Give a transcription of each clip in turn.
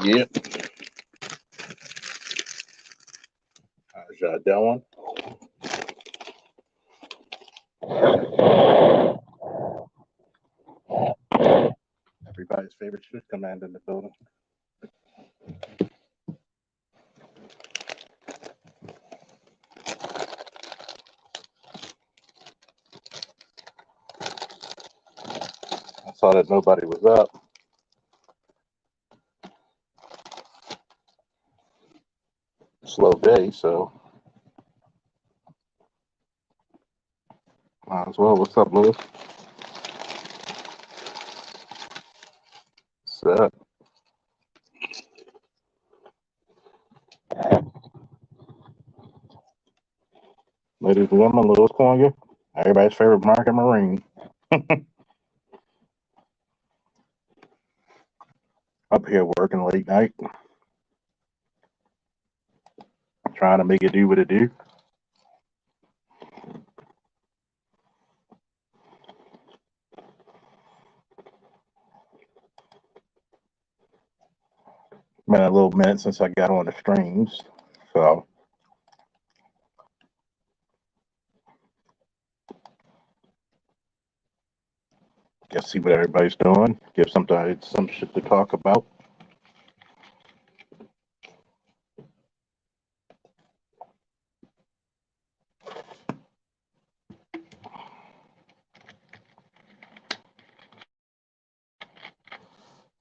Yep. How's y'all doing? Everybody's favorite shift command in the building. I saw that nobody was up. Slow day, so might as well. What's up, Lewis? What's up? Ladies and gentlemen, Lewis Conger, everybody's favorite Market Marine. Up here working late night, trying to make it do what it do. Been a little minute since I got on the streams, so guess see what everybody's doing. Give some shit to talk about.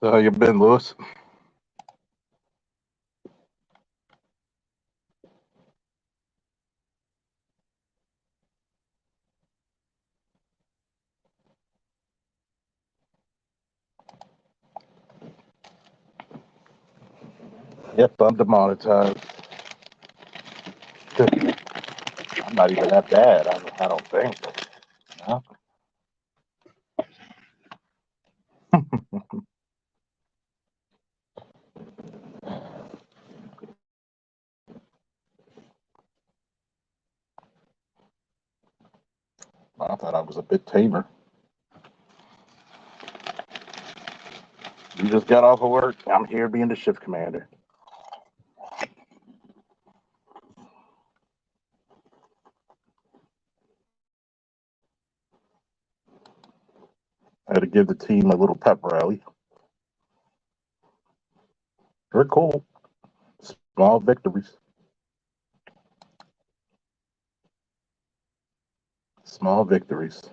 So how you been, Lewis? Yep, I'm demonetized. I'm not even that bad. I don't think. No? I thought I was a bit tamer. You just got off of work. I'm here being the shift commander. I had to give the team a little pep rally. They're cool. Small victories. Small victories.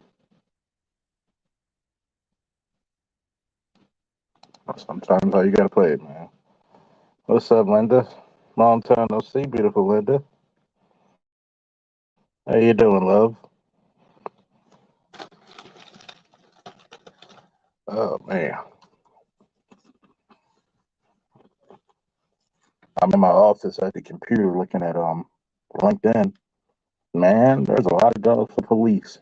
Sometimes how you gotta play it, man. What's up, Linda? Long time no see, beautiful Linda. How you doing, love? Oh man. I'm in my office at the computer looking at LinkedIn. Man, there's a lot of dogs for police.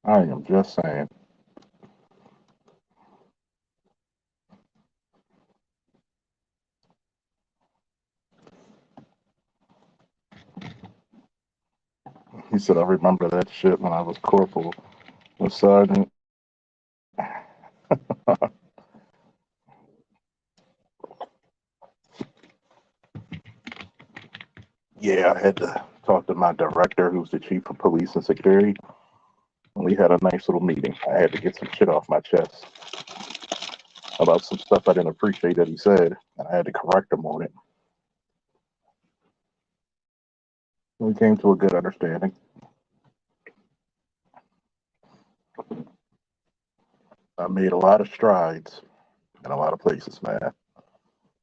I am just saying. He said, I remember that shit when I was corporal or sergeant. Yeah, I had to talk to my director, who's the chief of police and security. We had a nice little meeting. I had to get some shit off my chest about some stuff I didn't appreciate that he said, and I had to correct him on it. We came to a good understanding. I made a lot of strides in a lot of places, man.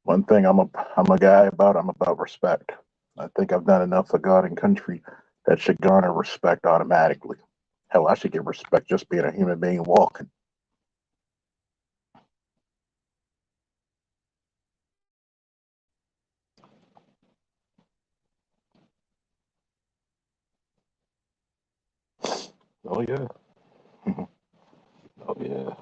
One thing I'm a guy about, I'm about respect. I think I've done enough for God and country that should garner respect automatically. Hell, I should get respect just being a human being walking. Oh yeah. Oh yeah.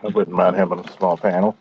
I wouldn't mind having a small panel.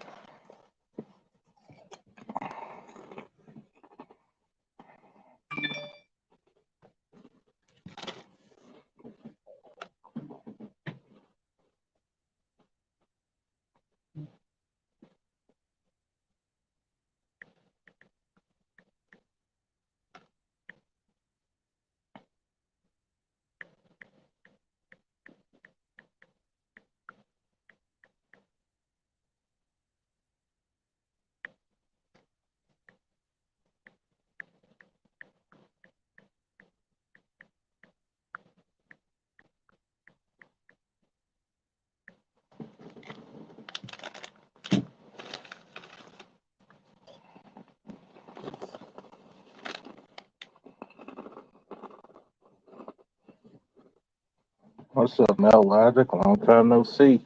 What's up, Mel Logic? Long time no see.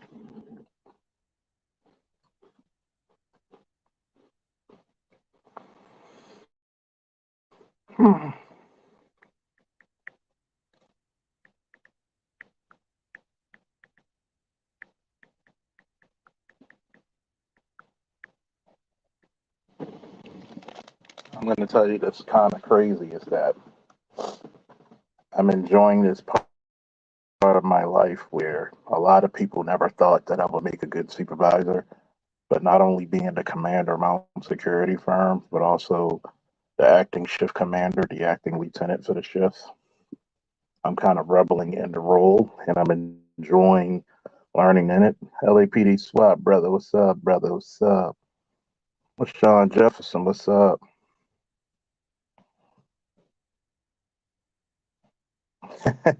I'm going to tell you that's kind of crazy is that I'm enjoying this part of my life where a lot of people never thought that I would make a good supervisor, but not only being the commander of my own security firm, but also the acting shift commander, the acting lieutenant for the shifts. I'm kind of reveling in the role and I'm enjoying learning in it. LAPD SWAT, brother. What's up, brother? What's up? What's Sean Jefferson? What's up?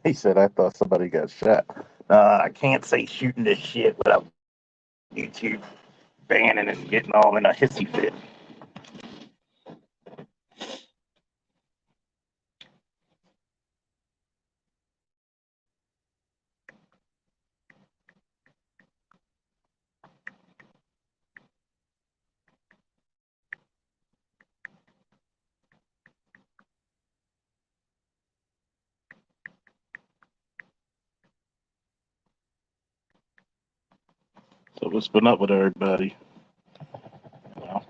He said, I thought somebody got shot. I can't say shooting this shit without YouTube banning and getting all in a hissy fit. So what's been up with everybody? Well,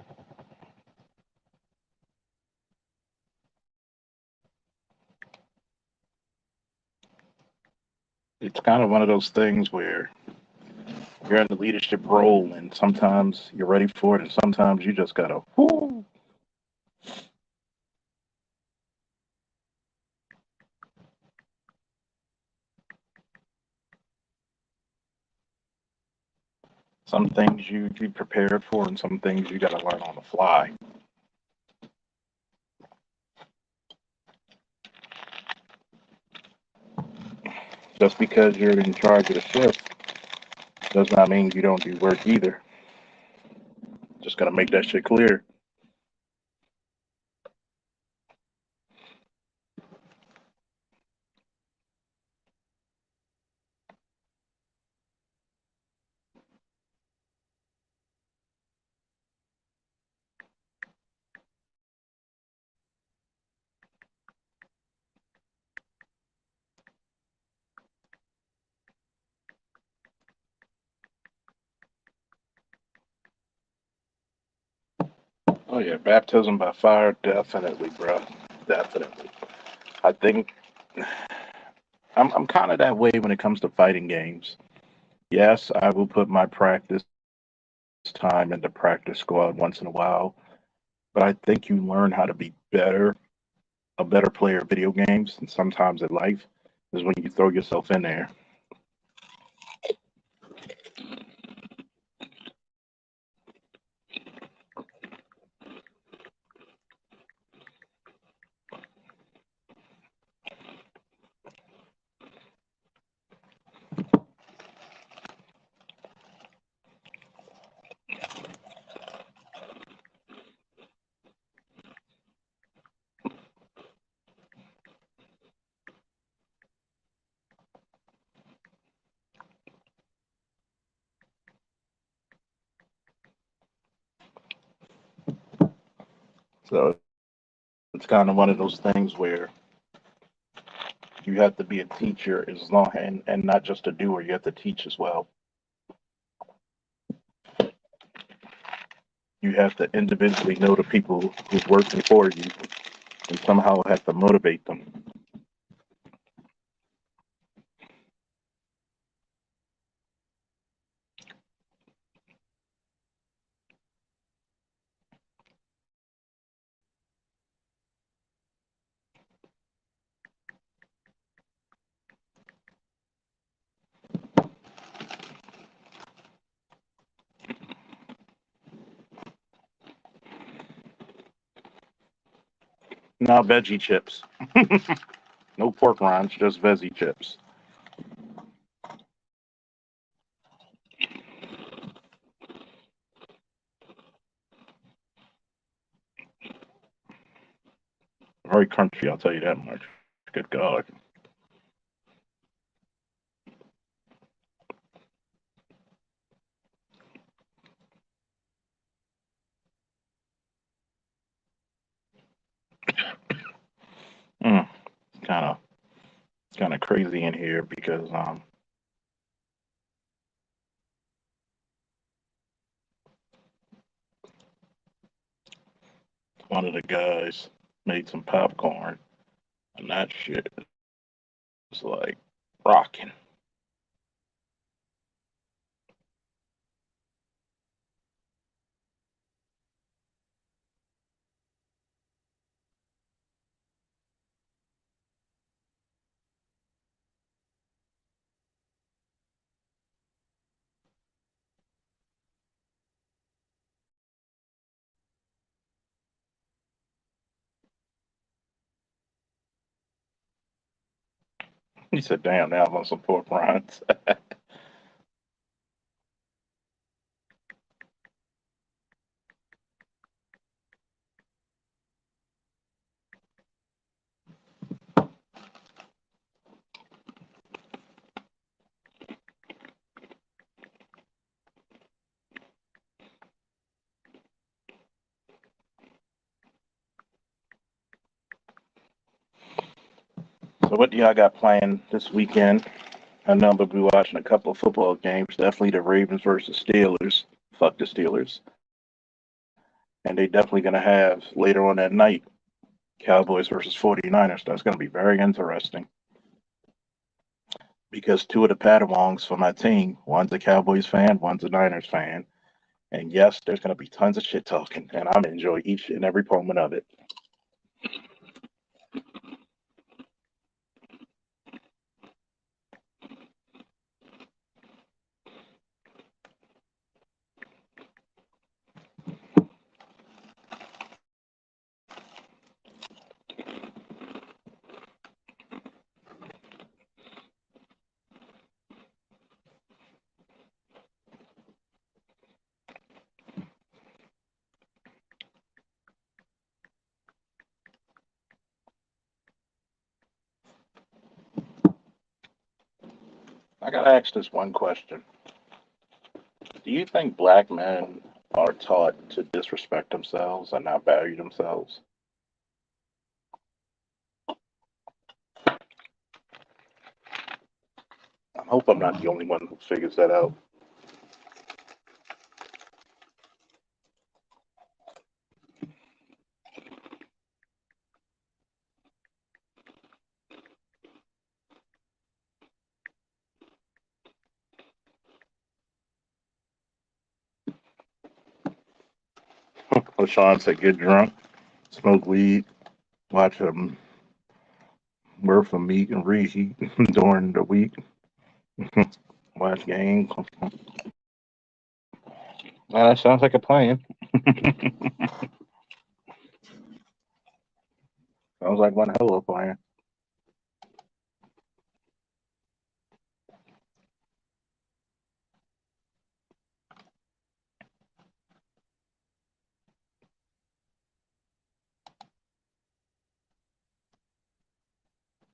it's kind of one of those things where you're in the leadership role and sometimes you're ready for it and sometimes you just gotta whoo. Some things you be prepared for and some things you gotta learn on the fly. Just because you're in charge of the shift does not mean you don't do work either. Just gotta make that shit clear. Oh yeah, baptism by fire, definitely, bro. Definitely. I think I'm kind of that way when it comes to fighting games. Yes, I will put my practice time into practice squad once in a while, but I think you learn how to be a better player of video games, and sometimes in life is when you throw yourself in there. So it's kind of one of those things where you have to be a teacher as long and not just a doer. You have to teach as well. You have to individually know the people who's working for you and somehow have to motivate them. Now veggie chips. No pork rinds, just veggie chips. Very crunchy, I'll tell you that much. Good God. Mm, kind of crazy in here because one of the guys made some popcorn and that shit is like rocking. He said, "Damn, now I want some pork rinds." So what do y'all got planned this weekend? I know I'm gonna be watching a couple of football games. Definitely the Ravens versus Steelers. Fuck the Steelers. And they definitely gonna have later on that night Cowboys versus 49ers. That's gonna be very interesting because two of the Padawans for my team, one's a Cowboys fan, one's a Niners fan. And yes, there's gonna be tons of shit talking, and I'm gonna enjoy each and every moment of it. I gotta ask this one question. Do you think black men are taught to disrespect themselves and not value themselves? I hope I'm not the only one who figures that out. LaShawn said, get drunk, smoke weed, watch worth of meat and reheat during the week, watch games. That sounds like a plan. Sounds like one hell of a plan.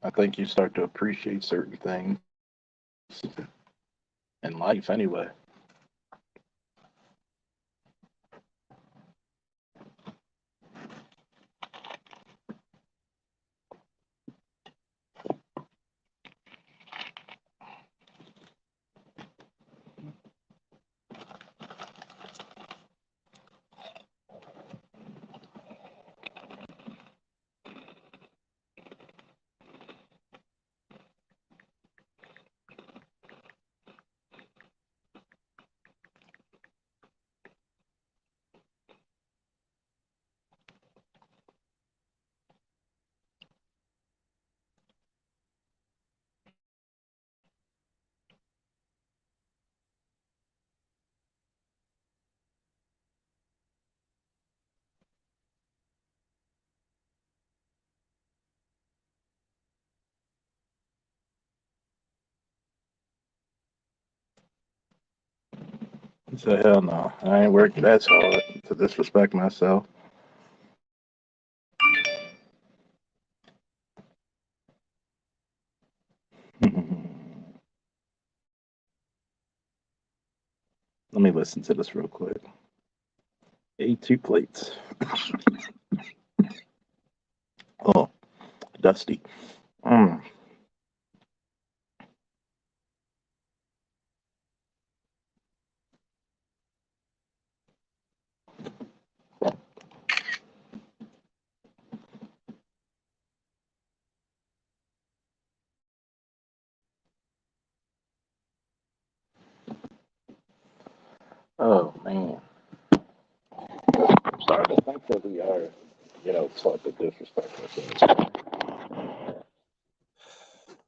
I think you start to appreciate certain things in life anyway. So hell no, I ain't working that hard to disrespect myself. Let me listen to this real quick. 82 plates. Oh, dusty. Mm. Oh man, I'm starting to think that we are, taught to disrespect ourselves.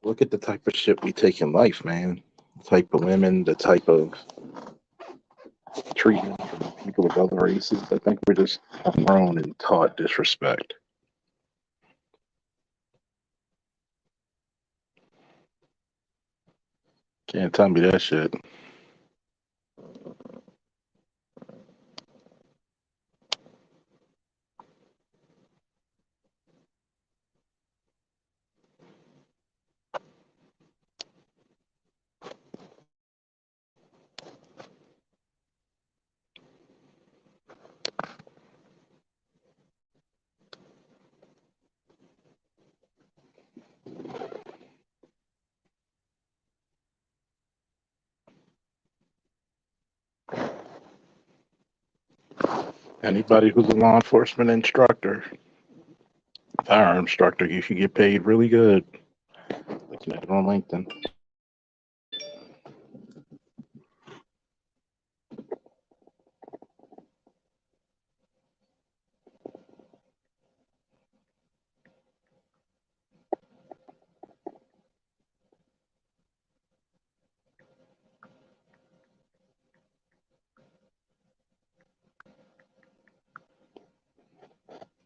Look at the type of shit we take in life, man. The type of women, the type of treatment from people of other races. I think we're just grown and taught disrespect. Can't tell me that shit. Anybody who's a law enforcement instructor, firearm instructor, you should get paid really good. Looking at it on LinkedIn.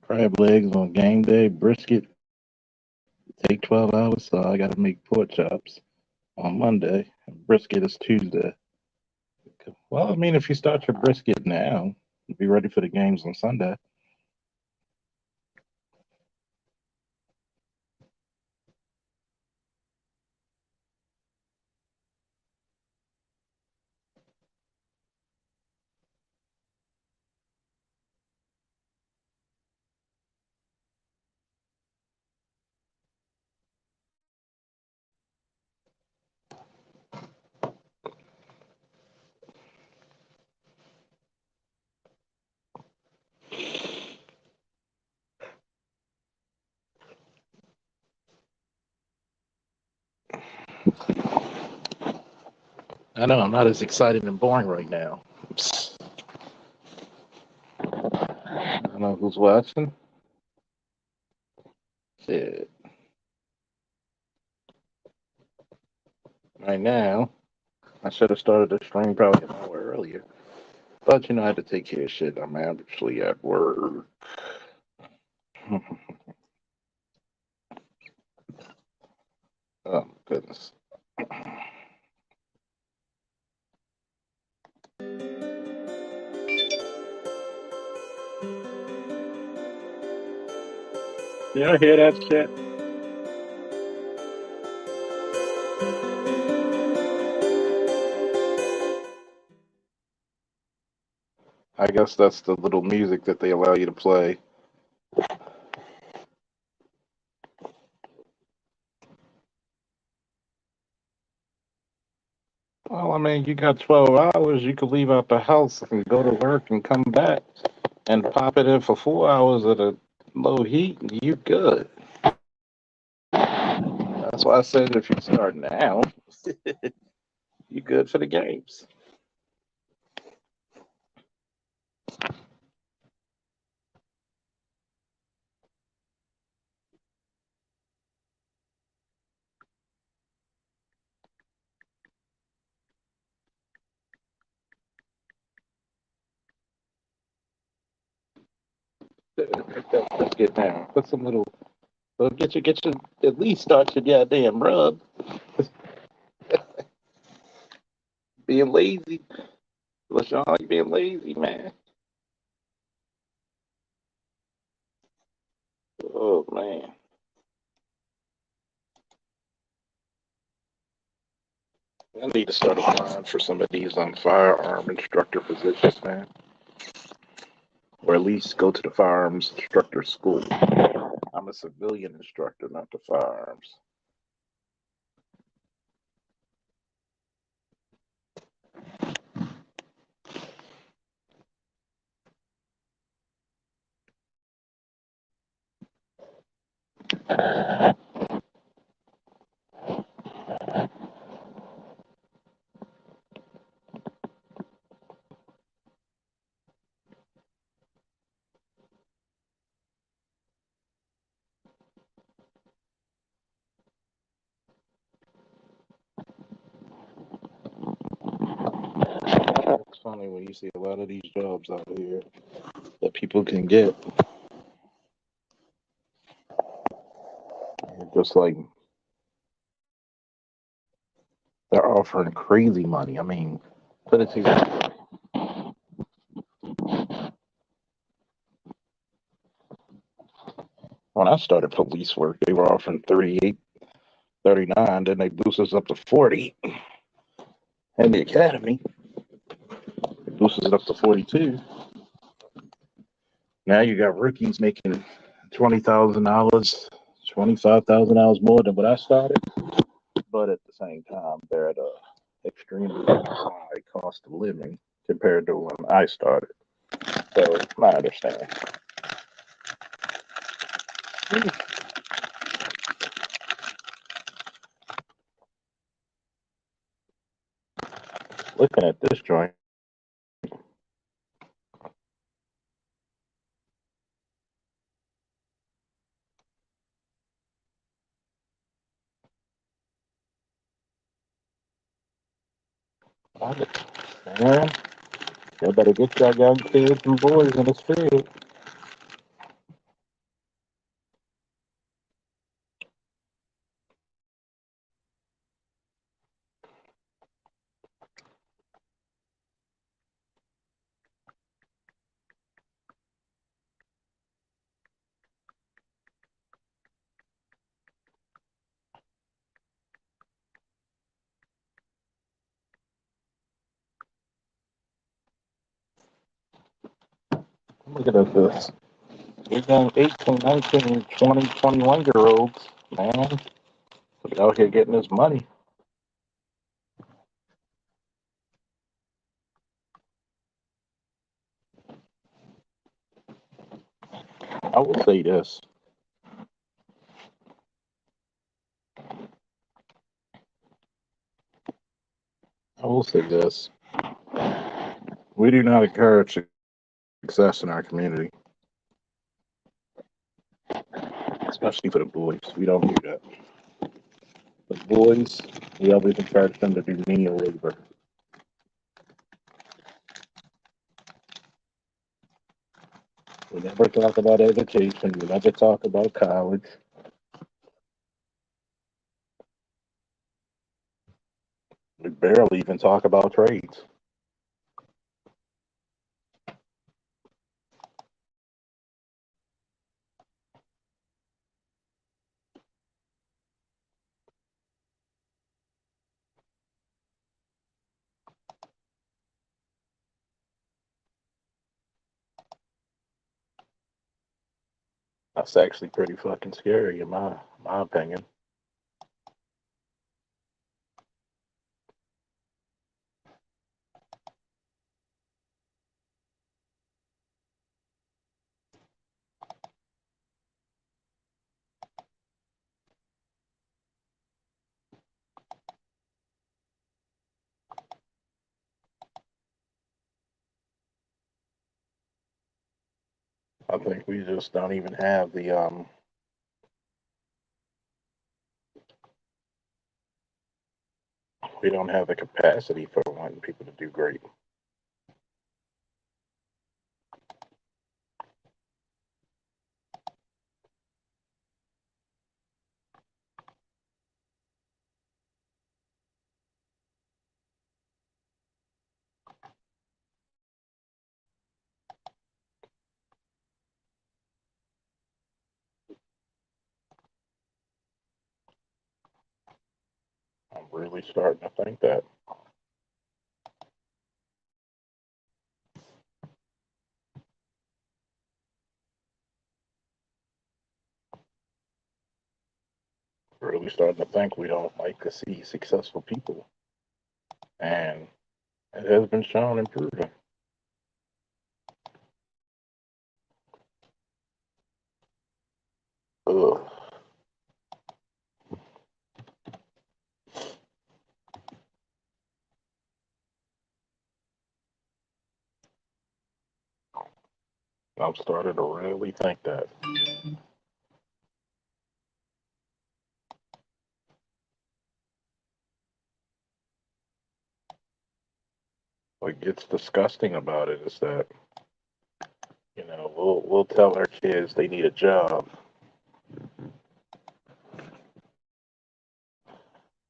Crab legs on game day, brisket take 12 hours, so I got to make pork chops on Monday. And brisket is Tuesday. Well, I mean, if you start your brisket now, you'll be ready for the games on Sunday. I know I'm not as excited and boring right now. I don't know who's watching. Shit. Right now, I should have started the stream probably an hour earlier. But I had to take care of shit. I'm actually at work. Oh my goodness. Yeah, I hear that shit. I guess that's the little music that they allow you to play. Well, I mean, you got 12 hours. You could leave out the house and go to work and come back and pop it in for 4 hours at a low heat. You good. That's why I said if you start now, you good for the games. Let's get down. Put some little. Well, get your. At least start your goddamn rub. Being lazy. LaShawn, you being lazy, man. Oh man. I need to start applying for some of these firearm instructor positions, man. Or at least go to the firearms instructor school. I'm a civilian instructor, not the firearms. It's funny when you see a lot of these jobs out here that people can get. Just like they're offering crazy money. I mean, put it together. When I started police work, they were offering 38, 39, then they boosted us up to 40. And the academy, they boosted it up to 42. Now you got rookies making $20,000, $25,000 more than what I started. But at the same time, they're at a extremely high cost of living compared to when I started. So I understand. Looking at this joint, man, y'all better get y'all young kids and boys in this field. Look at this. These young 18, 19, 20, 21-year olds, man, out here getting this money. I will say this. I will say this. We do not encourage success in our community, especially for the boys. We don't do that. The boys, we always encourage them to do menial labor. We never talk about education. We never talk about college. We barely even talk about trades. That's actually pretty fucking scary in my opinion. I think we just don't even have we don't have the capacity for wanting people to do great. really starting to think that. Really starting to think we don't like to see successful people. And it has been shown and proven. Ugh. I'm starting to really think that. What gets disgusting about it is that, we'll tell our kids they need a job,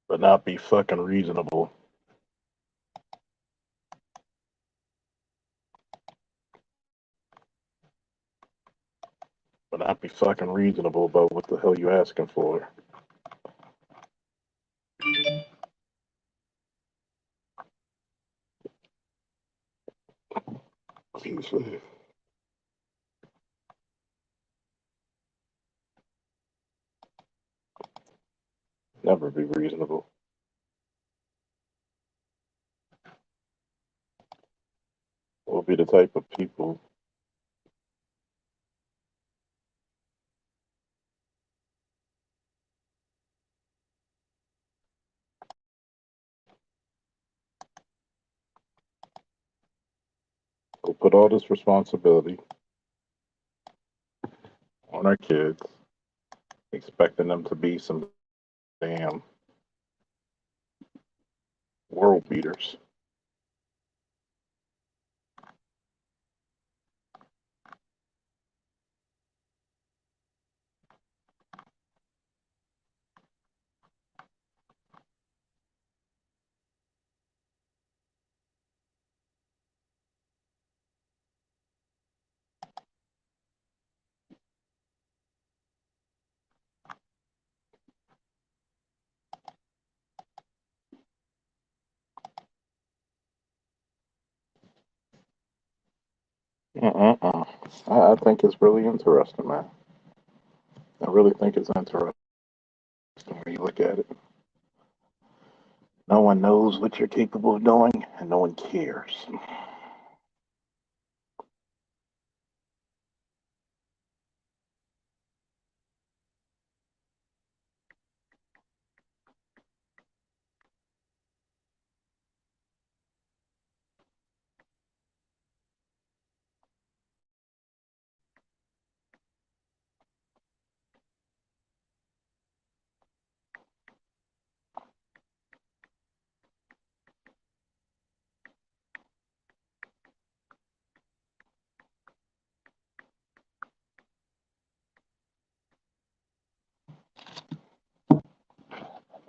but not be fucking reasonable. But not be fucking reasonable about what the hell you asking for. Excuse me. Never be reasonable. We'll be the type of people who put all this responsibility on our kids, expecting them to be some damn world beaters. Uh-uh-uh. I think it's really interesting, man. I really think it's interesting when you look at it. No one knows what you're capable of doing, and no one cares.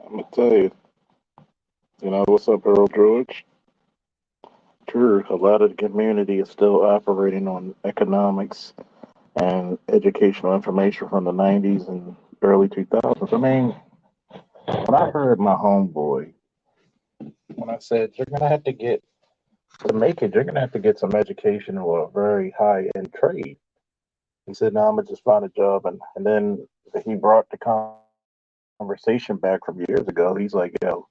I'm gonna tell you, what's up, Earl George? Sure, a lot of the community is still operating on economics and educational information from the 90s and early 2000s. I mean, when I heard my homeboy, when I said, you're going to have to get, to make it, you're going to have to get some education or a very high end trade. He said, no, I'm going to just find a job. And then he brought the conversation back from years ago. He's like, yo,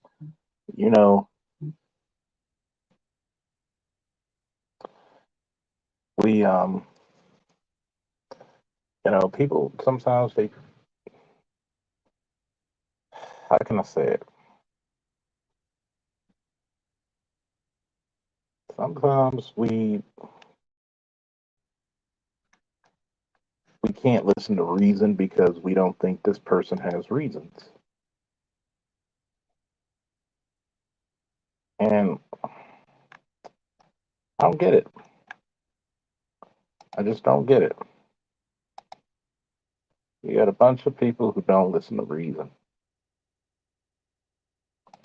you know, we, people sometimes they, how can I say it? Sometimes we can't listen to reason because we don't think this person has reasons. And I don't get it. I just don't get it. You got a bunch of people who don't listen to reason.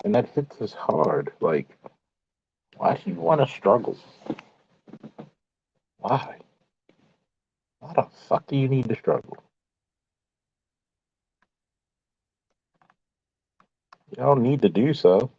And that hits us hard. Like, why do you want to struggle? Why? Why the fuck do you need to struggle? You don't need to do so.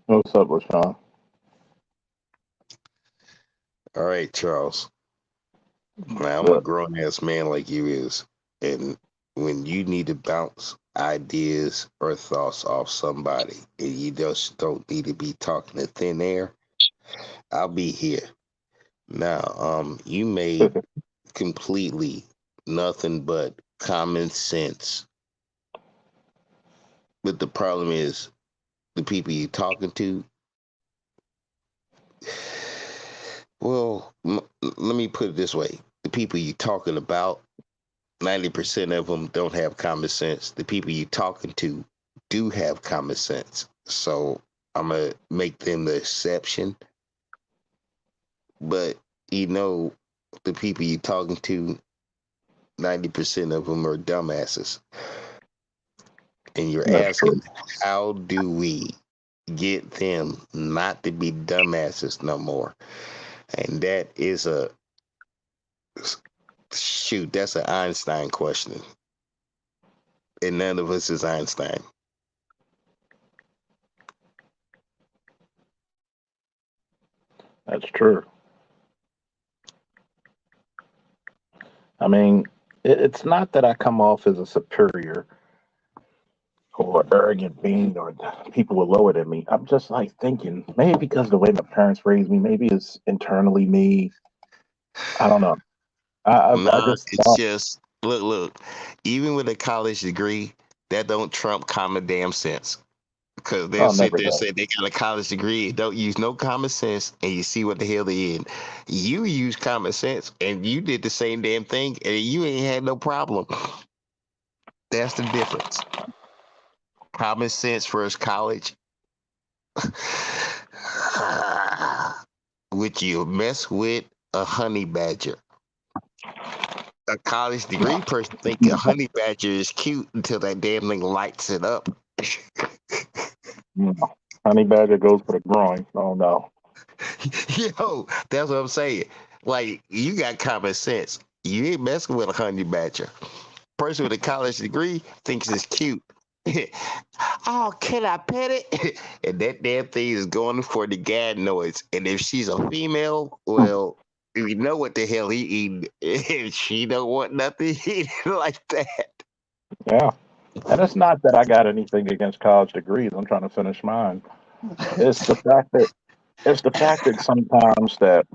What's up, LaShawn? All right, Charles. Now I'm a But grown ass man like you is, and when you need to bounce ideas or thoughts off somebody, and you just don't need to be talking to thin air, I'll be here. Now, you made completely nothing but common sense, but the problem is the people you're talking to. Well, let me put it this way: the people you're talking about 90% of them don't have common sense. The people you're talking to do have common sense. So I'm going to make them the exception. But, you know, the people you're talking to, 90% of them are dumbasses. And you're that's true. asking, how do we get them not to be dumbasses no more? And that is that's an Einstein question. And none of us is Einstein. That's true. I mean, it's not that I come off as a superior or arrogant being or people are lower than me. I'm just like thinking, maybe because of the way my parents raised me, maybe it's internally me. I don't know. I Nah, just it's don't. just look. Even with a college degree, that don't trump common damn sense. Because they'll Oh, sit never there and does. say they got a college degree, don't use no common sense, and you see what the hell they in. You use common sense, and you did the same damn thing, and you ain't had no problem. That's the difference. Common sense versus college. Would you mess with a honey badger? A college degree person think a honey badger is cute until that damn thing lights it up. No. Honey Badger goes for the groin. Oh no. Yo, that's what I'm saying. Like, you got common sense. You ain't messing with a honey badger. Person with a college degree thinks it's cute. Oh, can I pet it? And that damn thing is going for the gad noise. And if she's a female, well, you know what the hell he eating. If she don't want nothing eating like that. Yeah. And it's not that I got anything against college degrees. I'm trying to finish mine. It's the fact that sometimes that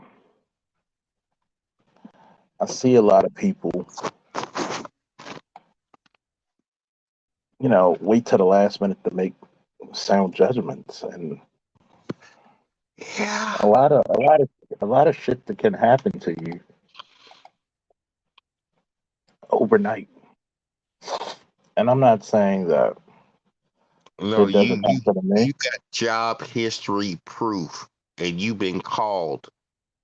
I see a lot of people, wait to the last minute to make sound judgments, and Yeah. a lot of shit that can happen to you overnight. And I'm not saying that No, it you doesn't you happen to me. you got job history proof, and you've been called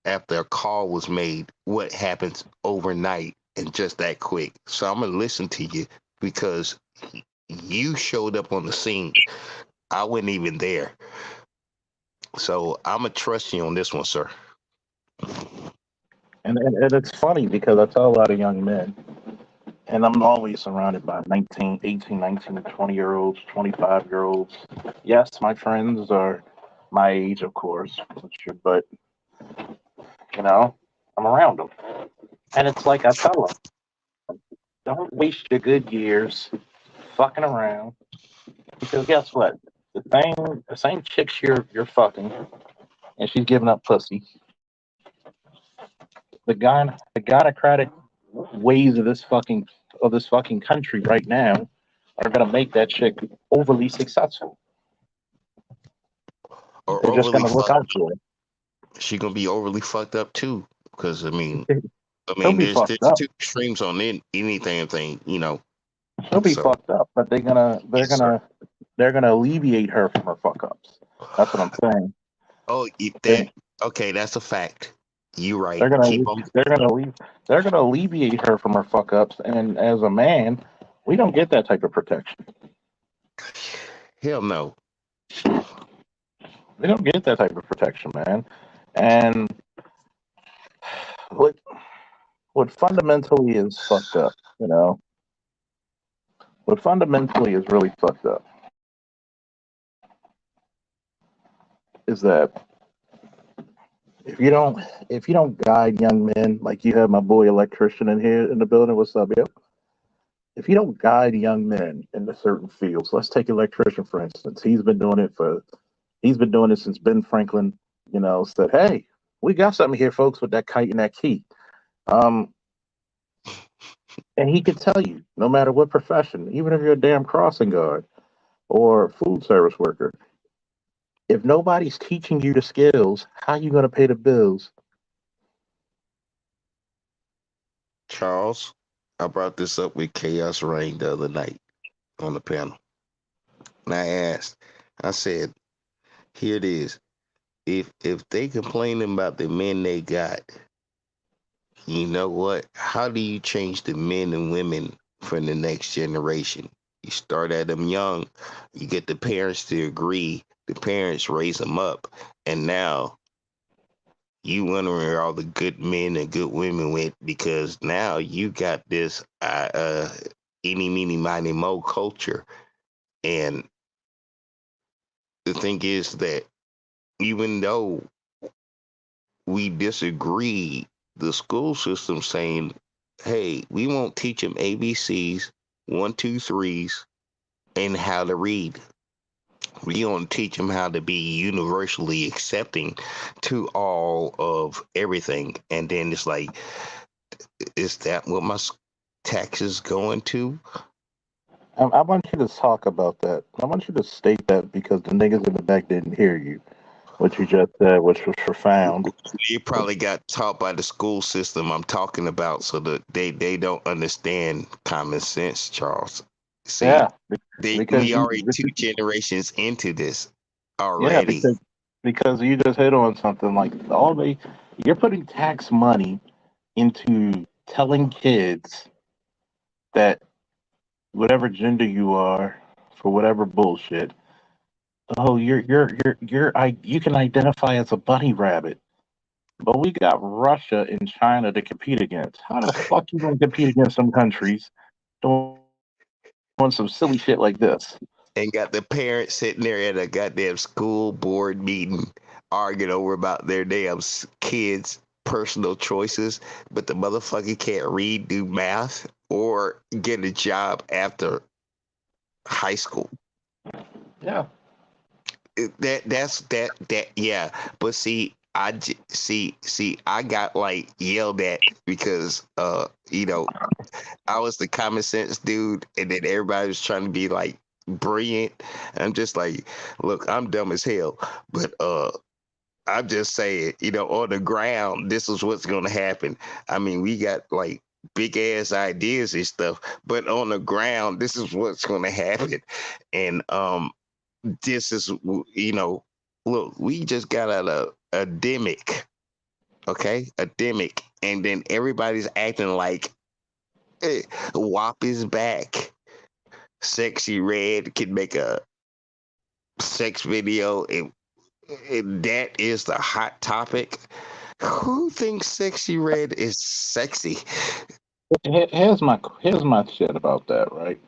after a call was made. What happens overnight and just that quick? So I'm gonna listen to you because you showed up on the scene. I wasn't even there, so I'm gonna trust you on this one, sir. And it's funny because I tell a lot of young men, and I'm always surrounded by 19, 18, 19, 20-year-olds, 25-year-olds. Yes, my friends are my age, of course, but, you know, I'm around them. And it's like I tell them, don't waste your good years fucking around because guess what? The same chicks you're fucking and she's giving up pussy. The gynocratic ways of this fucking country right now are gonna make that chick overly successful. Or They're just overly gonna look fuck. out for it. she gonna be overly fucked up too. Because She'll be there's fucked up. two extremes on anything thing, She'll be So fucked up, but yes, sir. they're gonna alleviate her from her fuck ups. That's what I'm saying. Oh, They, that okay? That's a fact. You right. they're gonna Keep on. they're gonna leave they're gonna alleviate her from her fuck ups. And as a man, we don't get that type of protection. Hell no. We don't get that type of protection, man. And what what fundamentally is fucked up, what fundamentally is really fucked up is that if you don't guide young men, like you have my boy electrician in here in the building, what's up, yo? If you don't guide young men into certain fields, let's take electrician for instance. He's been doing it since Ben Franklin, said, "Hey, we got something here, folks, with that kite and that key." Um, and he could tell you, no matter what profession, even if you're a damn crossing guard or food service worker, if nobody's teaching you the skills, how you gonna pay the bills? Charles, I brought this up with Chaos Rain the other night on the panel. And I said, here it is. If they complaining about the men they got, you know what? How do you change the men and women for the next generation? You start at them young, you get the parents to agree, the parents raise them up, and now you wonder where all the good men and good women went because now you got this eeny, meeny, miny, mo culture. And the thing is that even though we disagree, the school system saying, hey, we won't teach them ABCs, one, two, threes, and how to read. We don't teach them how to be universally accepting to all of everything. And then it's like, is that what my taxes going to? I want you to talk about that. I want you to state that because the niggas in the back didn't hear you. What you just said, which was profound. You probably got taught by the school system I'm talking about, so that they don't understand common sense, Charles. See, Yeah, because we already two generations into this yeah, already. because you just hit on something like you're putting tax money into telling kids that whatever gender you are for whatever bullshit. Oh, you can identify as a bunny rabbit, but we got Russia and China to compete against. How the fuck you gonna compete against some countries doing some silly shit like this? And got the parents sitting there at a goddamn school board meeting arguing over about their damn kids' personal choices, but the motherfucker can't read, do math, or get a job after high school. Yeah. That yeah. But see, see I got like yelled at because I was the common sense dude, and then everybody was trying to be like brilliant. I'm just like, look, I'm dumb as hell, but I'm just saying, on the ground, this is what's gonna happen. I mean, we got like big ass ideas and stuff, but on the ground, this is what's gonna happen. And this is look, we just got out of a demic, okay, a demic, and then everybody's acting like WAP is back. Sexy Red can make a sex video, and that is the hot topic. Who thinks Sexy Red is sexy? Here's my shit about that, right?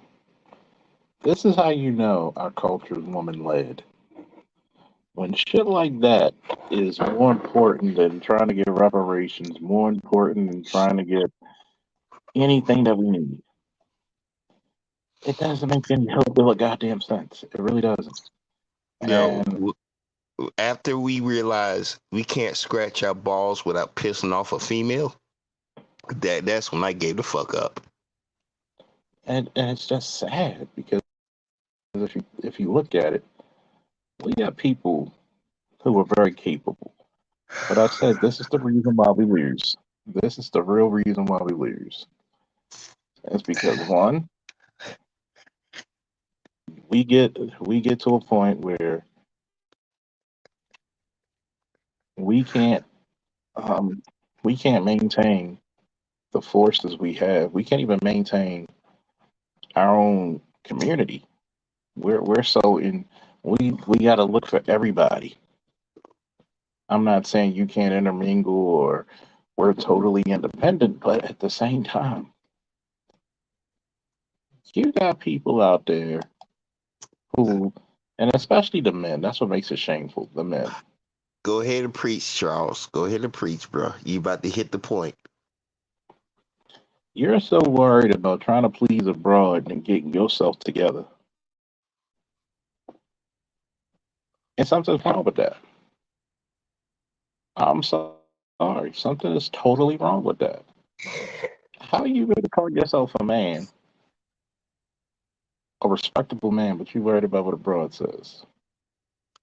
This is how you know our culture is woman led. When shit like that is more important than trying to get reparations, more important than trying to get anything that we need. It doesn't make any hell of goddamn sense. It really doesn't. Yo, And after we realize we can't scratch our balls without pissing off a female, that's when I gave the fuck up. and it's just sad because if you look at it, we got people who are very capable. But I said this is the reason why we lose. This is the real reason why we lose. It's because one, we get we get to a point where we can't um, we can't maintain the forces we have. We can't even maintain our own community. We're so in. We got to look for everybody. I'm not saying you can't intermingle or we're totally independent, but at the same time, you got people out there who, and especially the men. That's what makes it shameful. The men. Go ahead and preach, Charles. Go ahead and preach, bro. You about to hit the point. You're so worried about trying to please a broad and getting yourself together. And something's wrong with that. I'm sorry. Something is totally wrong with that. How are you going to call yourself a man, a respectable man, but you worried about what a broad says?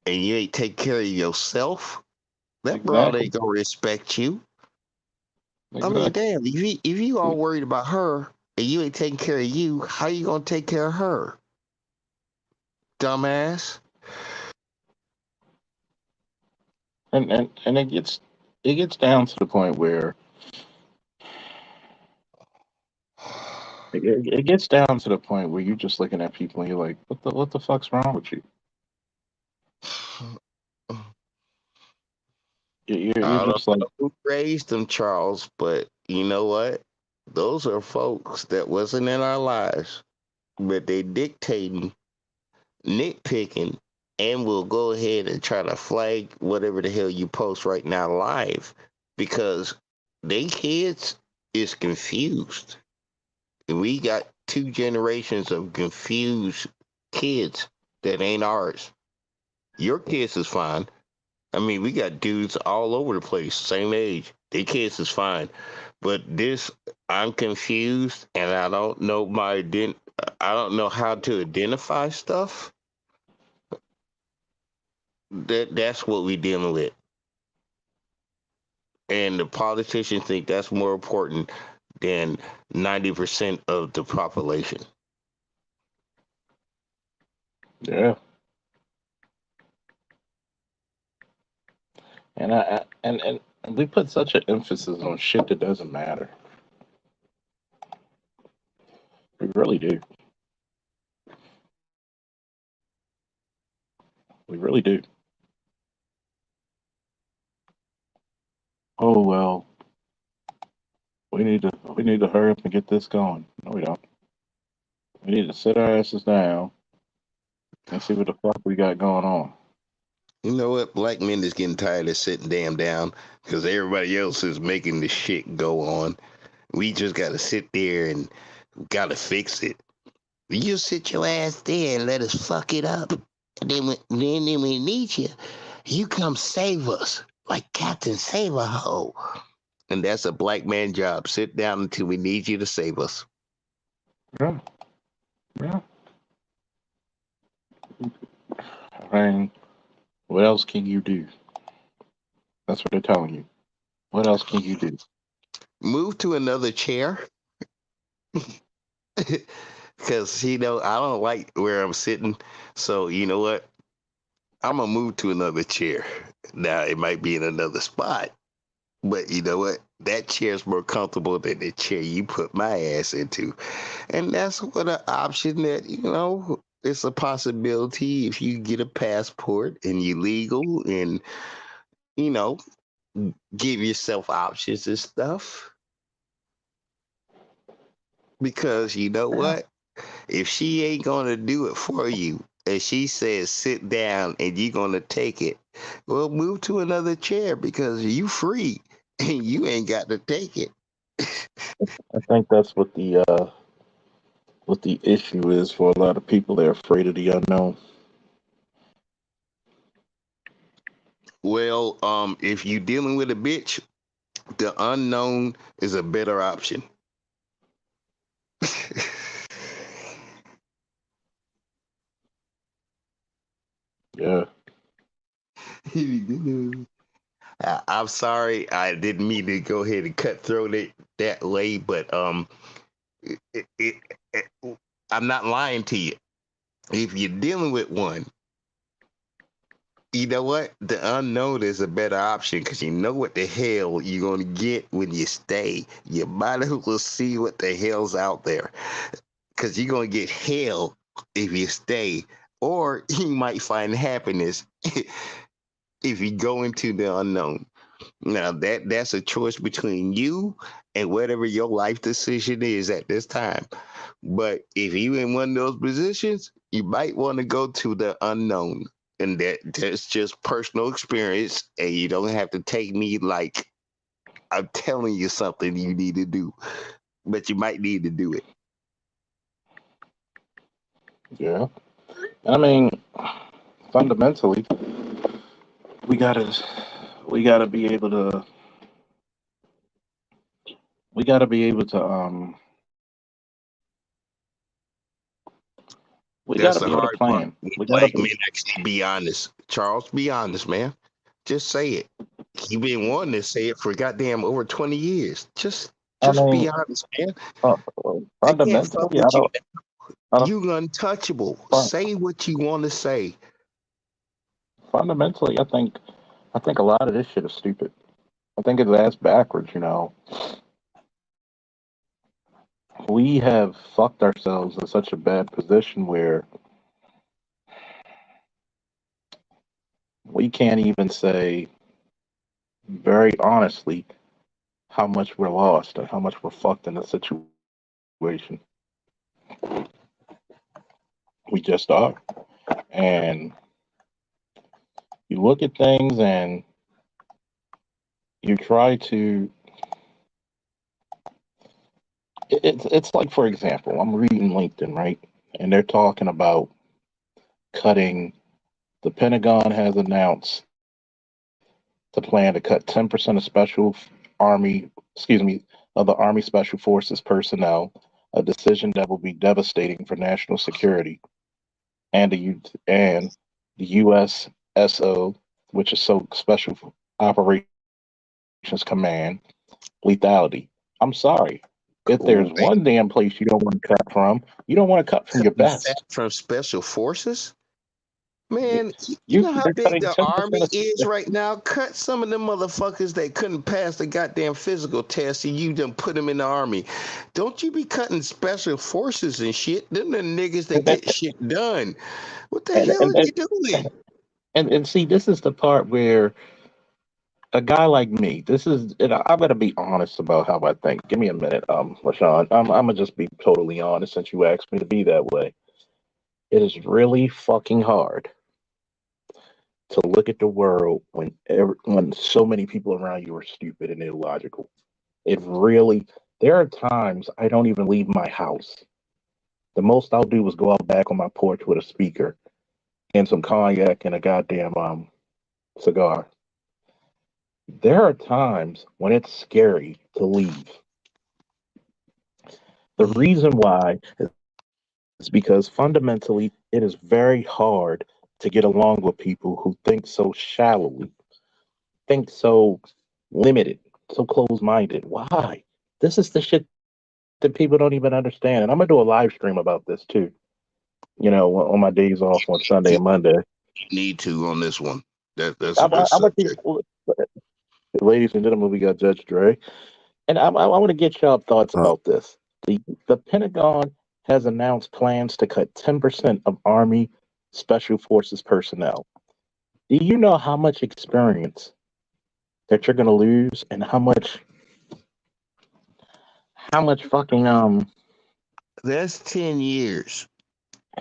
And you ain't take care of yourself, that broad Exactly. ain't gonna respect you. I mean, Exactly. damn, if you all worried about her and you ain't taking care of you, how you gonna take care of her? Dumbass. And it gets down to the point where it gets down to the point where you're just looking at people and you're like, what the fuck's wrong with you? You're I don't just like, know who raised them, Charles, but you know what? Those are folks that wasn't in our lives, but they dictating, nitpicking, and will go ahead and try to flag whatever the hell you post right now live because they kids is confused. We got two generations of confused kids that ain't ours. Your kids is fine. I mean, we got dudes all over the place, same age. Their kids is fine. But this, I'm confused, and I don't know I don't know how to identify stuff. That's what we dealing with, and the politicians think that's more important than 90% of the population. yeah. And we put such an emphasis on shit that doesn't matter. We really do. We really do. Oh well, we need to hurry up and get this going. No, we don't. We need to sit our asses down and see what the fuck we got going on. You know what? Black men is getting tired of sitting damn down because everybody else is making the shit go on. We just gotta sit there and gotta fix it. You sit your ass there and let us fuck it up. And then we need you. You come save us like Captain Save a Ho. And that's a black man job. Sit down until we need you to save us. Yeah, yeah. I mean, what else can you do? That's what they're telling you. What else can you do? Move to another chair. Because, I don't like where I'm sitting. So, you know what? I'm going to move to another chair. Now, it might be in another spot. But you know what? That chair's more comfortable than the chair you put my ass into. And that's what an option that, it's a possibility if you get a passport and you're legal and, you know, give yourself options and stuff. Because you know Yeah. what? If she ain't going to do it for you, and she says sit down and you're going to take it, well, move to another chair because you free and you ain't got to take it. I think that's what the issue is for a lot of people. They're afraid of the unknown. Well, if you dealing with a bitch, the unknown is a better option. Yeah. I'm sorry, I didn't mean to go ahead and cut throat it that way, but it, it, it, I'm not lying to you. If you're dealing with one, you know what? The unknown is a better option because you know what the hell you're gonna get when you stay. You might as well see what the hell's out there because you're gonna get hell if you stay, or you might find happiness if you go into the unknown. Now that's a choice between you and whatever your life decision is at this time. But if you in one of those positions, you might want to go to the unknown. And that's just personal experience. And you don't have to take me like I'm telling you something you need to do. But you might need to do it. Yeah. I mean, fundamentally, we gotta we gotta be able to we gotta be able to we gotta That's be the able to hard part. plan. We gotta Black be men actually be honest. Charles, be honest, man. Just say it. You've been wanting to say it for goddamn over 20 years. I Just be mean, honest, man. uh, They can't fuck fundamentally, with you. I don't You untouchable. fun- Say what you want to say. fundamentally, I think a lot of this shit is stupid. I think it's ass backwards. We have fucked ourselves in such a bad position where we can't even say very honestly how much we're lost and how much we're fucked in the situation. We just are. And you look at things and you try to. It's like, for example, I'm reading LinkedIn, right? And they're talking about cutting. The Pentagon has announced the plan to cut 10% of Army, excuse me, of the Army Special Forces personnel, a decision that will be devastating for national security and the USSO, which is so Special Operations Command, lethality. I'm sorry. If there's Wait, one damn place you don't want to cut from, you don't want to cut from your cutting fat best. from special forces? Man, Yes. you know how They're big cutting the 10% army of is right now? Cut some of them motherfuckers that couldn't pass the goddamn physical test and you done put them in the army. Don't you be cutting special forces and shit. Them the niggas that and, that, get shit done. What the and, hell and, are and, you doing? and see, this is the part where a guy like me, and I'm gonna be honest about how I think. Give me a minute, LaShawn. I'm gonna just be totally honest since you asked me to be that way. It is really fucking hard to look at the world when so many people around you are stupid and illogical. It really. There are times I don't even leave my house. The most I'll do is go out back on my porch with a speaker and some cognac and a goddamn cigar. There are times when it's scary to leave. The reason why is because fundamentally it is very hard to get along with people who think so shallowly, think so limited, so close minded. Why? This is the shit that people don't even understand. And I'm gonna do a live stream about this too. On my days off on Sunday and Monday. Need to on this one. That's a I'm, good I'm gonna subject. ladies and gentlemen, we got Judge Dre. And I want to get y'all thoughts Uh, about this. The Pentagon has announced plans to cut 10% of Army Special Forces personnel. Do you know how much experience that you're going to lose, and how much fucking That's 10 years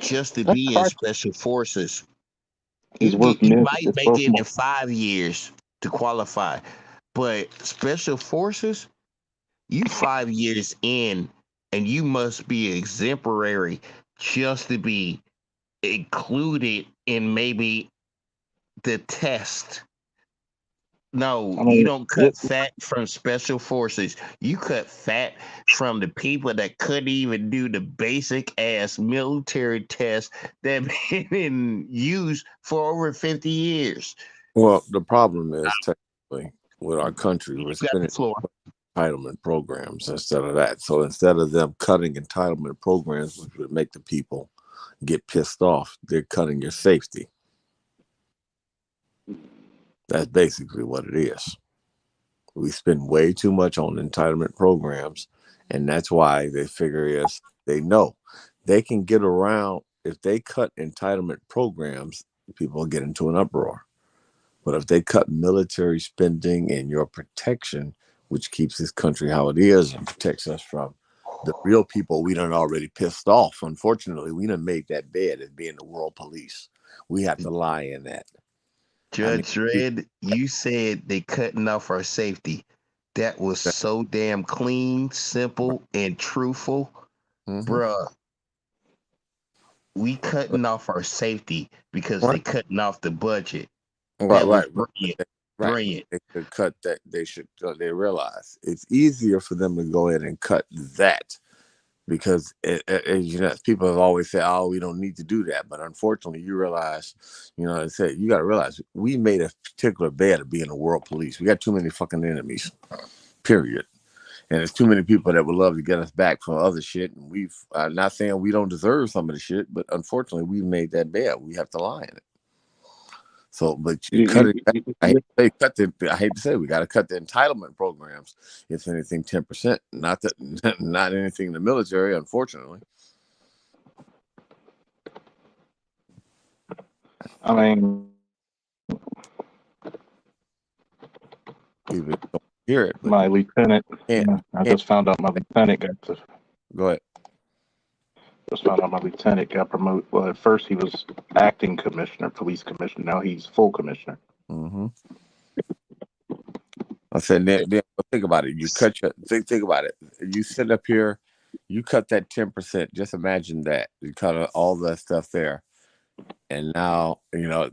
just to that be in part special forces. is worth You might it's make worth it in more. 5 years to qualify, but special forces, you 5 years in, and you must be exemplary just to be included in maybe the test. No, I you mean, don't cut fat from special forces. You cut fat from the people that couldn't even do the basic ass military test that been in use for over 50 years. well, the problem is with our country, we're You got the spending floor. entitlement programs instead of that. So instead of them cutting entitlement programs, which would make the people get pissed off, they're cutting your safety. That's basically what it is. We spend way too much on entitlement programs, and that's why they figure is they know they can get around. If they cut entitlement programs, people will get into an uproar. But if they cut military spending and your protection, which keeps this country how it is and protects us from the real people we done already pissed off. Unfortunately, we done made that bed as being the world police. We have to lie in that. Judge Dredd, you said they cutting off our safety. That was so damn clean, simple, and truthful. Bruh, we cutting off our safety because they cutting off the budget. Right. Brilliant. They could cut that. They realize it's easier for them to go ahead and cut that because people have always said, "Oh, we don't need to do that." But unfortunately, you realize, they said you got to realize we made a particular bed of being the world police. We got too many fucking enemies, period. And there's too many people that would love to get us back from other shit. And I'm not saying we don't deserve some of the shit, but unfortunately, we made that bed. We have to lie in it. So, but you cut it. I hate to say we got to cut the entitlement programs. If anything, 10%. Not anything in the military, unfortunately. I mean, people don't hear it. My lieutenant. I just found out my lieutenant got to. Go ahead. Just found out my lieutenant got promoted. Well, at first he was acting commissioner, police commissioner. Now he's full commissioner. Mm-hmm. I said, think about it. You think about it. You sit up here, you cut that 10%. Just imagine that you cut all that stuff there, and now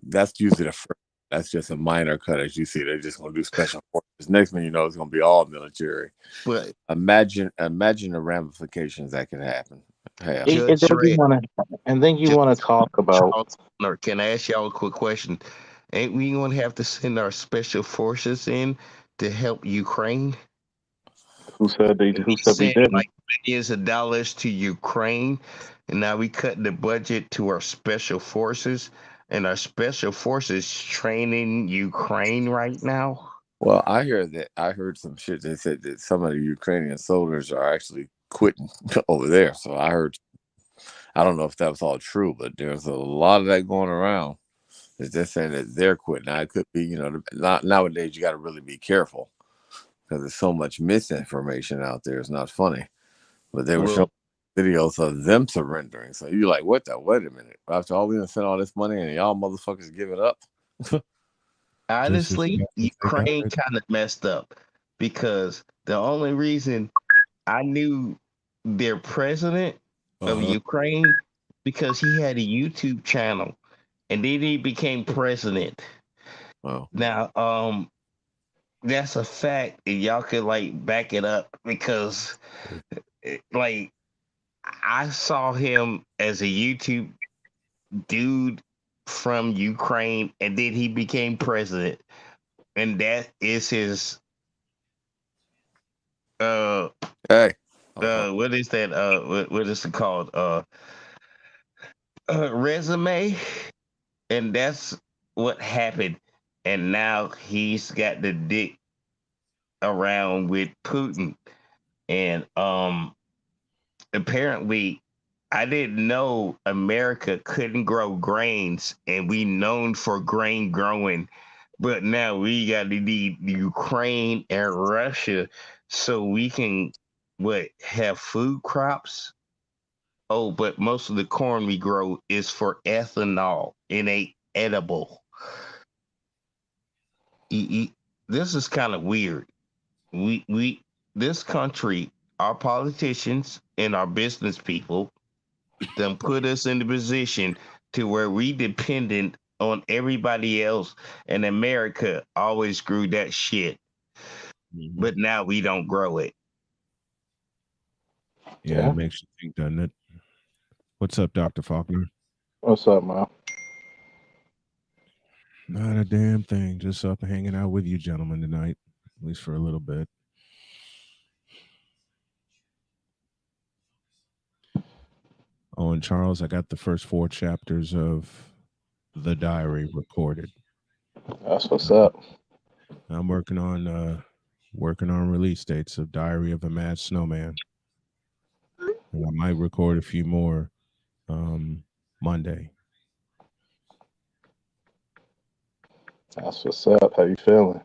that's usually the first. That's just a minor cut, as you see. They're just going to do special forces. Next thing you know, it's going to be all military. But imagine the ramifications that could happen. And then you want to talk about. Can I ask y'all a quick question? Ain't we going to have to send our special forces in to help Ukraine? Who said we didn't? Like millions of dollars to Ukraine, and now we cut the budget to our special forces, and our special forces training Ukraine right now. Well, I heard some shit. They said that some of the Ukrainian soldiers are actually quitting over there. So I don't know if that was all true, but there's a lot of that going around. They're saying that they're quitting. Now it could be, nowadays you got to really be careful because there's so much misinformation out there. It's not funny, but they were showing videos of them surrendering. So you're like, wait a minute. After all we done spent all this money and y'all motherfuckers give it up. Honestly, Ukraine kind of messed up because the only reason I knew their president of Ukraine because he had a YouTube channel and then he became president. Wow. Now, that's a fact, and y'all could back it up because I saw him as a YouTube dude from Ukraine, and then he became president, and that is his what is that what is it called resume, and that's what happened, and now he's got the dick around with Putin, and apparently I didn't know America couldn't grow grains, and we known for grain growing, but now we got to need Ukraine and Russia so we can have food crops. Oh, but most of the corn we grow is for ethanol. It ain't edible. This is kind of weird. This country, our politicians and our business people, them put us in the position to where we dependent on everybody else, and America always grew that shit, but now we don't grow it. Yeah, it makes you think, doesn't it? What's up, Dr. Faulkner? What's up, man? Not a damn thing. Just up and hanging out with you gentlemen tonight, at least for a little bit. Oh, and Charles, I got the first 4 chapters of The Diary recorded. That's what's up. I'm working on release dates of Diary of a Mad Snowman. And I might record a few more Monday. That's what's up. How you feeling?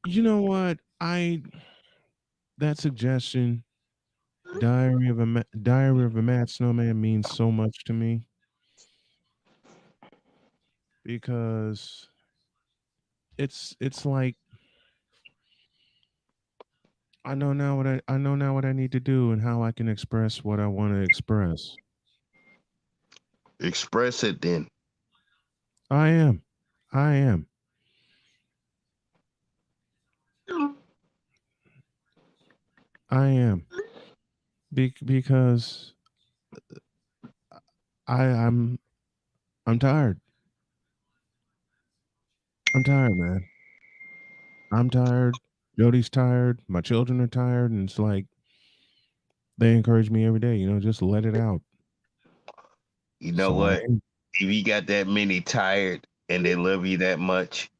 You know what? That suggestion, Diary of a Mad Snowman, means so much to me because it's like I know now what I need to do and how I can express what I want to express. Express it then. I am. I am. I am. Because I'm tired. I'm tired, man. I'm tired. Jody's tired. My children are tired, and it's like they encourage me every day. Just let it out. You know So what? If you got that many tired and they love you that much,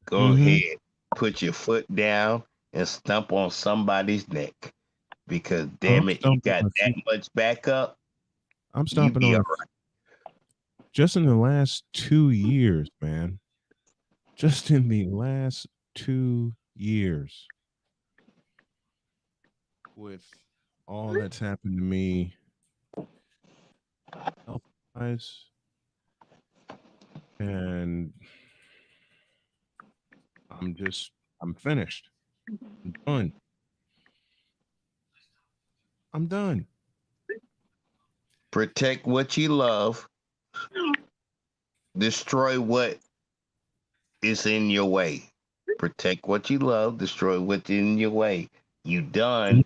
go Mhm. ahead, put your foot down and stomp on somebody's neck. Because I'm damn it, you stomping got my that feet. much backup, I'm you stomping be on all it just in the last 2 years, man. Just in the last 2 years, with all that's happened to me, health-wise, and I'm finished. I'm done. I'm done. protect what you love, destroy what is in your way. Protect what you love, destroy what's in your way. You done.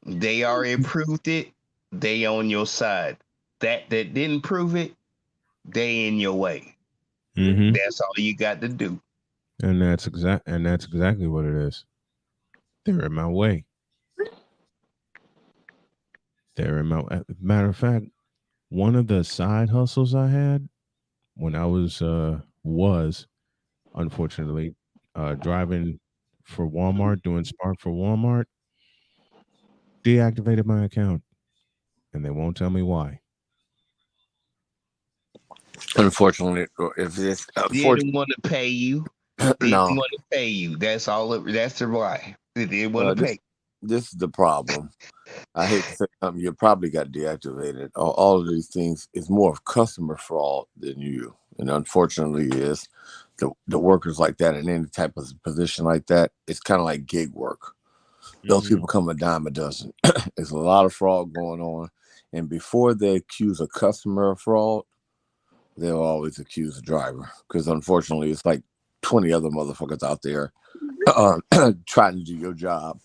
They already proved it. They on your side. That didn't prove it, they in your way. Mm-hmm. That's all you got to do. And that's exactly what it is. They're in my way. They're in my matter of fact, one of the side hustles I had when I was unfortunately driving for Walmart, doing Spark for Walmart, deactivated my account, and they won't tell me why. Unfortunately, if it's They unfortunate, didn't want to pay you. They didn't no. want to pay you. That's all. That's the why. They didn't want to This pay. this is the problem. I hate to say something. You probably got deactivated. All of these things is more of customer fraud than you, and unfortunately, is the workers like that in any type of position like that. It's kind of like gig work. Those Mm-hmm. people come a dime a dozen. There's a lot of fraud going on, and before they accuse a customer of fraud, they'll always accuse the driver because unfortunately, it's like 20 other motherfuckers out there trying to do your job.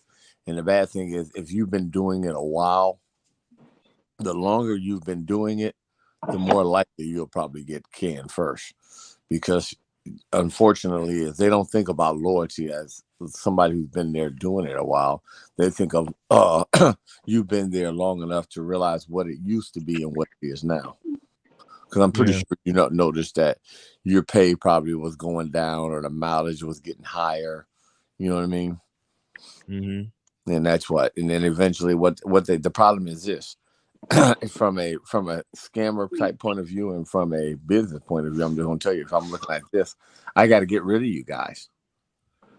And the bad thing is, if you've been doing it a while, the longer you've been doing it, the more likely you'll probably get canned first. Because unfortunately, if they don't think about loyalty as somebody who's been there doing it a while, they think of you've been there long enough to realize what it used to be and what it is now. Because I'm pretty Yeah. sure you don't notice that your pay probably was going down or the mileage was getting higher. You know what I mean? Mm-hmm. And that's what. And then eventually, the problem is this: from a scammer type point of view and from a business point of view, I'm just gonna tell you, if I'm looking at this, I got to get rid of you guys.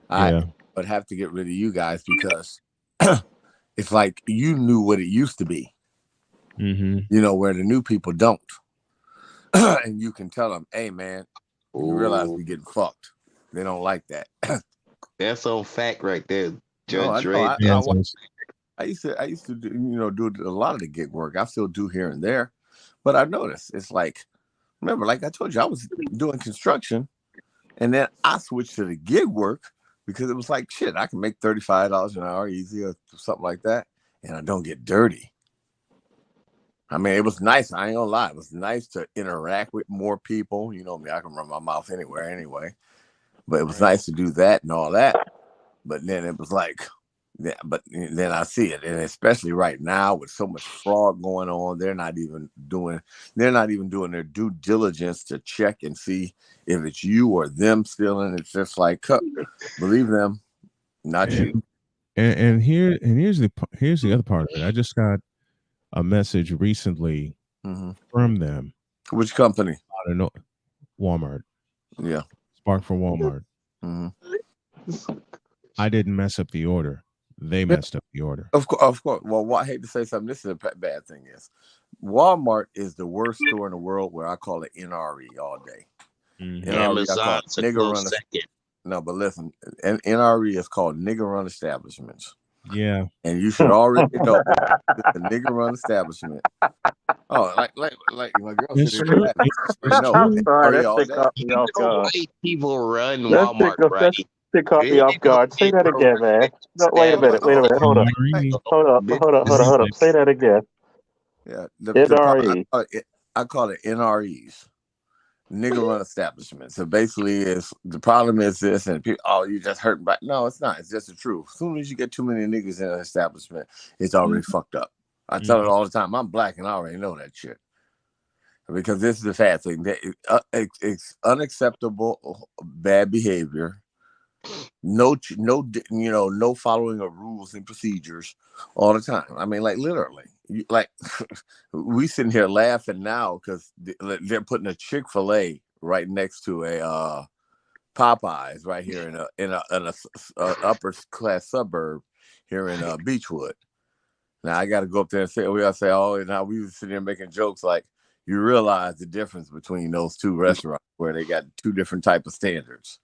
I Yeah. would have to get rid of you guys because it's like you knew what it used to be, Mm-hmm. where the new people don't. And you can tell them, hey, man, you realize Oh, we getting fucked. They don't like that. that's on fact right there, No, I Judge know. Red. Yeah. I used to do, do a lot of the gig work. I still do here and there, but I noticed it's like, remember, like I told you, I was doing construction, and then I switched to the gig work because it was like, shit, I can make $35 an hour easy or something like that, and I don't get dirty. I mean, it was nice. I ain't gonna lie. It was nice to interact with more people. You know me, I can run my mouth anywhere anyway. But it was nice to do that and all that. But then it was like, yeah, but then I see it. And especially right now with so much fraud going on, they're not even doing their due diligence to check and see if it's you or them stealing. It's just like, believe them, not you. And here's the other part of it. I just got a message recently from them. Which company? I don't know. Walmart. Yeah. Spark for Walmart. I didn't mess up the order. They messed up the order. Of course. Well, I hate to say something. This is a bad thing. Is Walmart is the worst store in the world where I call it NRE all day. Amazon's a close second. No, but listen, NRE is called nigger run establishments. Yeah. And you should already know the nigger run establishment. Oh, like my girl it's said. True. People run Walmart, right? It caught me off guard. Say that again, man. No, wait a minute. Hold up. Say that again. Yeah, NRE. I call it NREs. Nigger run establishment. So basically, the problem is this, and people, you just hurting back. No, it's not. It's just the truth. As soon as you get too many niggas in an establishment, it's already fucked up. I tell it all the time. I'm black, and I already know that shit. Because this is the sad thing. It's unacceptable bad behavior. No following of rules and procedures all the time. I mean, like literally, we sitting here laughing now because they're putting a Chick-fil-A right next to a Popeyes right here in a upper class suburb here in Beechwood. Now I got to go up there and say, now we were sitting here making jokes like, you realize the difference between those two restaurants where they got two different type of standards.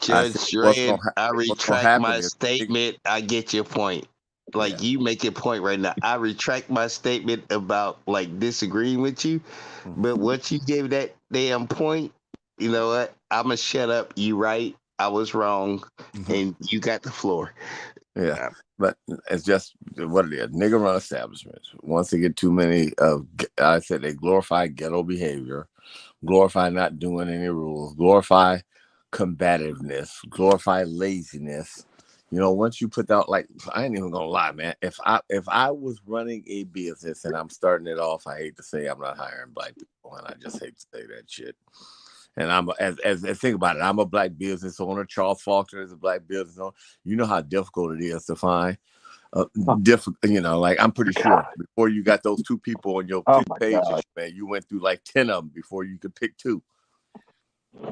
Judge Dredd, I retract my statement. I get your point. You make your point right now. I retract my statement about disagreeing with you. But once you gave that damn point, you know what? I'ma shut up. You right. I was wrong. And you got the floor. Yeah. But it's just what it is. Nigger run establishments. Once they get too many I said they glorify ghetto behavior, glorify not doing any rules, glorify combativeness, glorify laziness. Once you put out, I ain't even gonna lie, man. If I was running a business and I'm starting it off, I hate to say I'm not hiring black people, and I just hate to say that shit. And I'm as think about it, I'm a black business owner. Charles Faulkner is a black business owner. You know how difficult it is to find I'm pretty sure before you got those two people on your pages, man, you went through 10 of them before you could pick two.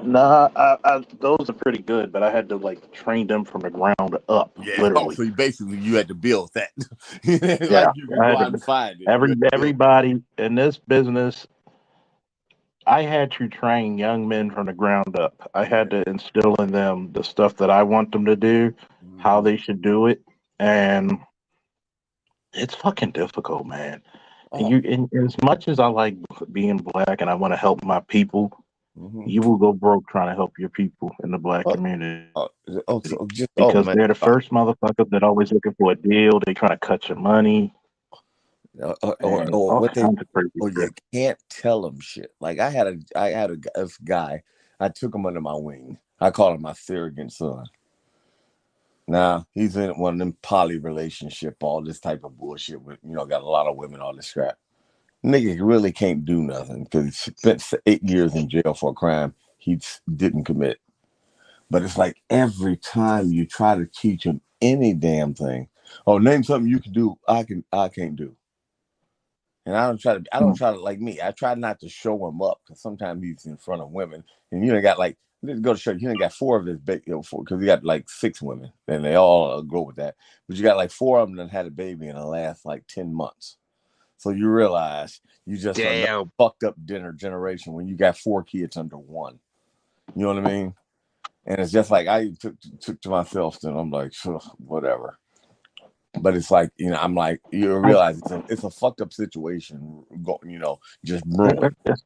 Nah, those are pretty good, but I had to train them from the ground up. Yeah. Literally. So you had to build that. Yeah. You could go out and find it. Everybody in this business, I had to train young men from the ground up. I had to instill in them the stuff that I want them to do, how they should do it, and it's fucking difficult, man. And as much as I like being black and I want to help my people, you will go broke trying to help your people in the black community. Because they're the first motherfuckers that always looking for a deal. They trying to cut your money. You can't tell them shit. I had a guy. I took him under my wing. I call him my surrogate son. Now he's in one of them poly relationship, all this type of bullshit with got a lot of women, all this crap. Nigga really can't do nothing because he spent 8 years in jail for a crime he didn't commit. But it's like every time you try to teach him any damn thing, name something you can do, I can't do. And I don't try to like me. I try not to show him up because sometimes he's in front of women, and you ain't got let's go to church. You ain't got 4 of his because you got 6 women, and they all go with that. But you got 4 of them that had a baby in the last 10 months. So you realize you just a fucked up generation when you got 4 kids under 1. You know what I mean? And it's just I took to myself, and I'm like, whatever. But it's I'm you realize it's a fucked up situation. Just brewing. It's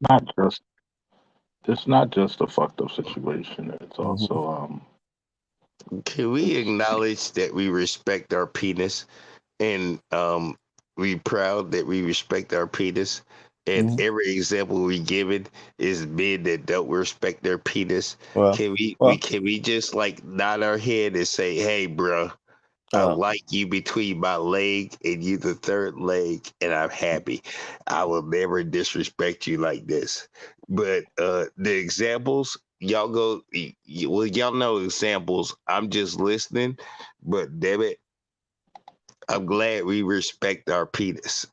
not just a fucked up situation. It's also Can we acknowledge that we respect our penis and we proud that we respect our penis, and Mhm. every example we given is men that don't respect their penis. Well, well, Can we just like nod our head and say, "Hey, bro, I well, like you between my leg and you the third leg, and I'm happy. I will never disrespect you like this." But the examples, y'all go. Well, y'all know examples. I'm just listening, but damn it, I'm glad we respect our penis,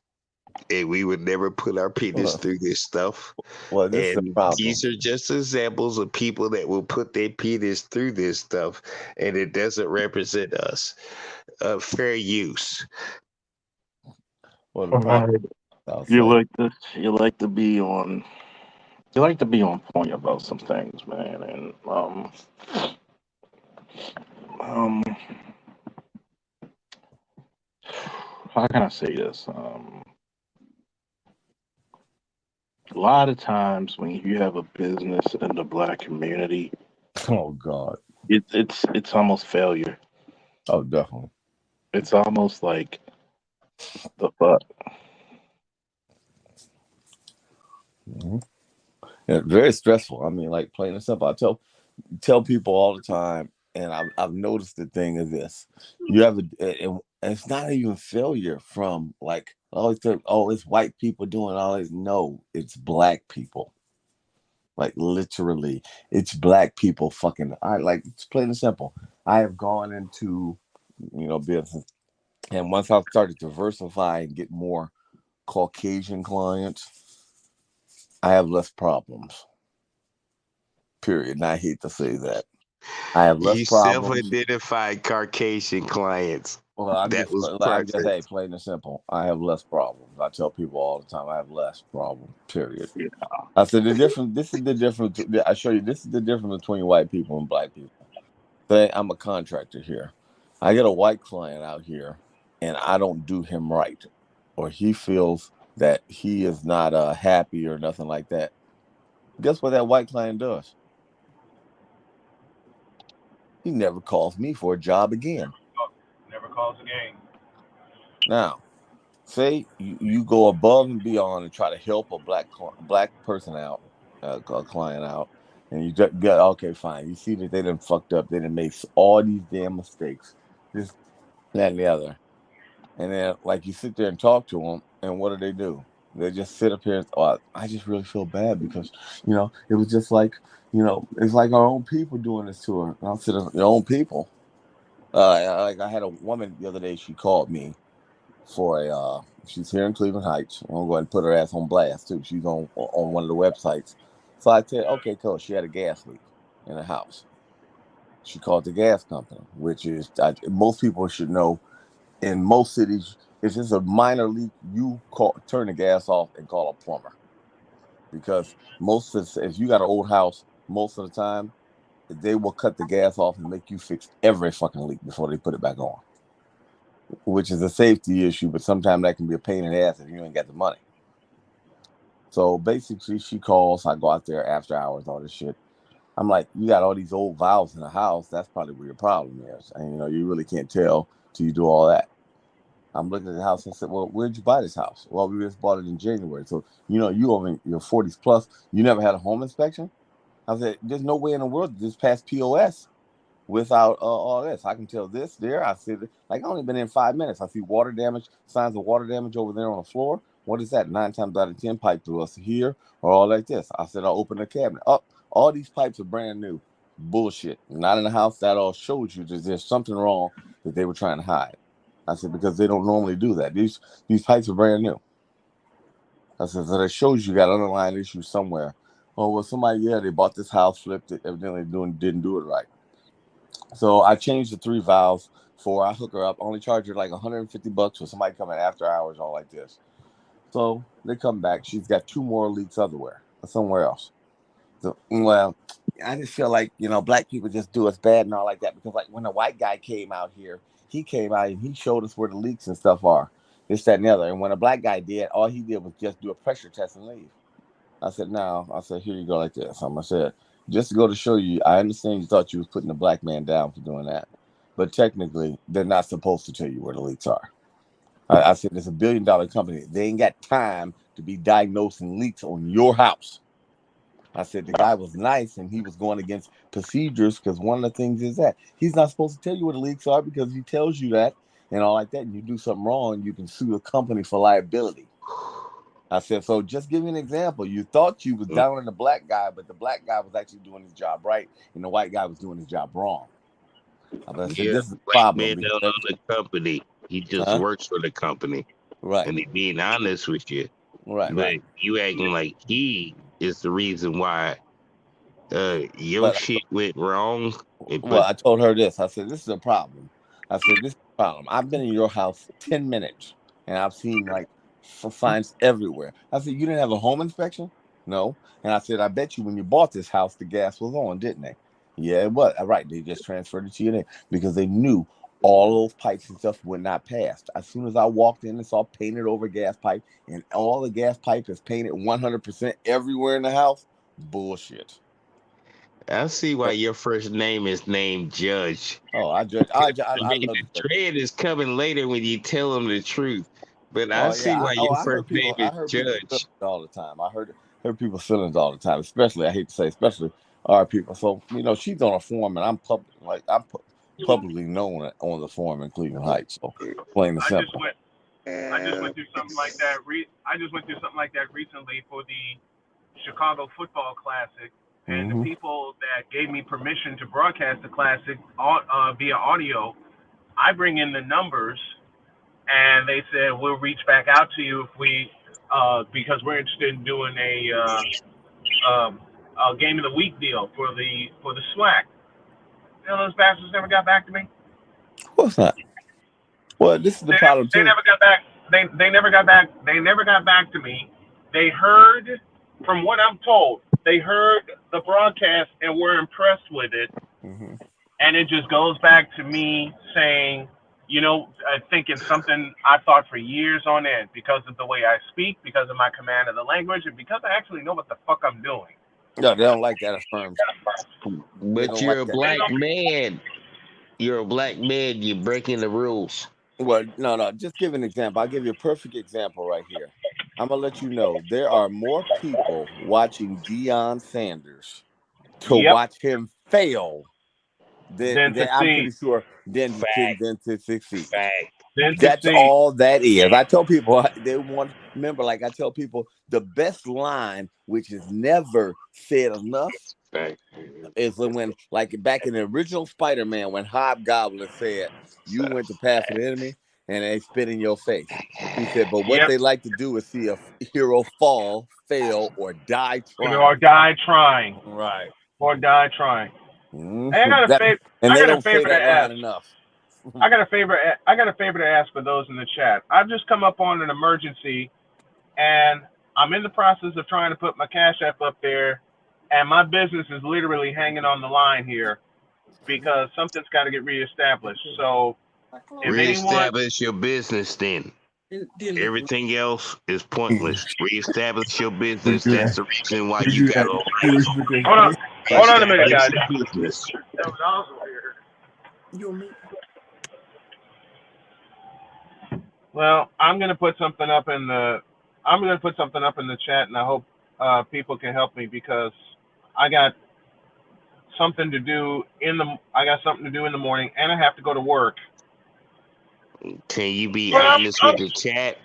and we would never put our penis well, through this stuff. well, this is the And problem. these are just examples of people that will put their penis through this stuff, and it doesn't represent us. Fair use. Well, the All problem, right. I'll You say, like this? You like to be on point about some things, man. And um, how can I say this? A lot of times when you have a business in the black community, oh God, it's almost failure. oh definitely. It's almost like the fuck. Mhm. Yeah, very stressful. I mean, like plain and simple. I tell people all the time, and I've noticed the thing is this: you have and it's not even failure from like oh it's white people doing all this. No, it's black people. Like literally, it's black people fucking. I like it's plain and simple. I have gone into business, and once I started to diversify and get more Caucasian clients, I have less problems. Period. And I hate to say that. I have less You problems. self-identified Caucasian clients. Well, I'm That just, was hey, preference. plain and simple. I have less problems. I tell people all the time, I have less problems. Period. Yeah. I said the difference. This is the difference. I show you. This is the difference between white people and black people. Say I'm a contractor here. I get a white client out here, and I don't do him right, or he feels that he is not happy or nothing like that. Guess what that white client does? He never calls me for a job again. Never calls again. Now, say you go above and beyond and try to help a black person out, a client out, and you just get okay, fine. You see that they done fucked up, they done made all these damn mistakes, this, that, and the other, and then like you sit there and talk to them, and what do? They just sit up here and oh, I just really feel bad because it was just like it's like our own people doing this to her. And I'm sitting, your own people. Like I had a woman the other day. She called me for a she's here in Cleveland Heights. I'm gonna go ahead and put her ass on blast too. She's on one of the websites. So I said, okay, cool. She had a gas leak in her house. She called the gas company, which is most people should know. In most cities, if it's a minor leak, you turn the gas off and call a plumber because if you got an old house, most of the time they will cut the gas off and make you fix every fucking leak before they put it back on, which is a safety issue, but sometimes that can be a pain in the ass if you ain't got the money. So basically, she calls. I go out there after hours, all this shit. I'm like, you got all these old valves in the house. That's probably where your problem is. And, you really can't tell till you do all that. I'm looking at the house. I said, well, where'd you buy this house? Well, we just bought it in January. So, you over in your 40s plus, you never had a home inspection? I said, there's no way in the world this pass POS without all this. I can tell this there. I see like I only been in 5 minutes. I see water damage, signs of water damage over there on the floor. What is that? 9 times out of 10, pipe through us here or all like this. I said I'll open the cabinet. Up, all these pipes are brand new. Bullshit. Not in the house. That all shows you that there's something wrong that they were trying to hide. I said because they don't normally do that. These pipes are brand new. I said so that shows you got underlying issues somewhere. Oh well, somebody they bought this house, flipped it, evidently didn't do it right. So I changed the 3 valves for I hook her up, only charge her like $150 for somebody coming after hours, all like this. So they come back. She's got 2 more leaks somewhere else. So, well, I just feel like, black people just do us bad and all like that because like when the white guy came out here, he came out and he showed us where the leaks and stuff are. This, that, and the other. And when a black guy did, all he did was just do a pressure test and leave. I said, no. I said, here you go like this. I said, just to go to show you, I understand you thought you was putting the black man down for doing that. But technically, they're not supposed to tell you where the leaks are. I said, it's $1 billion company. They ain't got time to be diagnosing leaks on your house. I said, the guy was nice and he was going against procedures because one of the things is that he's not supposed to tell you what the leaks are because he tells you that and all like that. And you do something wrong, you can sue the company for liability. I said, so just give me an example. You thought you was down on the black guy, but the black guy was actually doing his job right and the white guy was doing his job wrong. I said, this is a White problem. man don't own the company. He just works for the company. Right. And he being honest with you. Right. But Right. you acting like he is the reason why your shit went wrong. Well, I told her this. I said, this is a problem. I said, this is a problem. I've been in your house 10 minutes and I've seen like signs everywhere. I said, you didn't have a home inspection? No. And I said, I bet you when you bought this house, the gas was on, didn't they? Yeah, it was. All right. They just transferred it to your name because they knew all those pipes and stuff were not passed. As soon as I walked in and saw painted over gas pipe and all the gas pipe is painted 100% everywhere in the house, bullshit. I see why your first name is named Judge. Oh, I judge. I love the trend is coming later when you tell them the truth. But I see why your first name is Judge. All the time. I heard people's feelings all the time. Especially, I hate to say, especially our people. So she's on a forum, and I'm publicly known on the forum in Cleveland Heights. So plain and simple. I just went through something like that. I just went through something like that recently for the Chicago Football Classic. And the people that gave me permission to broadcast the Classic via audio, I bring in the numbers, and they said we'll reach back out to you if we, because we're interested in doing a game of the week deal for the SWAC. Those bastards never got back to me. Of course not. Well, this is the problem too. They never got back. They never got back. They never got back to me. They heard, from what I'm told, they heard the broadcast and were impressed with it. And it just goes back to me saying, thinking something I thought for years on end because of the way I speak, because of my command of the language, and because I actually know what the fuck I'm doing. No, they don't like that affirmed. But you're a black man. You're a black man. You're breaking the rules. Well, no. Just give an example. I'll give you a perfect example right here. I'm going to let you know there are more people watching Deion Sanders to watch him fail than I'm pretty sure than to succeed. That's all that is. I tell people remember, like I tell people, the best line, which is never said enough, is when, like back in the original Spider-Man, when Hobgoblin said, you went to pass an enemy and they spit in your face. He said, but what they like to do is see a hero fall, fail, or die trying. Or die trying. Right. Or die trying. Mm-hmm. And I got a favor to ask. Enough. I got a favor to ask for those in the chat. I've just come up on an emergency, and I'm in the process of trying to put my Cash App up there, and my business is literally hanging on the line here because something's got to get reestablished. So, reestablish your business then. Everything else is pointless. Reestablish your business. That's the reason why you got to. Hold on a minute, guys. Well, I'm gonna put something up in the chat, and I hope people can help me because I got something to do in the morning, and I have to go to work. Can you be honest with the chat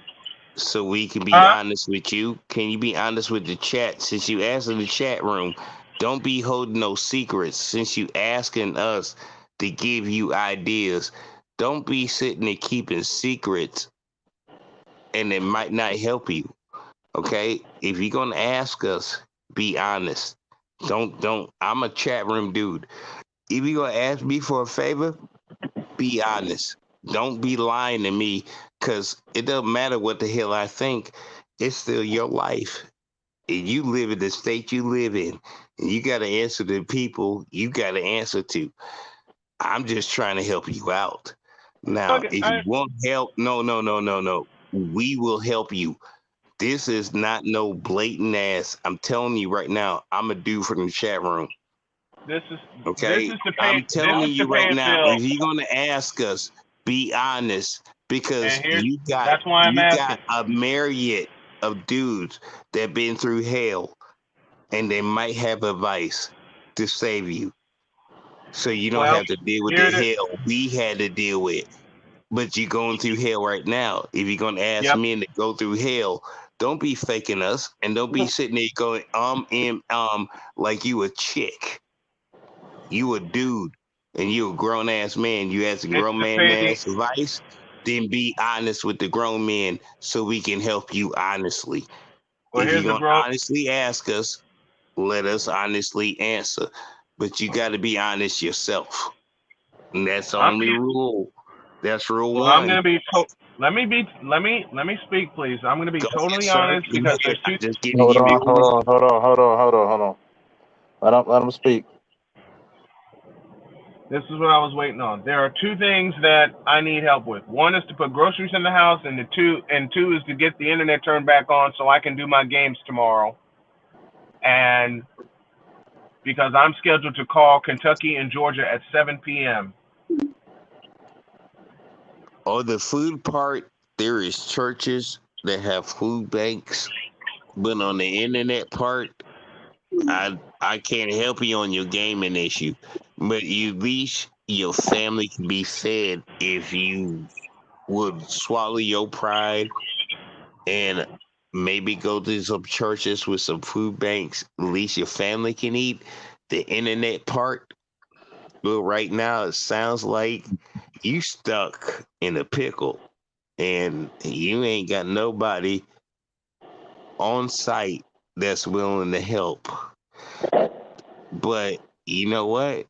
so we can be honest with you? Can you be honest with the chat since you asked in the chat room? Don't be holding no secrets since you asking us to give you ideas. Don't be sitting there keeping secrets and it might not help you. Okay? If you're gonna ask us, be honest. Don't I'm a chat room dude. If you're gonna ask me for a favor, be honest. Don't be lying to me because it doesn't matter what the hell I think. It's still your life. And you live in the state you live in. And you got to answer to people you got to answer to. I'm just trying to help you out. Now, if you want help, no. We will help you. This is not no blatant ass. I'm telling you right now, I'm a dude from the chat room. I'm telling you right now, if you're going to ask us, be honest. because And that's why I'm you asking. got a myriad of dudes that been through hell, and they might have advice to save you, so you don't Well, have to deal with here the it is. hell we had to deal with. But you're going through hell right now. If you're gonna ask Yep. men to go through hell, don't be faking us, and don't be sitting there going like you a chick. You a dude, and you a grown ass man. You asking It's grown the man same. ass advice. Then be honest with the grown men so we can help you honestly. Well, If here's you're the gonna grown. honestly ask us, let us honestly answer. But you got to be honest yourself. And that's the I'm only being, rule. That's rule well. I'm one. gonna be. Let me speak, please. I'm gonna be Go ahead, totally sir. honest Go because ahead. there's two. I'm just giving Hold you on, your hold on, hold on, hold on, hold on, hold on. Let him speak. This is what I was waiting on. There are two things that I need help with. One is to put groceries in the house, and two is to get the internet turned back on so I can do my games tomorrow. And because I'm scheduled to call Kentucky and Georgia at 7 p.m. On the food part, there is churches that have food banks, but on the internet part, I can't help you on your gaming issue. But you at least your family can be fed if you would swallow your pride and maybe go to some churches with some food banks. At least your family can eat. The internet part, well, right now it sounds like you stuck in a pickle and you ain't got nobody on site that's willing to help. But you know what?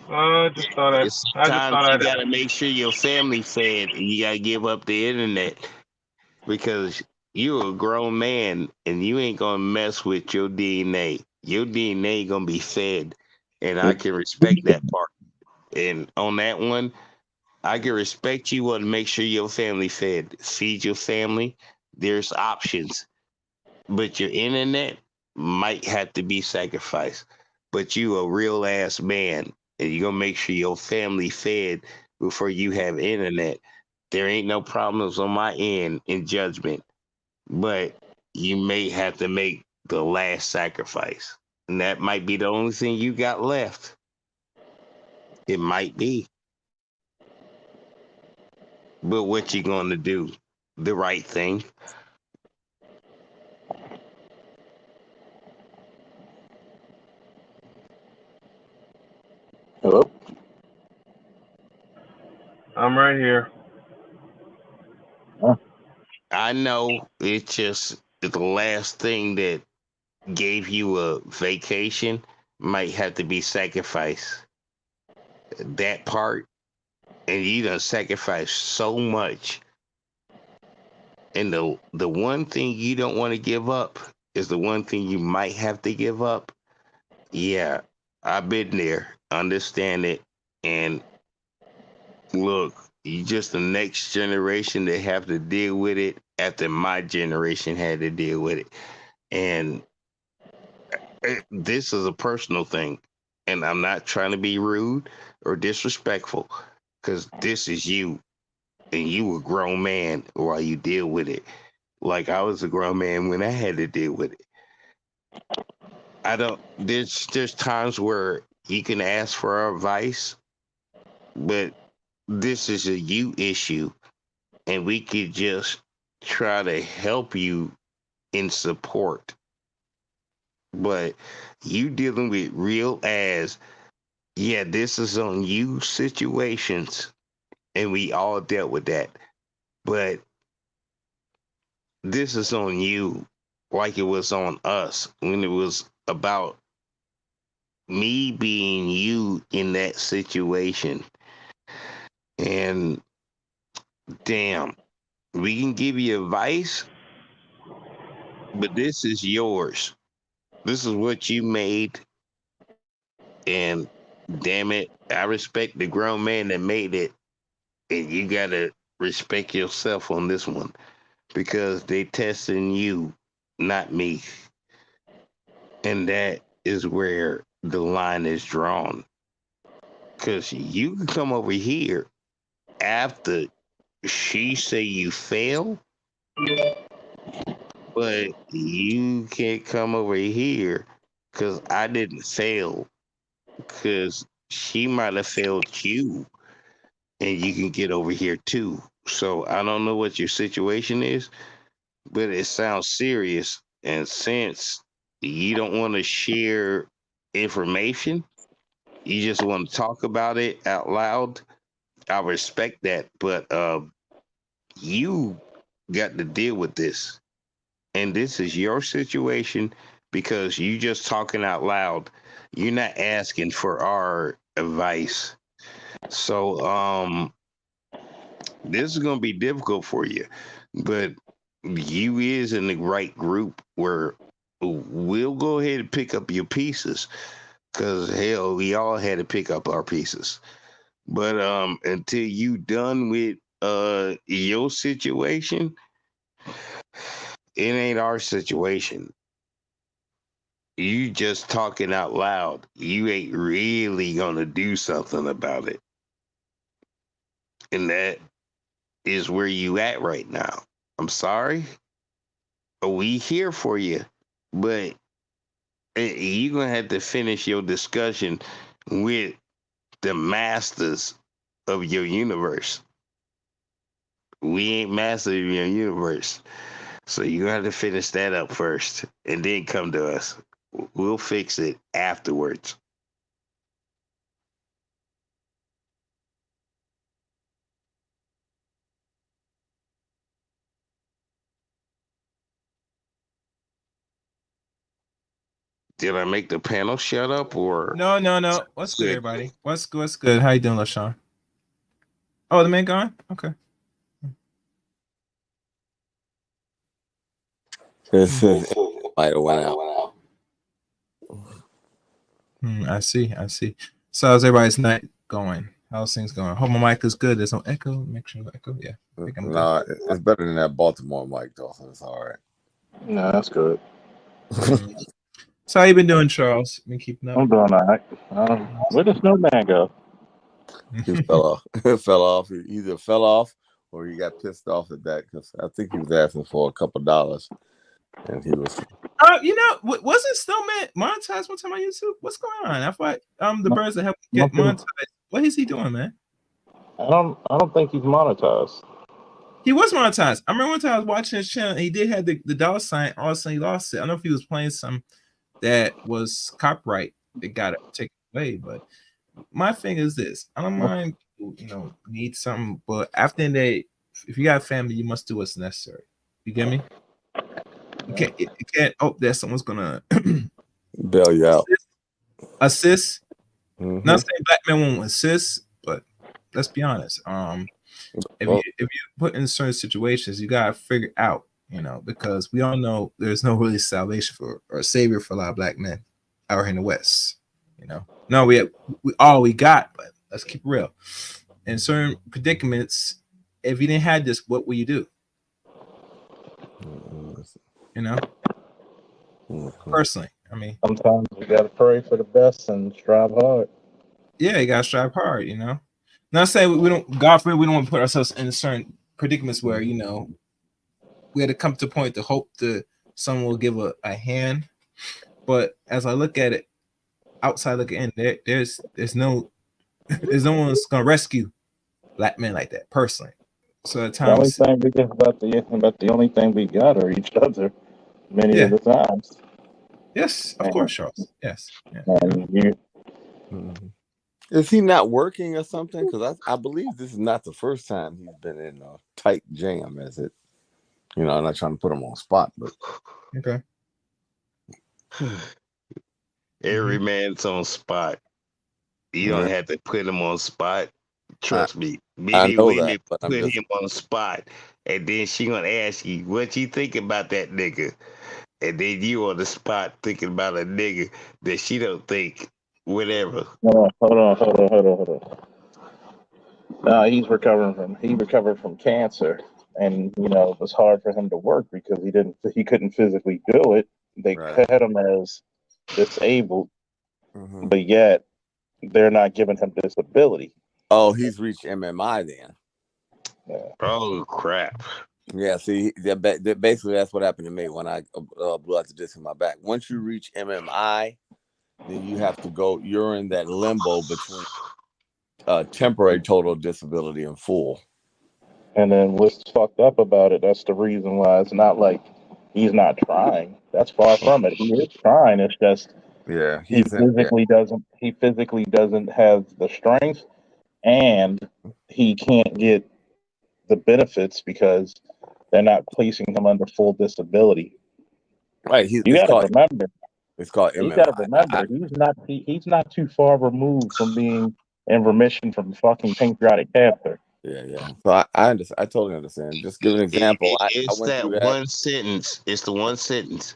I just thought I'd. I just Sometimes thought you I'd. gotta make sure your family fed and you gotta give up the internet because you're a grown man and you ain't gonna mess with your DNA. Your DNA gonna be fed, and I can respect that part. And on that one, I can respect you want to make sure your family fed. Feed your family. There's options, but your internet might have to be sacrificed. But you a real ass man, and you gonna make sure your family fed before you have internet. There ain't no problems on my end in judgment, but you may have to make the last sacrifice. And that might be the only thing you got left. It might be. But what you gonna do? The right thing. Hello? I'm right here. I know it's just the last thing that gave you a vacation might have to be sacrificed. That part, and you done sacrificed so much. And the one thing you don't want to give up is the one thing you might have to give up. Yeah, I've been there, understand it, and look, you just the next generation that have to deal with it after my generation had to deal with it. And this is a personal thing, and I'm not trying to be rude or disrespectful, because this is you, and you a grown man while you deal with it. Like I was a grown man when I had to deal with it. I don't. There's times where you can ask for advice, but this is a you issue, and we could just try to help you in support. But you dealing with real as yeah, this is on you situations, and we all dealt with that. But this is on you, like it was on us when it was about me being you in that situation. And damn, we can give you advice, but this is yours. This is what you made, and damn it, I respect the grown man that made it, and you gotta respect yourself on this one because they testing you, not me. And that is where the line is drawn. Cause you can come over here after she say you fail, but you can't come over here because I didn't fail. Because she might have failed you, and you can get over here too. So I don't know what your situation is, but it sounds serious. And since you don't want to share information, you just want to talk about it out loud. I respect that, but you got to deal with this, and this is your situation because you just talking out loud. You're not asking for our advice. So this is gonna be difficult for you, but you is in the right group where we'll go ahead and pick up your pieces. Cause hell, we all had to pick up our pieces. But until you done with your situation, it ain't our situation. You just talking out loud. You ain't really gonna do something about it. And that is where you at right now. I'm sorry. We here for you, but you're gonna have to finish your discussion with the masters of your universe. We ain't masters of your universe, so you're gonna have to finish that up first, and then come to us. We'll fix it afterwards. Did I make the panel shut up or? No. What's good, everybody? What's good? How you doing, LaShawn? Oh, the man gone? Okay. This might have went out. I see. So how's everybody's night going? How's things going? Hope my mic is good. There's no echo. Make sure no echo. Yeah. I think I'm No, it's better than that Baltimore mic, though. So it's all right. No, that's good. good. So how you been doing, Charles? Been keeping up? I'm doing all right. Where does Snowman go? He fell off. It fell off. He either fell off or he got pissed off at that because I think he was asking for a couple dollars, and he was. Wasn't Snowman monetized one time on YouTube? What's going on? I thought the birds that help get monetized. What is he doing, man? I don't think he's monetized. He was monetized. I remember one time I was watching his channel. And he did have the dollar sign. All of a sudden, he lost it. I don't know if he was playing some that was copyright that got it taken away. But my thing is this: I don't mind, need something, but after the day, if you got family, you must do what's necessary. You get me? You can't hope that someone's gonna bail you out. Assist. Mm-hmm. Not saying black men won't assist, but let's be honest. If you put in certain situations, you gotta figure out, because we all know there's no really salvation for or savior for a lot of black men out here in the West. No, we all we got, but let's keep it real. In certain predicaments, if you didn't have this, what will you do? Personally, I mean, sometimes you gotta pray for the best and strive hard. Yeah, you gotta strive hard. Not saying we don't. God forbid, we don't want to put ourselves in certain predicaments where we had to come to a point to hope that someone will give a hand. But as I look at it, outside looking in, there's no one that's gonna rescue black men like that personally. So at times, the only thing we get about the only thing we got are each other. Many of the times. Yes, of course, Charles. Yes. Yeah. Is he not working or something? Because I believe this is not the first time he's been in a tight jam, is it? I'm not trying to put him on spot, but okay. Every man's on spot. You don't have to put him on spot. Trust me. Many women put him on spot, and then she gonna ask you what you think about that nigga, and then you on the spot thinking about a nigga that she don't think whatever. Hold on. He recovered from cancer, and it was hard for him to work because he couldn't physically do it. They cut him as disabled, but yet they're not giving him disability. Oh, he's reached MMI then. Oh crap! Yeah, see, basically that's what happened to me when I blew out the disc in my back. Once you reach MMI, then you have to go. You're in that limbo between temporary total disability and full. And then what's fucked up about it, that's the reason why it's not like he's not trying. That's far from it. He is trying. It's just Yeah, he he's physically doesn't have the strength, and he can't get the benefits because they're not placing him under full disability. right. You It's got to called remember. You got to MMI. remember. He's not too far removed from being in remission from fucking pancreatic cancer. Yeah. So I understand. I totally understand. Just give an example. I It's went through that that. one sentence. It's the one sentence.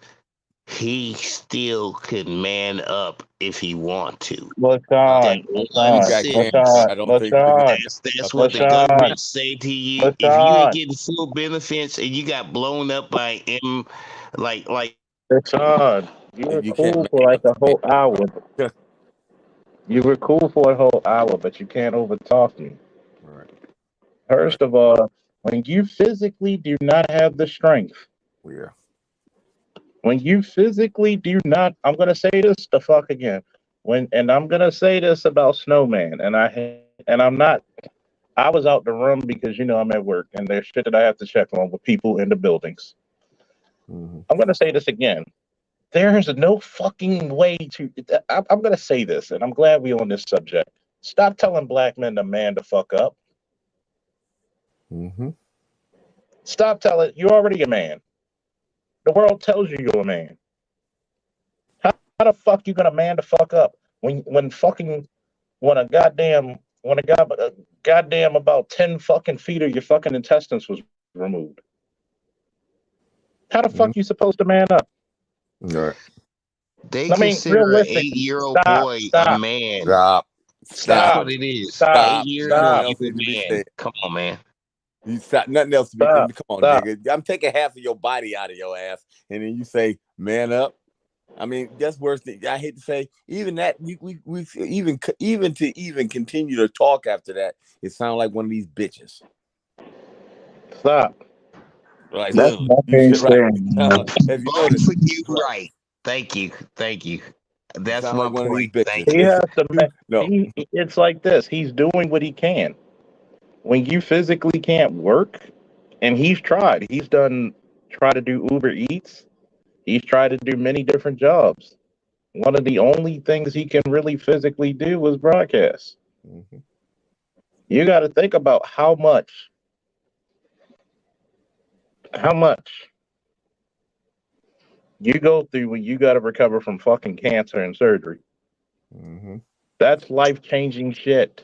He still could man up if he want to. That LaShawn, one sentence. I don't think you can. That's what the government say to you. If you ain't getting full benefits and you got blown up by M, like LaShawn, you were You can't cool man for like up a to whole man hour. up. You were cool for a whole hour, but you can't overtalk me. Right. First of all, when you physically do not have the strength, Yeah. when you physically do not, I'm gonna say this the fuck again. And I'm gonna say this about Snowman, and I'm not. I was out the room because I'm at work, and there's shit that I have to check on with people in the buildings. Mm-hmm. I'm gonna say this again. There is no fucking way to. I'm gonna say this, and I'm glad we on this subject. Stop telling black men to man the fuck up. Mm-hmm. Stop telling you're already a man. The world tells you you're a man. How the fuck you gonna man the fuck up when fucking when a guy goddamn about 10 fucking feet of your fucking intestines was removed? How the fuck you supposed to man up? Right. they I mean, consider an realistically, 8-year-old boy a man. Stop. That's stop, what it is. stop, 8 years Nothing old, stop, you else needs to be a man. said. Come on, man. You stop. Nothing else to be. stop, Come on, stop. nigga. I'm taking half of your body out of your ass, and then you say, "Man up." I mean, that's worse. I hate to say, even that. We even to continue to talk after that, it sounds like one of these bitches. Stop. Like That's literally, my you main should right. thing, man. Have you Vote noticed? for you, Right. right? Thank you. You That's sound my like one of these point. bitches. Thank He you. has to. No. It's like this. He's doing what he can. When you physically can't work, and he's tried. He's tried to do Uber Eats. He's tried to do many different jobs. One of the only things he can really physically do was broadcast. Mm-hmm. You got to think about how much you go through when you got to recover from fucking cancer and surgery. Mm-hmm. That's life changing shit.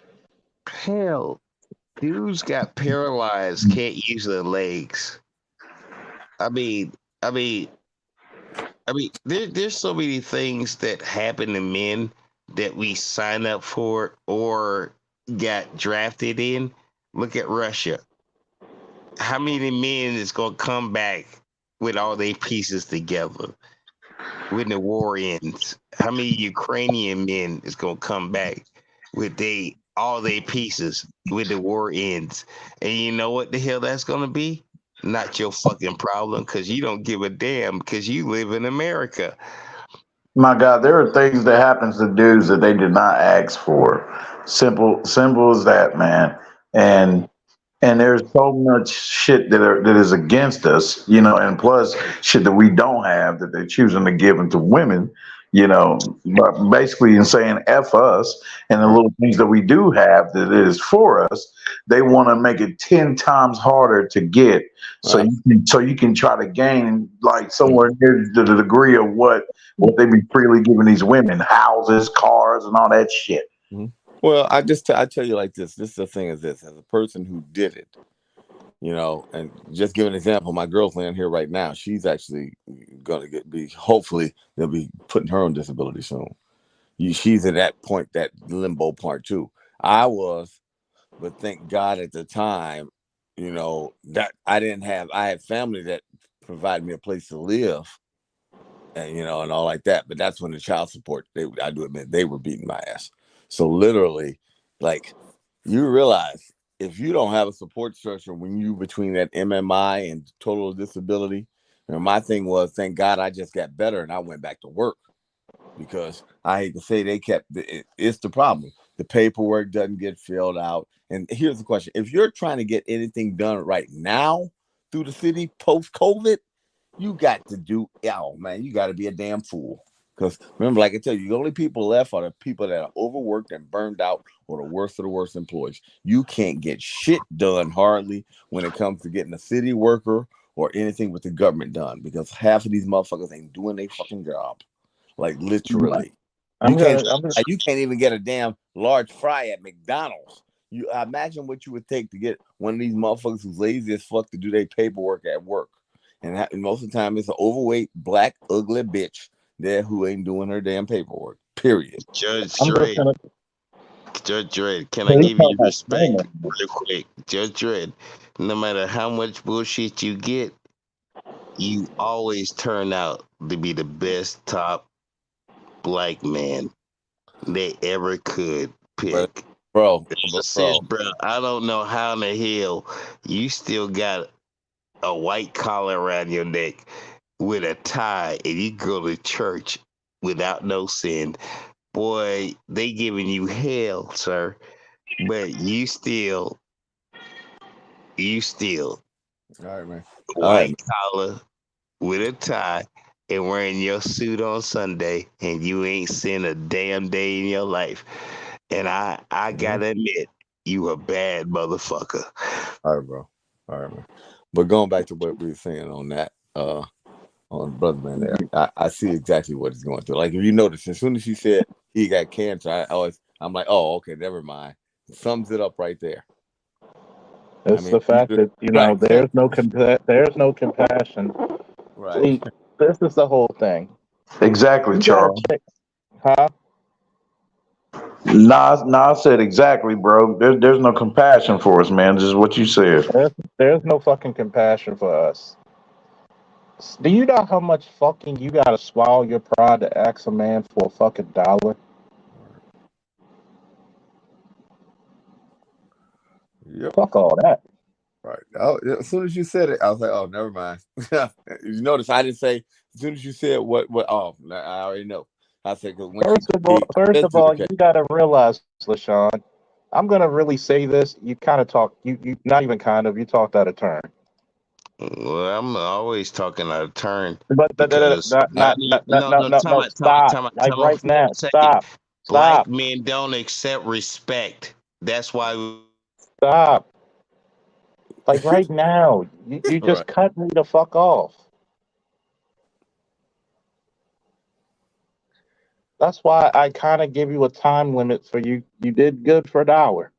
Hell, dudes got paralyzed, can't use their legs. I mean, I mean, there's so many things that happen to men that we sign up for or got drafted in. Look at Russia. How many men is gonna come back with all their pieces together when the war ends? How many Ukrainian men is gonna come back with all their pieces when the war ends? And you know what the hell that's gonna be? Not your fucking problem because you don't give a damn because you live in America. My God, there are things that happens to dudes that they did not ask for. Simple as that, man. And there's so much shit that is against us, and plus shit that we don't have that they're choosing to give into women, but basically in saying F us and the little things that we do have that is for us, they want to make it 10 times harder to get. So you can try to gain like somewhere near the degree of what they be freely giving these women, houses, cars, and all that shit. Mm-hmm. Well, I tell you like this. This is the thing is this, as a person who did it, and just give an example, my girlfriend here right now, she's actually going to hopefully they'll be putting her on disability soon. She's at that point, that limbo part too. I was, but thank God at the time, that I had family that provided me a place to live and, and all like that. But that's when the child support, I do admit, they were beating my ass. So literally, like, you realize if you don't have a support structure when you between that MMI and total disability, my thing was, thank God I just got better and I went back to work, because I hate to say it's the problem. The paperwork doesn't get filled out. And here's the question: if you're trying to get anything done right now through the city post COVID, you got to do, you got to be a damn fool. Because remember, like I tell you, the only people left are the people that are overworked and burned out, or the worst of the worst employees. You can't get shit done hardly when it comes to getting a city worker or anything with the government done, because half of these motherfuckers ain't doing their fucking job. Like literally. You can't even get a damn large fry at McDonald's. You imagine what you would take to get one of these motherfuckers who's lazy as fuck to do their paperwork at work. And most of the time it's an overweight, black, ugly bitch there who ain't doing her damn paperwork. Period. Judge Dredd, can I give you respect real quick? Judge Dredd, no matter how much bullshit you get, you always turn out to be the best top black man they ever could pick. Bro, I don't know how in the hell you still got a white collar around your neck with a tie and you go to church without no sin. Boy, they giving you hell, sir. But you still all right, man. White collar with a tie and wearing your suit on Sunday, and you ain't seen a damn day in your life. And I gotta admit, you a bad motherfucker. All right, bro. All right, man. But going back to what we were saying on that, on brother man there, I see exactly what he's going through. Like, if you notice, as soon as he said he got cancer, I'm like, oh, okay, never mind. Sums it up right there. It's the fact that there's no compassion. Right. See, this is the whole thing. Exactly, Charles. Huh? Nas said exactly, bro. There's no compassion for us, man. This is what you said. There's no fucking compassion for us. Do you know how much fucking you gotta swallow your pride to ask a man for a fucking dollar? Yep. Fuck all that. Right. As soon as you said it, I was like, oh, never mind. You notice I didn't say, as soon as you said what, I already know. I said, first of all, you gotta realize, LaShawn, I'm gonna really say this. You kind of talk, you not even kind of, you talked out of turn. Well, I'm always talking out of turn. But no, stop. Like right now, stop. Black men don't accept respect. That's why. Stop. Like right now, you just cut me the fuck off. That's why I kind of give you a time limit for you. You did good for an hour.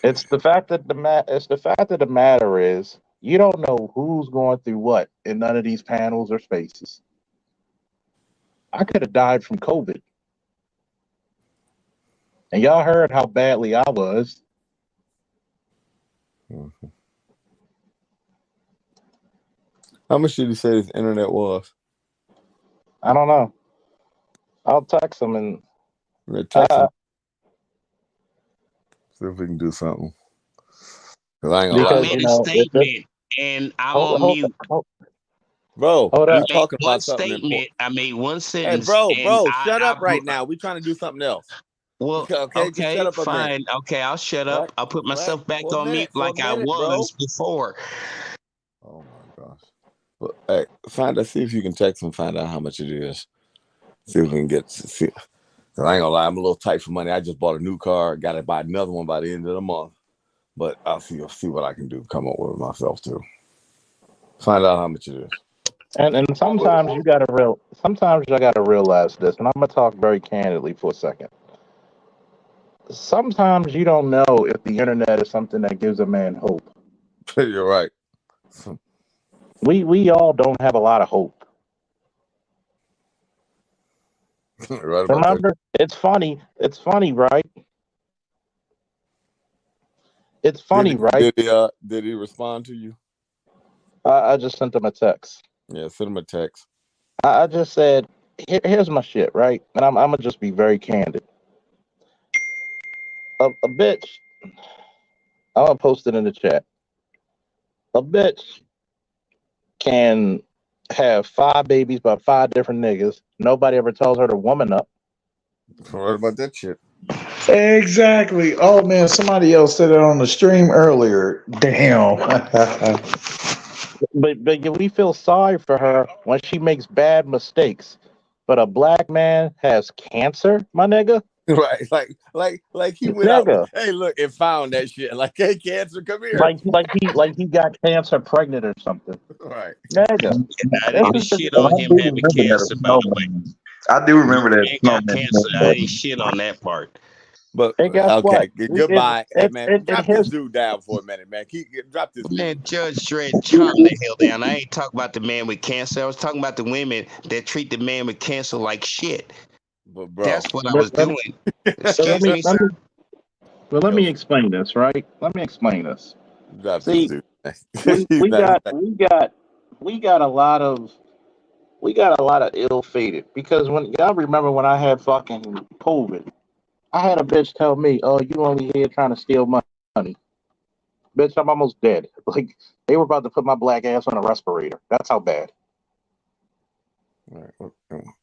It's the fact that the matter is you don't know who's going through what in none of these panels or spaces. I could have died from COVID. And y'all heard how badly I was. Mm-hmm. How much did he say his internet was? I don't know. I'll text him and text him. See if we can do something. I ain't gonna lie. I made a statement and I'm on mute. Bro, we're talking about something important. I made one sentence. Hey, bro, shut up right now. We're trying to do something else. Well, okay, shut up fine. Okay, I'll shut up. I'll put myself back on mute like I was before. Oh my gosh. Well, hey, see if you can text and find out how much it is. See if we can get to see. I ain't gonna lie, I'm a little tight for money. I just bought a new car. Got to buy another one by the end of the month. But I'll see what I can do. Come up with myself too. Find out how much it is. And sometimes you gotta realize this, and I'm gonna talk very candidly for a second. Sometimes you don't know if the internet is something that gives a man hope. You're right. We all don't have a lot of hope. Right. Remember, it's funny, right? It's funny, right? Did he respond to you? I just sent him a text. Yeah, send him a text. I just said, here's my shit, right? And I'm gonna just be very candid. A bitch I'll post it in the chat. A bitch can have 5 babies by 5 different niggas. Nobody ever tells her to woman up. What about that shit? Exactly. Oh man, somebody else said it on the stream earlier. Damn. But we feel sorry for her when she makes bad mistakes. But a black man has cancer, my nigga. Right, like he went out. Nigga. Hey, look, and found that shit. Like, hey, cancer, come here. Like he got cancer pregnant or something. Right. Nigga. I didn't shit on him having cancer, by the way. I do remember that. Man got cancer. I ain't shit on that part. But And guess okay, what? goodbye. Hey It- man, it- drop it this has- dude down for a minute, man. Drop this dude. Man, Judge Dredd, calm the hell down. I ain't talking about the man with cancer. I was talking about the women that treat the man with cancer like shit. But bro, That's what I was doing. But Excuse me, sir. let me explain this, right? Let me explain this. drop See, this dude. we got a lot of ill-fated because when y'all remember when I had fucking COVID, I had a bitch tell me, "Oh, you only here trying to steal money." Bitch, I'm almost dead. Like they were about to put my black ass on a respirator. That's how bad. Right.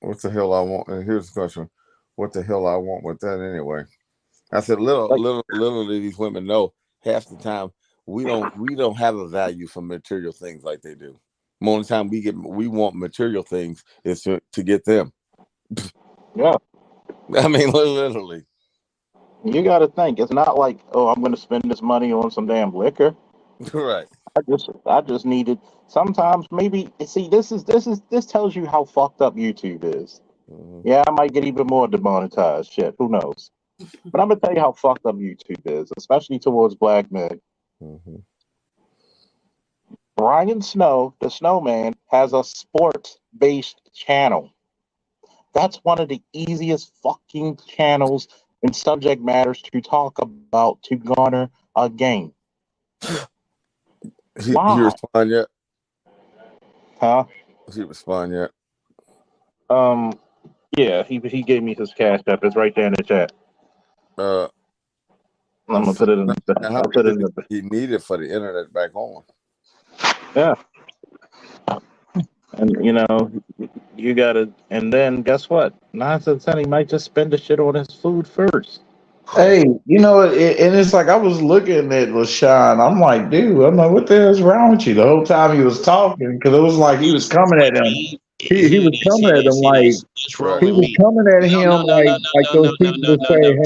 What the hell I want? And here's the question: what the hell I want with that anyway? I said, little do these women know. Half the time, we don't have a value for material things like they do. The only time we want material things is to get them. Yeah. I mean, literally. You got to think. It's not like, oh, I'm going to spend this money on some damn liquor. Right. I just needed. Sometimes maybe see this tells you how fucked up YouTube is. Mm-hmm. Yeah, I might get even more demonetized. Shit, who knows? But I'm gonna tell you how fucked up YouTube is, especially towards black men. Mm-hmm. Brian Snow, the Snowman, has a sports-based channel. That's one of the easiest fucking channels and subject matters to talk about to garner a game. He Wow. respond yet? Huh? He respond yet? Yeah, he gave me his cash app. It's right there in the chat. I'm gonna put it in. How I'll put it in the. he needed for the internet back on. Yeah. And you know, you gotta. And then guess what? 9 out of 10, he might just spend the shit on his food first. Hey, you know, and it's like I was looking at LaShawn. I'm like, dude, I'm like, what the hell's wrong with you? The whole time he was talking, because it was like he was coming at him. He was coming at him like he was coming at him like those people that say,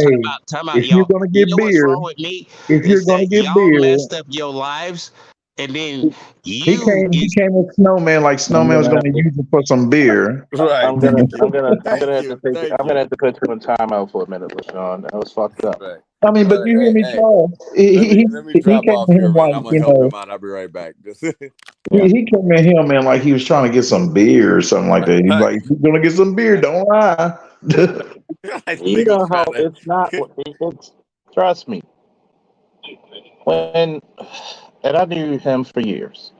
Time out, hey, if you're y'all. gonna You get know what's beer, wrong with me? if you're gonna get Y'all beer, messed up your lives, and then he came with Snowman like Snowman was gonna use it for some beer. Right. I'm gonna have to Thank take. I'm gonna have to put you in timeout for a minute, LaShawn. That was fucked up. Right. I mean, but you hear me, Charles? Let me drop came off to here, him man. like, I'm gonna help him out. I'll be right back. he came at him, man, like he was trying to get some beer or something like that. He's like, if you're gonna get some beer, don't lie. You know how it's not. It's trust me. And I knew him for years.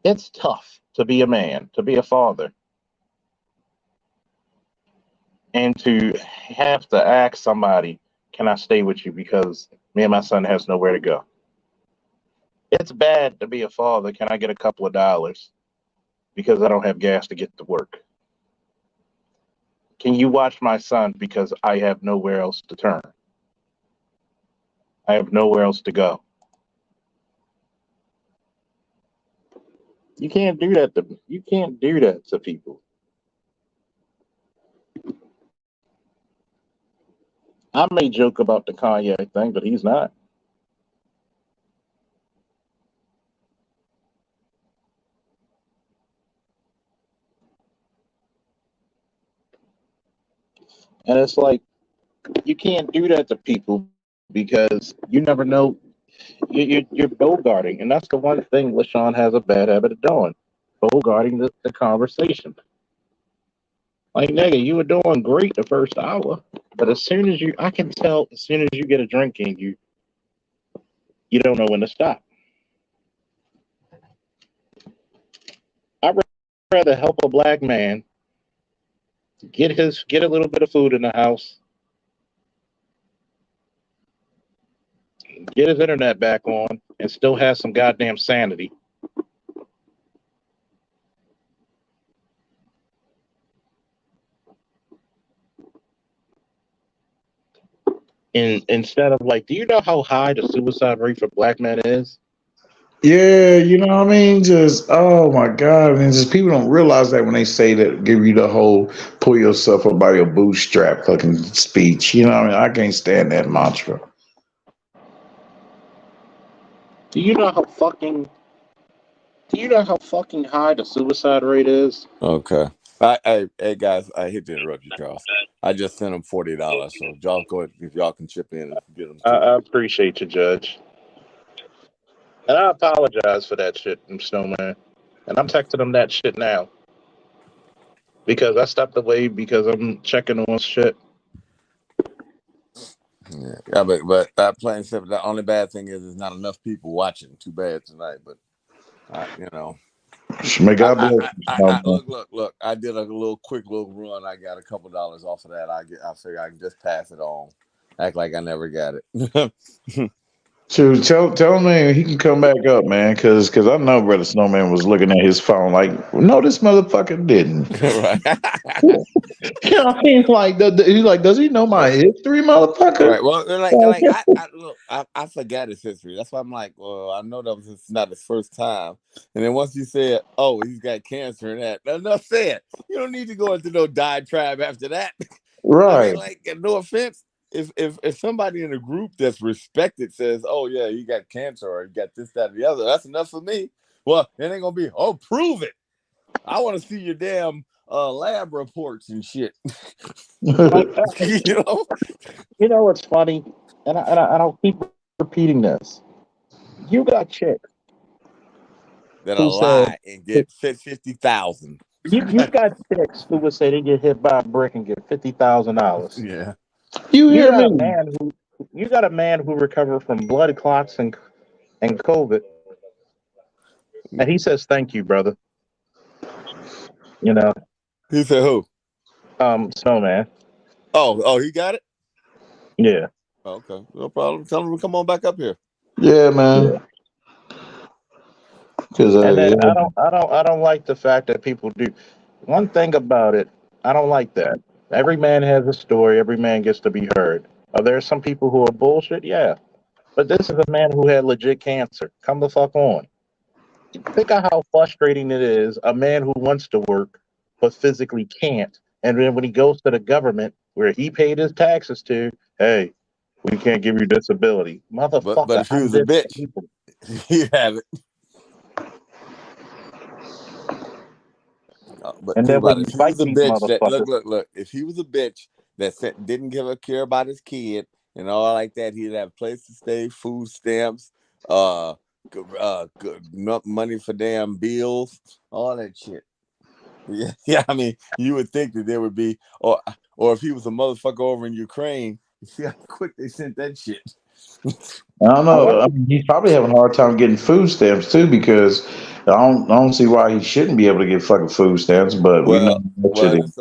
It's tough to be a man, to be a father, and to have to ask somebody, "Can I stay with you?" Because me and my son has nowhere to go. It's bad to be a father. Can I get a couple of dollars? Because I don't have gas to get to work. Can you watch my son because I have nowhere else to turn? I have nowhere else to go. You can't do that to people. I may joke about the Kanye thing, but he's not. And it's like, you can't do that to people because you never know. You're bogarting. And that's the one thing LaShawn has a bad habit of doing, bogarting the conversation. Like, nigga, you were doing great the first hour, but I can tell as soon as you get a drink in you don't know when to stop. I'd rather help a black man get a little bit of food in the house, get his internet back on, and still has some goddamn sanity. Instead of like, do you know how high the suicide rate for black men is? Yeah, you know what I mean? Just oh my God. And just people don't realize that when they say that, give you the whole pull yourself up by your bootstrap fucking speech. You know what I mean? I can't stand that mantra. Do you know how fucking high the suicide rate is? Okay. Hey guys, I hate to interrupt you, Charles. I just sent him $40, so y'all go ahead if y'all can chip in and get them. I appreciate you, Judge. And I apologize for that shit, Snowman. And I'm texting him that shit now. Because I stepped away because I'm checking on shit. Yeah, but that plain simple. The only bad thing is there's not enough people watching. Too bad tonight, but you know. May God bless you. Look. I did a quick little run. I got a couple dollars off of that. I figure I can just pass it on. Act like I never got it. Shoot, tell me he can come back up, man, because I know Brother Snowman was looking at his phone like, no, this motherfucker didn't. Right. You know what I mean? Like, he's like, does he know my history, motherfucker? Right. Well, I forgot his history. That's why I'm like, well, I know that was not his first time. And then once you said, oh, he's got cancer and that, enough said. You don't need to go into no diatribe after that. Right. I mean, like, no offense. If somebody in a group that's respected says, oh yeah, you got cancer or you got this, that, or the other, that's enough for me. Well, it ain't gonna be, oh, prove it. I want to see your damn lab reports and shit. You know what's funny? And I'll keep repeating this. You got chicks that'll lie and get 50,000. You got chicks who would say they get hit by a brick and get $50,000. Yeah. You hear me? You got a man who recovered from blood clots and COVID, and he says, "Thank you, brother." You know. He said who? Snowman. Oh, he got it? Yeah. Okay, no problem. Tell him to come on back up here. Yeah, man. Because I don't like the fact that people do. One thing about it, I don't like that. Every man has a story. Every man gets to be heard. Are there some people who are bullshit? Yeah. But this is a man who had legit cancer. Come the fuck on. Think of how frustrating it is. A man who wants to work but physically can't. And then when he goes to the government where he paid his taxes to, hey, we can't give you disability. Motherfucker. But if he was a bitch, he'd have it. But and think then about it. If he was a bitch that look, if he was a bitch that didn't give a care about his kid and all like that, he'd have a place to stay, food stamps, money for damn bills, all that shit. Yeah. I mean, you would think that there would be, or if he was a motherfucker over in Ukraine, you see how quick they sent that shit. I don't know. I mean, he's probably having a hard time getting food stamps too, because I don't see why he shouldn't be able to get fucking food stamps. But this is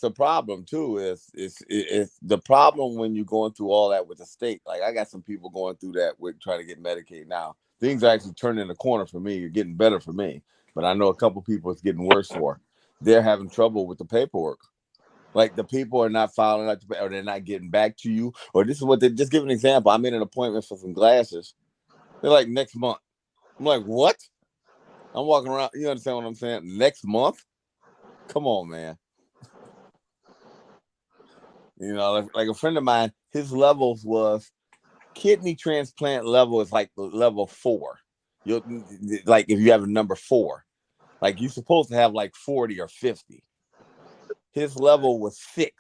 the problem too. Is the problem when you're going through all that with the state? Like I got some people going through that with trying to get Medicaid now. Things are actually turning the corner for me. You're getting better for me, but I know a couple people it's getting worse for. They're having trouble with the paperwork. Like the people are not filing out, or they're not getting back to you. Or this is what they just give an example. I made an appointment for some glasses. They're like next month. I'm like, what? I'm walking around. You understand what I'm saying? Next month? Come on, man. You know, like a friend of mine, his levels was kidney transplant level is like level 4. You're like if you have a number 4, like you're supposed to have like 40 or 50. His level was 6.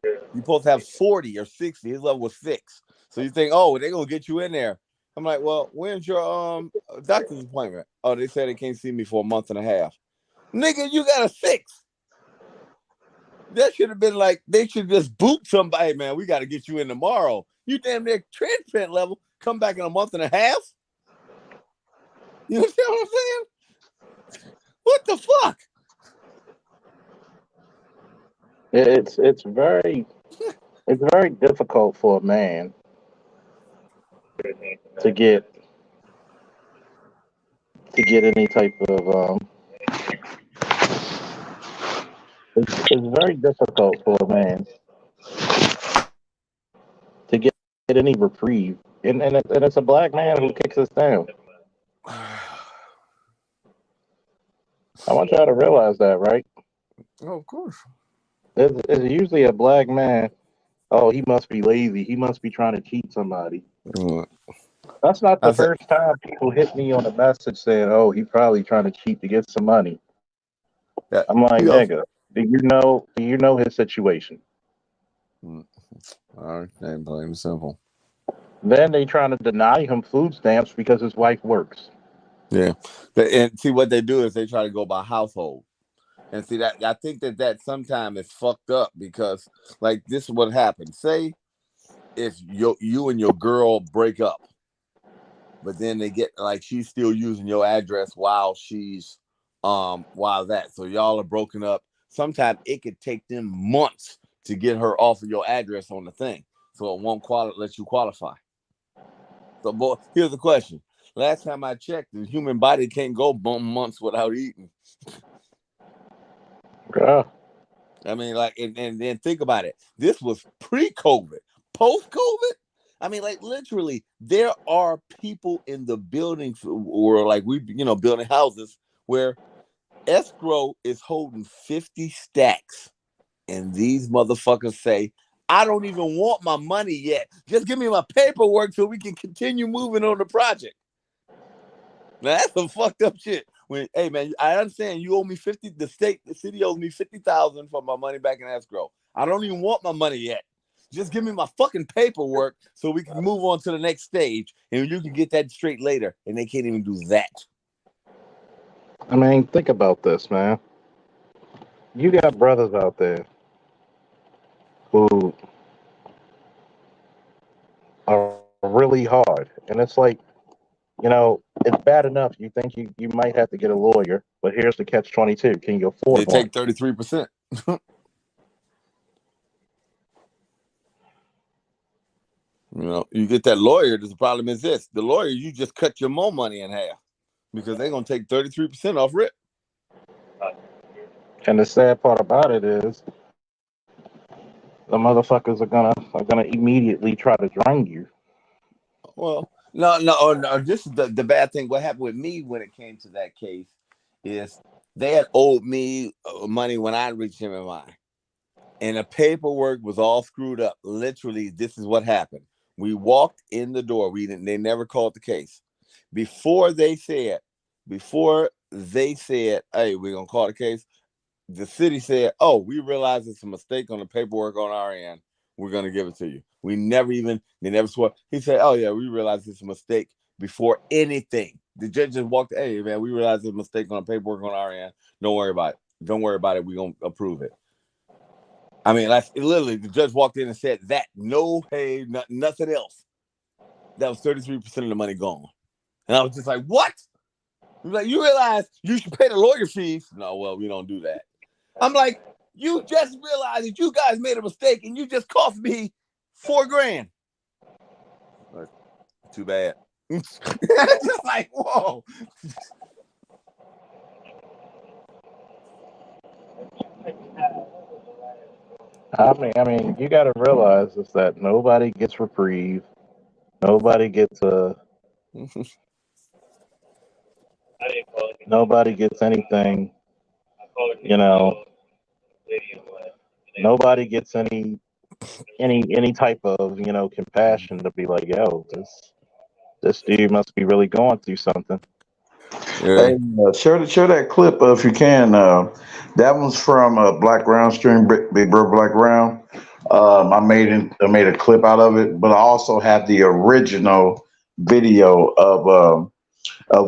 You're supposed to have 40 or 60. His level was 6. So you think, oh, they're gonna get you in there. I'm like, well, when's your doctor's appointment? Oh, they said they can't see me for a month and a half. Nigga, you got a 6. That should have been like, they should just boot somebody, man. We got to get you in tomorrow. You damn near transplant level. Come back in a month and a half. You understand what I'm saying? What the fuck? It's very difficult for a man to get any type of it's very difficult for a man to get any reprieve, and it's a black man who kicks us down. I want y'all to realize that, right? Oh, of course. It's usually a black man. Oh, he must be lazy. He must be trying to cheat somebody. That's not the first time people hit me on a message saying, "Oh, he probably trying to cheat to get some money." Yeah, I'm like, nigga, do you know his situation? All right, plain and simple. Then they trying to deny him food stamps because his wife works. Yeah, and see what they do is they try to go by household, and see that I think that sometimes is fucked up because like this is what happens. Say if you and your girl break up, but then they get like she's still using your address while she's while that, so y'all are broken up. Sometimes it could take them months to get her off of your address on the thing, so it won't let you qualify. So, boy, here's the question. Last time I checked, the human body can't go months without eating. Yeah. I mean, like, and then think about it. This was pre-COVID, post-COVID. I mean, like, literally, there are people in the building, or like building houses where escrow is holding 50 stacks, and these motherfuckers say, "I don't even want my money yet. Just give me my paperwork so we can continue moving on the project." Now that's some fucked up shit. When, hey man, I understand you owe me 50. The city owes me 50,000 for my money back in escrow. I don't even want my money yet. Just give me my fucking paperwork so we can move on to the next stage, and you can get that straight later. And they can't even do that. I mean, think about this, man. You got brothers out there who are really hard, and it's like, it's bad enough. You think you might have to get a lawyer, but here's the catch-22. Can you afford They take 33%. You get that lawyer. The problem is this: the lawyer, you just cut your more money in half because they're gonna take 33% off rip. And the sad part about it is, the motherfuckers are gonna immediately try to drain you. Well, no. This is the bad thing. What happened with me when it came to that case is they had owed me money when I reached MMI, and the paperwork was all screwed up. Literally, this is what happened. We walked in the door. They never called the case. Before they said, "Hey, we're gonna call the case," the city said, "Oh, we realize it's a mistake on the paperwork on our end. We're going to give it to you." They never swore. He said, "Oh, yeah, we realize it's a mistake," before anything. The judge just walked, "Hey, man, we realize it's a mistake on the paperwork on our end. Don't worry about it. Don't worry about it. We're going to approve it." I mean, literally, the judge walked in and said that. No, hey, nothing else. That was 33% of the money gone. And I was just like, what? He was like, "You realize you should pay the lawyer fees?" No, well, we don't do that. I'm like, you just realized that you guys made a mistake and you just cost me $4,000. Too bad. Just like, whoa. I mean, you got to realize is that nobody gets reprieve. Nobody gets nobody gets anything. Nobody gets any type of compassion to be like, yo, this dude must be really going through something. Yeah. Hey, share that clip if you can. That one's from Black Round Stream, Big Bro Black Round. I made a clip out of it, but I also have the original video of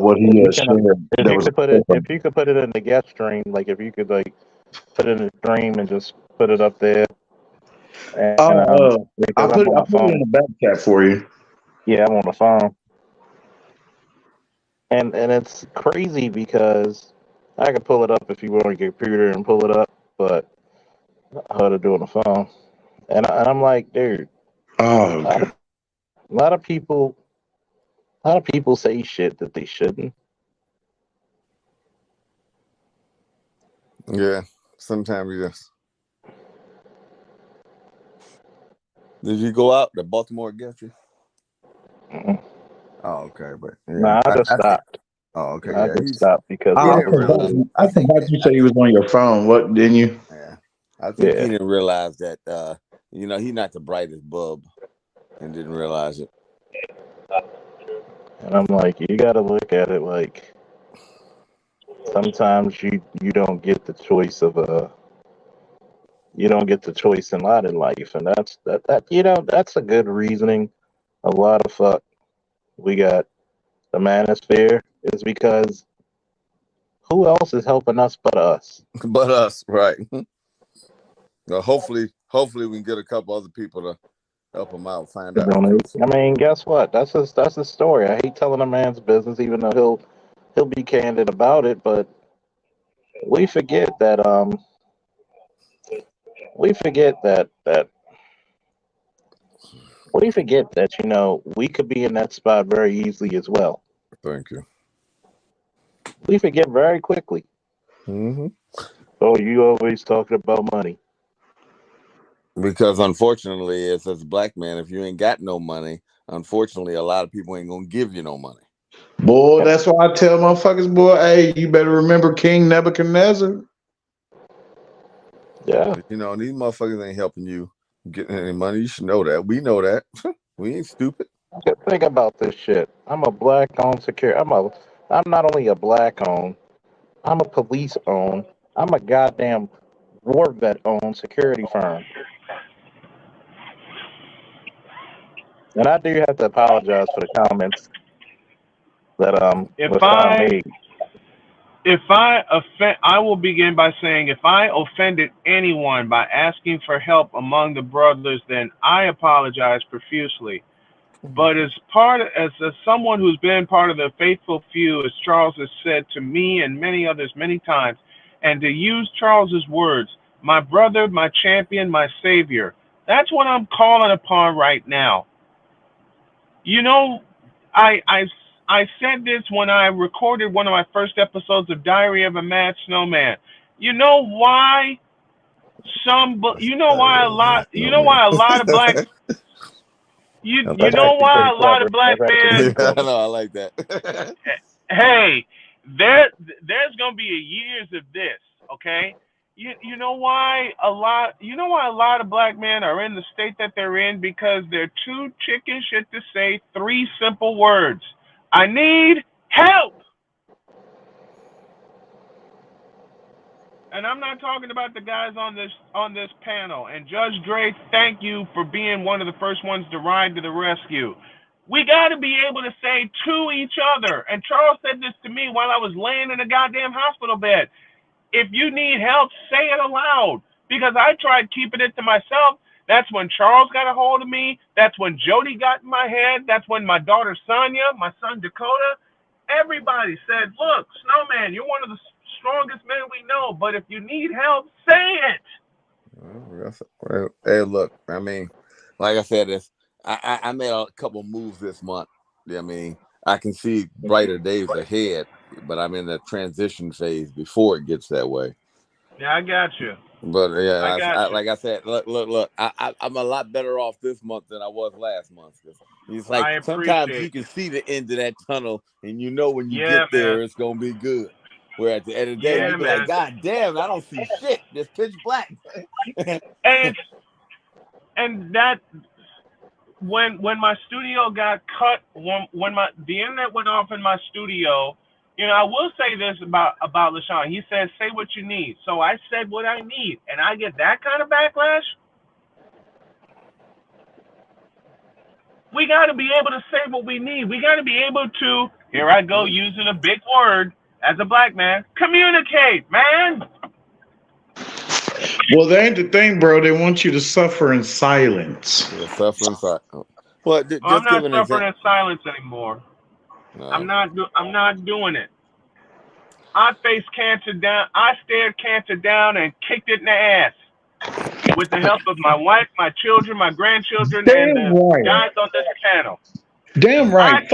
what he shared. If you could put it in the guest stream, like if you could like put it in the stream and just put it up there. And, I'll put it in the back chat for you. Yeah, I'm on the phone. And it's crazy because I can pull it up if you want on your computer and pull it up, but how to do it on the phone. And I'm like, dude, Oh, okay. a lot of people A lot of people say shit that they shouldn't. Yeah, sometimes you just. Did you go out to Baltimore against you? Mm-mm. Oh, okay, but yeah, No, I just stopped. Oh, okay, I yeah, just he's. stopped because He I didn't realize. forgot you said he was on your phone. What didn't you? Yeah, I think Yeah. he didn't realize that. He's not the brightest bulb, and didn't realize it. And I'm like, you got to look at it like sometimes you don't get the choice of you don't get the choice in lot in life, and that's that's a good reasoning. A lot of fuck we got the manosphere is because who else is helping us but us? But us, right? Well, hopefully we can get a couple other people to help him out, find out. I mean, guess what? That's his story. I hate telling a man's business, even though he'll be candid about it. But we forget that we forget that we could be in that spot very easily as well. Thank you. We forget very quickly. Mm-hmm. Oh, you always talking about money. Because unfortunately, as a black man, if you ain't got no money, unfortunately, a lot of people ain't gonna give you no money. Boy, that's why I tell motherfuckers, boy, hey, you better remember King Nebuchadnezzar. Yeah. These motherfuckers ain't helping you get any money. You should know that. We know that. We ain't stupid. Think about this shit. I'm a black-owned security. I'm not only a black-owned. I'm a police-owned. I'm a goddamn war vet-owned security firm. And I do have to apologize for the comments that Lashawn made. If I offend, I will begin by saying, if I offended anyone by asking for help among the brothers, then I apologize profusely. But as someone who's been part of the faithful few, as Charles has said to me and many others many times, and to use Charles's words, my brother, my champion, my savior, that's what I'm calling upon right now. I said this when I recorded one of my first episodes of Diary of a Mad Snowman. You know why a lot of black men. I know, I like that. Hey, there's gonna be years of this, okay? You know why a lot of black men are in the state that they're in? Because they're too chicken shit to say 3 simple words. I need help. And I'm not talking about the guys on this panel. And Judge Dre, thank you for being one of the first ones to ride to the rescue. We got to be able to say to each other. And Charles said this to me while I was laying in a goddamn hospital bed. If you need help, say it aloud. Because I tried keeping it to myself. That's when Charles got a hold of me. That's when Jody got in my head. That's when my daughter Sonia, my son Dakota, everybody said, look, Snowman, you're one of the strongest men we know. But if you need help, say it. Well, hey, look, I mean, like I said, I made a couple moves this month. I mean, I can see brighter days ahead, but I'm in the transition phase before it gets that way. Yeah, I got you. But yeah, like I said, look, I'm a lot better off this month than I was last month. It's like sometimes you can see the end of that tunnel, and when you get there, it's gonna be good. Where at the end of the day, you be like, God damn, I don't see shit. It's pitch black. and that when my studio got cut, when the internet went off in my studio. I will say this about LaShawn. He says, say what you need. So I said what I need, and I get that kind of backlash. We got to be able to say what we need. We got to be able to, here I go using a big word as a black man, communicate, man. Well, that ain't the thing, bro. They want you to suffer in silence. Yeah, suffer in silence. Well, I'm not suffering in silence anymore. No. I'm not doing it. I faced cancer down. I stared cancer down and kicked it in the ass with the help of my wife, my children, my grandchildren, and the guys on this panel. Damn right.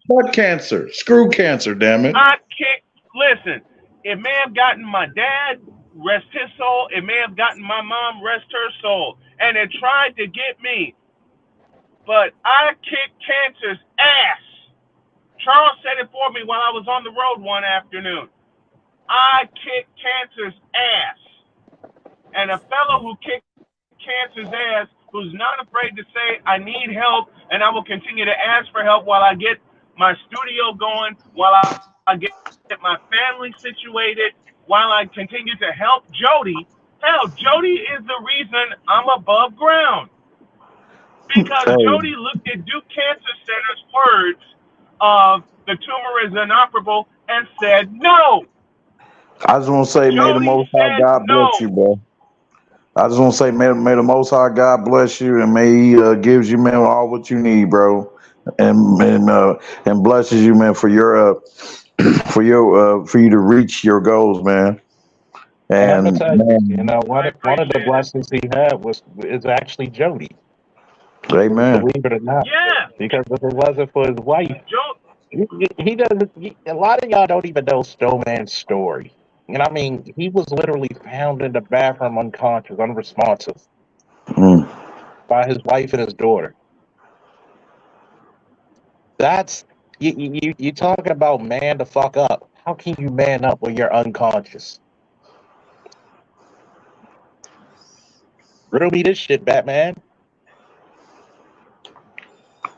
Butt cancer. Screw cancer, damn it. Listen, it may have gotten my dad, rest his soul. It may have gotten my mom, rest her soul. And it tried to get me. But I kicked cancer's ass. Charles said it for me while I was on the road one afternoon. I kicked cancer's ass. And a fellow who kicked cancer's ass, who's not afraid to say, I need help, and I will continue to ask for help while I get my studio going, while I get my family situated, while I continue to help Jody. Hell, Jody is the reason I'm above ground. Because Jody looked at Duke Cancer Center's words of the tumor is inoperable and said no. I just want to say, may the Most High God bless you, bro. I just want to say, may the Most High God bless you, and may He gives you, man, all what you need, bro, and blesses you, man, for your for you to reach your goals, man. And I'm And gonna tell you, man, one of the blessings he had is actually Jody. amen. Believe it or not, Yeah, because if it wasn't for his wife, Joe. he doesn't. A lot of y'all don't even know Snowman's story. And I mean, he was literally found in the bathroom unconscious, unresponsive, Mm. by his wife and his daughter. That's you talking about man to fuck up. How can you man up when you're unconscious? Riddle me this shit, Batman.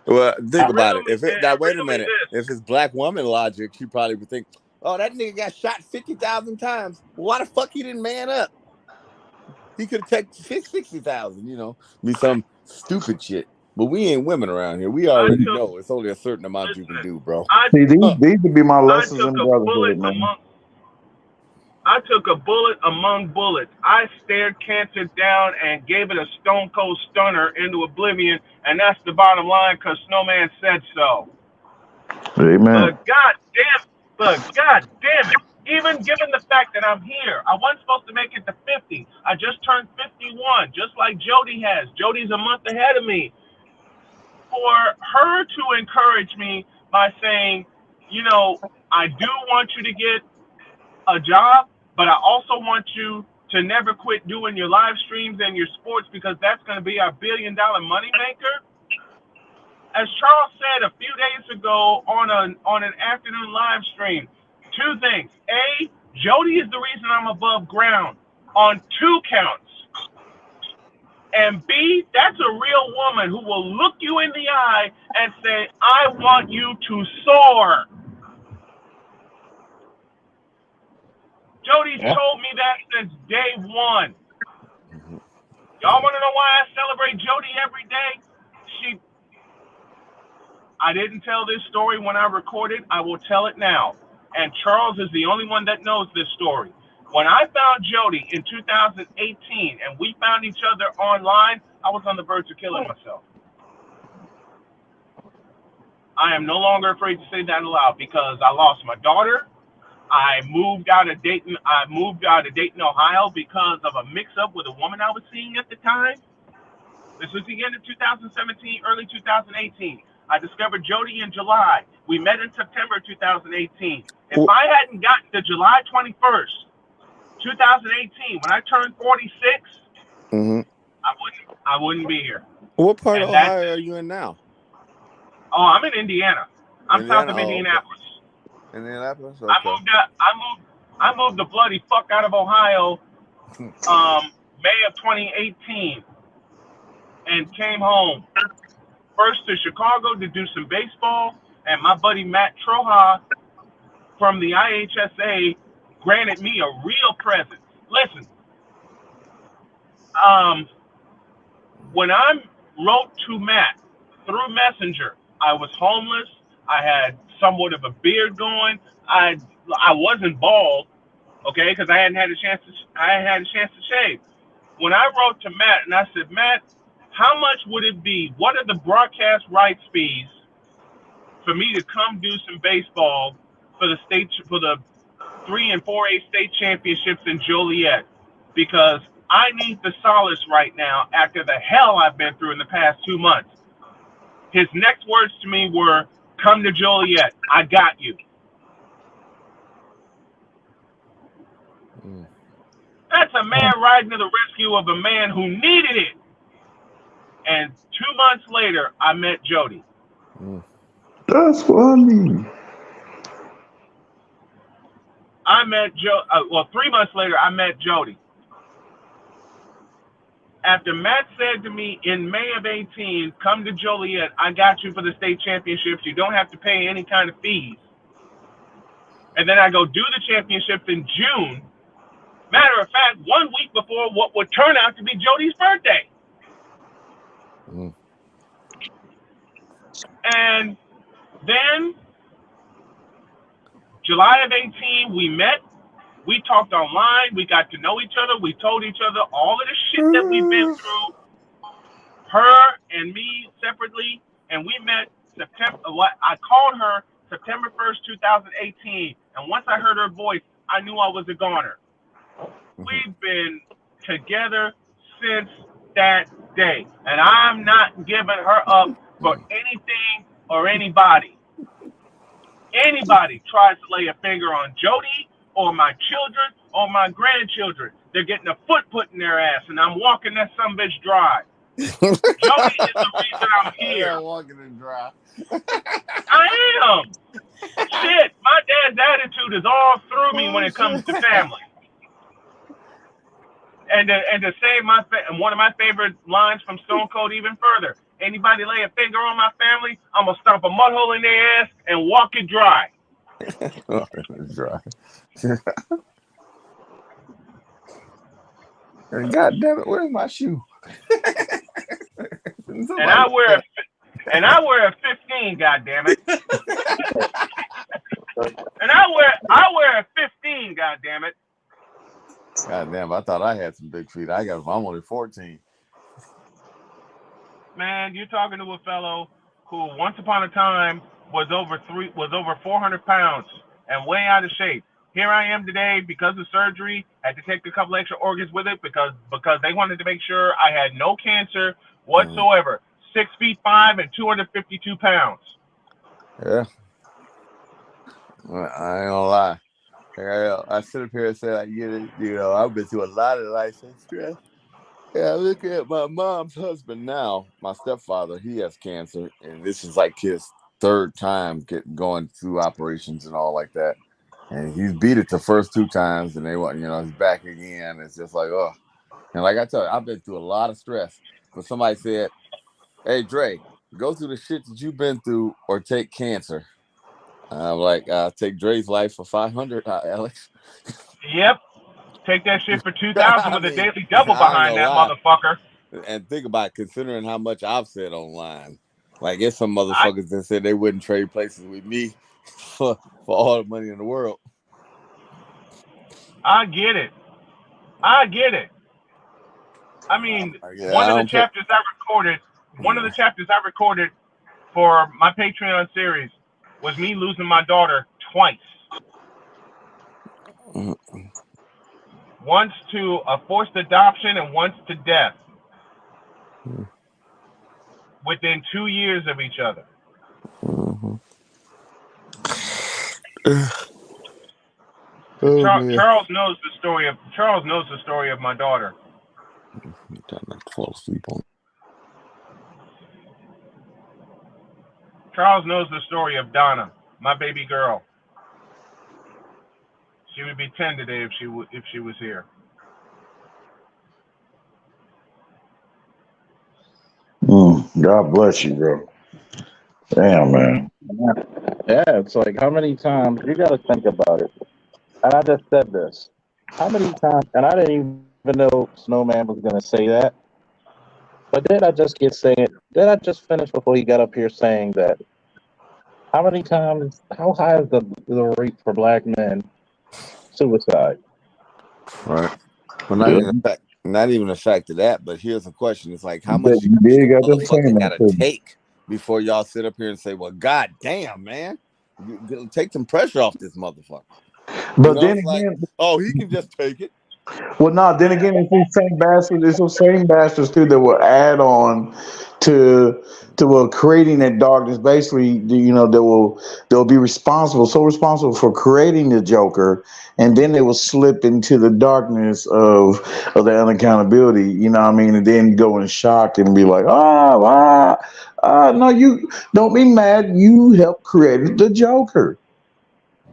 Well, think about it. Wait a Riddle me minute. this. If it's black woman logic, she probably would think, "Oh, that nigga got shot 50,000 times. Why the fuck he didn't man up? He could have taken 60,000. You know, be some stupid shit." But we ain't women around here. We already know it's only a certain amount you can do, bro. See, these would be my lessons in brotherhood, man. I took a bullet among bullets. I stared cancer down and gave it a stone cold stunner into oblivion, and that's the bottom line because Snowman said so. Amen. But God damn it, even given the fact that I'm here, I wasn't supposed to make it to 50. I just turned 51, just like Jody has. Jody's a month ahead of me. For her to encourage me by saying, you know, I do want you to get a job, but I also want you to never quit doing your live streams and your sports because that's going to be our $1 billion moneymaker. As Charles said a few days ago on an afternoon live stream, two things. A, Jody is the reason I'm above ground on 2 counts. And B, that's a real woman who will look you in the eye and say, I want you to soar. Jody's told me that since day one. Y'all want to know why I celebrate Jody every day? I didn't tell this story when I recorded. I will tell it now. And Charles is the only one that knows this story. When I found Jody in 2018 and we found each other online, I was on the verge of killing myself. I am no longer afraid to say that aloud because I lost my daughter. I moved out of Dayton. Ohio, because of a mix-up with a woman I was seeing at the time. This was the end of 2017, early 2018. I discovered Jody in July. We met in September 2018. If I hadn't gotten to July 21st, 2018, when I turned 46, I wouldn't be here. What part of Ohio are you in now? Oh, I'm in Indiana. I'm south of Indianapolis. Okay. Indianapolis? Okay. I moved the bloody fuck out of Ohio May of 2018 and came home. First to Chicago to do some baseball, and my buddy Matt Troja from the IHSA granted me a real present. Listen, when I wrote to Matt through Messenger, I was homeless. I had somewhat of a beard going. I wasn't bald, okay, because I hadn't had a chance to shave. When I wrote to Matt and I said, Matt, how much would it be? What are the broadcast rights fees for me to come do some baseball for the 3 and 4A state championships in Joliet? Because I need the solace right now after the hell I've been through in the past 2 months. His next words to me were, come to Joliet. I got you. That's a man riding to the rescue of a man who needed it. And 2 months later, I met Jody. That's funny. I met 3 months later, I met Jody. After Matt said to me in May of 18, come to Joliet, I got you for the state championships. You don't have to pay any kind of fees. And then I go do the championships in June. Matter of fact, 1 week before what would turn out to be Jody's birthday. And then July of 18, we met. We talked online. We got to know each other. We told each other all of the shit that we've been through, her and me separately. And we met I called her September 1st, 2018. And once I heard her voice, I knew I was a goner. We've been together since that day. And I'm not giving her up for anything or anybody. Anybody tries to lay a finger on Jody or my children or my grandchildren, they're getting a foot put in their ass, and I'm walking that sumbitch dry. Jody is the reason I'm here. Yeah, walking it dry. I am. Shit, my dad's attitude is all through me when it comes to family. And to say one of my favorite lines from Stone Cold even further, anybody lay a finger on my family, I'm going to stomp a mud hole in their ass and walk it dry. Dry. God damn it, where's my shoe? And I wear a 15, God damn it. And I wear a 15, God damn it. God damn, I thought I had some big feet. I'm only 14. Man, you're talking to a fellow who once upon a time was over 400 pounds and way out of shape. Here I am today because of surgery. Had to take a couple extra organs with it because they wanted to make sure I had no cancer whatsoever. 6'5" and 252 pounds. Yeah. I ain't gonna lie. I sit up here and say I get it. I've been through a lot of life and stress. Yeah, look at my mom's husband now. My stepfather, he has cancer, and this is like his third time going through operations and all like that. And he's beat it the first 2 times, and he's back again. It's just like, oh. And like I tell you, I've been through a lot of stress. But somebody said, hey, Dre, go through the shit that you've been through or take cancer. I'm like, take Dre's life for 500, Alex. Yep. Take that shit for 2,000 with a daily double behind that motherfucker. And think about it, considering how much I've said online. Like, it's some motherfuckers that said they wouldn't trade places with me for all the money in the world. I get it. I mean, one of the chapters I recorded for my Patreon series was me losing my daughter twice. Once to a forced adoption and once to death. Within 2 years of each other. Charles knows the story of my daughter. Charles knows the story of Donna, my baby girl. She would be 10 today if she was here. God bless you, bro. Damn, man. Yeah, it's like how many times you got to think about it. And I just said this. How many times? And I didn't even know Snowman was going to say that. But did I just finish before he got up here saying that? How many times? How high is the rate for black men suicide? Right. Well, not even the fact of that, but here's a question. It's like, how much you motherfucker got to take before y'all sit up here and say, well, god damn, man, take some pressure off this motherfucker. But then again, he can just take it. Well, no. Then again, it's those same bastards. It's those same bastards too that will add on to creating that darkness. Basically, they'll be responsible for creating the Joker, and then they will slip into the darkness of the unaccountability. You know what I mean? And then go in shock and be like, no, you don't be mad. You helped create the Joker.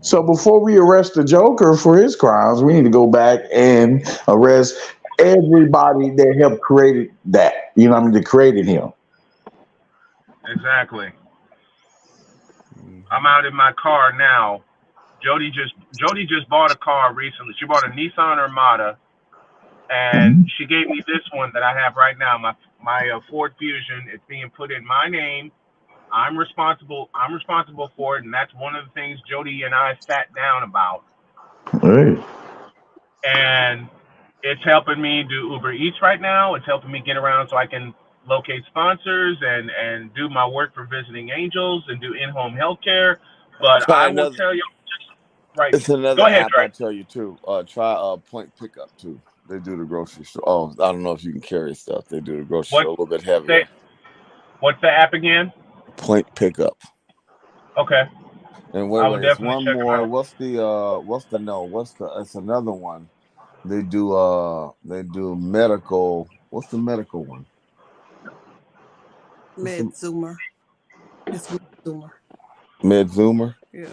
So before we arrest the Joker for his crimes, we need to go back and arrest everybody that helped create that. You know what I mean? That created him. Exactly. I'm out in my car now. Jody just bought a car recently. She bought a Nissan Armada, and she gave me this one that I have right now. My Ford Fusion. It's being put in my name. I'm responsible for it, and that's one of the things Jody and I sat down about. Right. And it's helping me do Uber Eats right now. It's helping me get around so I can locate sponsors and do my work for Visiting Angels and do in-home healthcare. But Try I will another. tell you, right? It's another Go ahead, app Dre. I tell you too. Try Point Pickup too. They do the grocery store. Oh, I don't know if you can carry stuff. They do the grocery store a little bit heavier. What's the app again? Point Pickup. Okay. And I will wait, it's definitely one check them more. out. It's another one. They do medical. What's the medical one? MedZoomer. It's MedZoomer. MedZoomer? Yeah.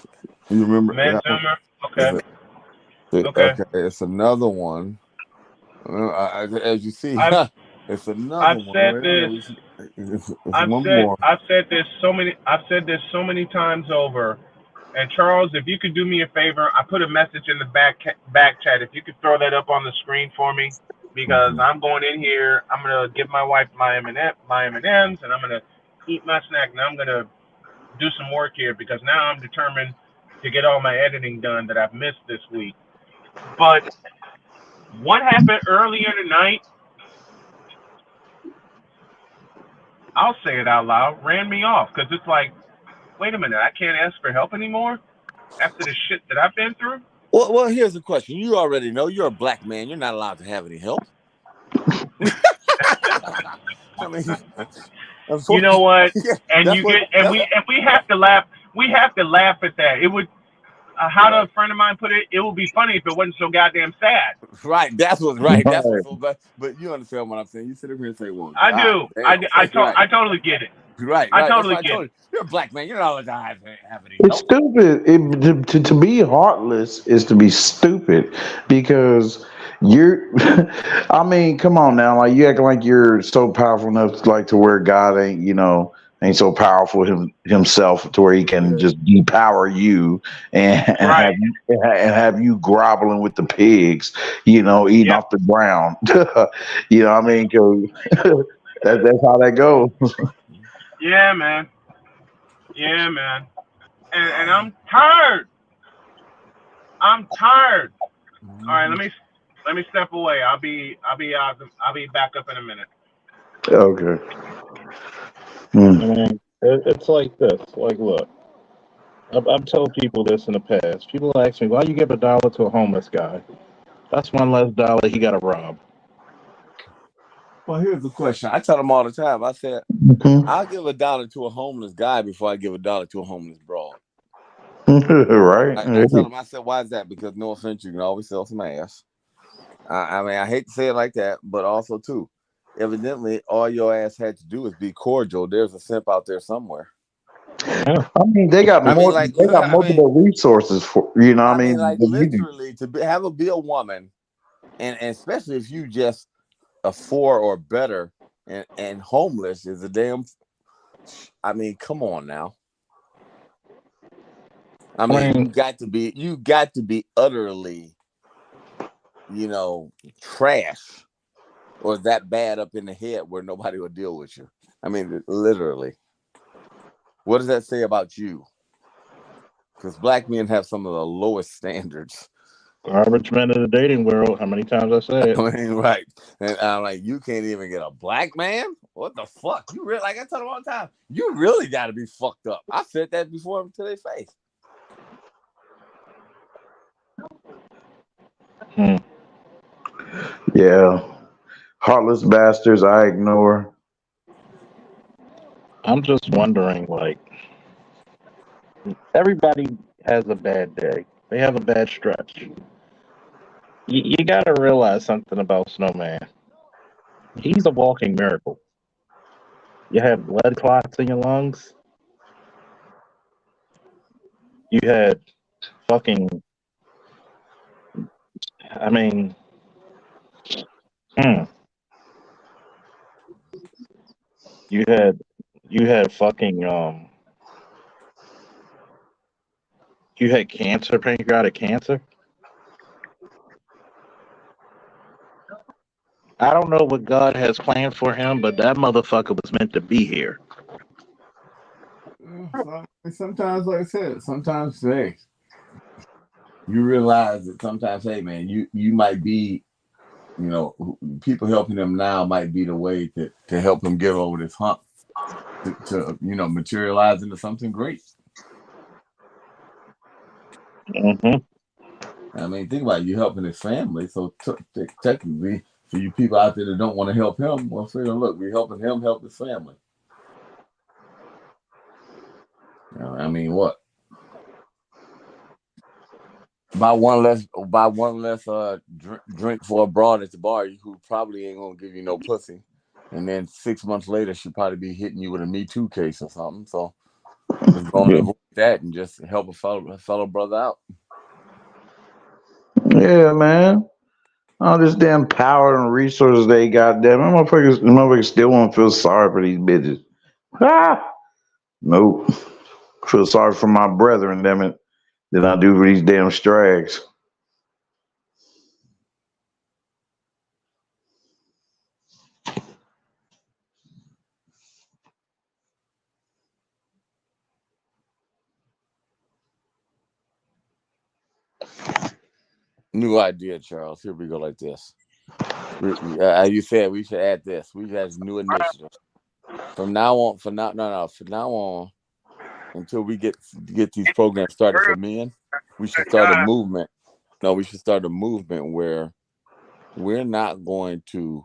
You remember? MedZoomer? Okay. Okay. It's another one. As you see, it's another I've one. said this. I've said this so many times over. And Charles, if you could do me a favor, I put a message in the back chat. If you could throw that up on the screen for me, because I'm going in here. I'm gonna give my wife my M&Ms, and I'm gonna eat my snack, and I'm gonna do some work here because now I'm determined to get all my editing done that I've missed this week. But what happened earlier tonight? I'll say it out loud. Ran me off because it's like, wait a minute, I can't ask for help anymore after the shit that I've been through. Well, here's the question. You already know you're a black man. You're not allowed to have any help. I mean, you know what? And we have to laugh. We have to laugh at that. It would. How did a friend of mine put it? It would be funny if it wasn't so goddamn sad. Right. That's what's right. That's what's so bad. But you understand what I'm saying. You sit up here and say, well, I do. I totally get it. Right. I totally get it. You're a black man. You're not allowed to have any help. It's stupid. To be heartless is to be stupid because you're. I mean, come on now. Like you acting like you're so powerful enough, like to where God ain't so powerful himself to where he can just depower you and have you groveling with the pigs, eating off the ground. You know what I mean? That's how that goes. Yeah, man. And I'm tired. All right, let me step away. I'll be back up in a minute. Okay. I mean, it's like this. Like, look, I've told people this in the past. People ask me, why you give $1 to a homeless guy? That's one less dollar he got to rob. Well, here's the question. I tell them all the time. I said, I'll give $1 to a homeless guy before I give $1 to a homeless broad. Right. I tell them, I said, why is that? Because no offense, you can always sell some ass. I mean, I hate to say it like that, but also too, evidently, all your ass had to do is be cordial. There's a simp out there somewhere. I mean, they got multiple resources for I mean, like literally to be a woman, and especially if you just a 4 or better, and homeless is a damn. I mean, come on now. I mean, you got to be utterly, trash, or that bad up in the head where nobody will deal with you. I mean, literally. What does that say about you? Because black men have some of the lowest standards. Garbage men in the dating world. How many times I say it? I mean, right. And I'm like, you can't even get a black man? What the fuck? You really, like I tell them all the time, you really got to be fucked up. I said that before to their face. Yeah. Heartless bastards I ignore. I'm just wondering, like, everybody has a bad day. They have a bad stretch. You got to realize something about Snowman. He's a walking miracle. You have blood clots in your lungs. You had fucking. I mean, hmm, you had fucking you had cancer, pancreatic cancer. I don't know what God has planned for him, but that motherfucker was meant to be here. Sometimes, like I said, sometimes hey, you realize that sometimes, hey man, you might be, people helping him now might be the way to help him get over this hump to materialize into something great. Mm-hmm. I mean, think about it, you helping his family, so technically, for you people out there that don't want to help him, well, look, we're helping him help his family. I mean, what? Buy one less drink for a broad at the bar who probably ain't gonna give you no pussy, and then 6 months later she'll probably be hitting you with a Me Too case or something. So just go and avoid that and just help a fellow brother out. Yeah, man. All this damn power and resources they got, damn, motherfuckers still won't feel sorry for these bitches. Ah, nope. Feel sorry for my brethren, damn it, than I do for these damn strags. New idea, Charles. Here we go like this. You said we should add this. We have new initiative. From now on, until we get these programs started for men, we should start a movement. No, we should start a movement where we're not going to,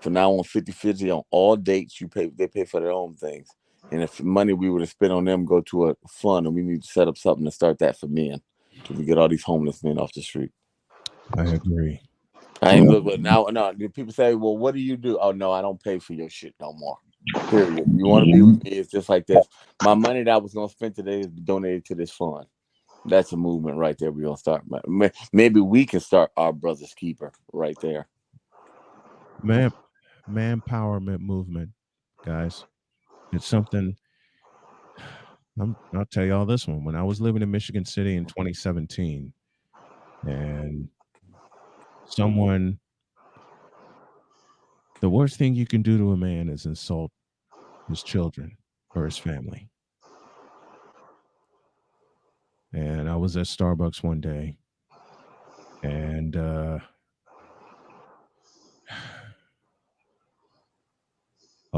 from now on, 50-50 on all dates. They pay for their own things. And if money we would have spent on them go to a fund, and we need to set up something to start that for men, till we get all these homeless men off the street. I agree. I ain't look, but now, no, people say, well, what do you do? Oh, no, I don't pay for your shit no more. Period. You want to be with me? It's just like this. My money that I was going to spend today is donated to this fund. That's a movement right there. We're going to start. Maybe we can start our brother's keeper right there. Man empowerment movement, guys. It's something. I'll tell you all this one. When I was living in Michigan City in 2017, and the worst thing you can do to a man is insult his children or his family. And I was at Starbucks one day, and a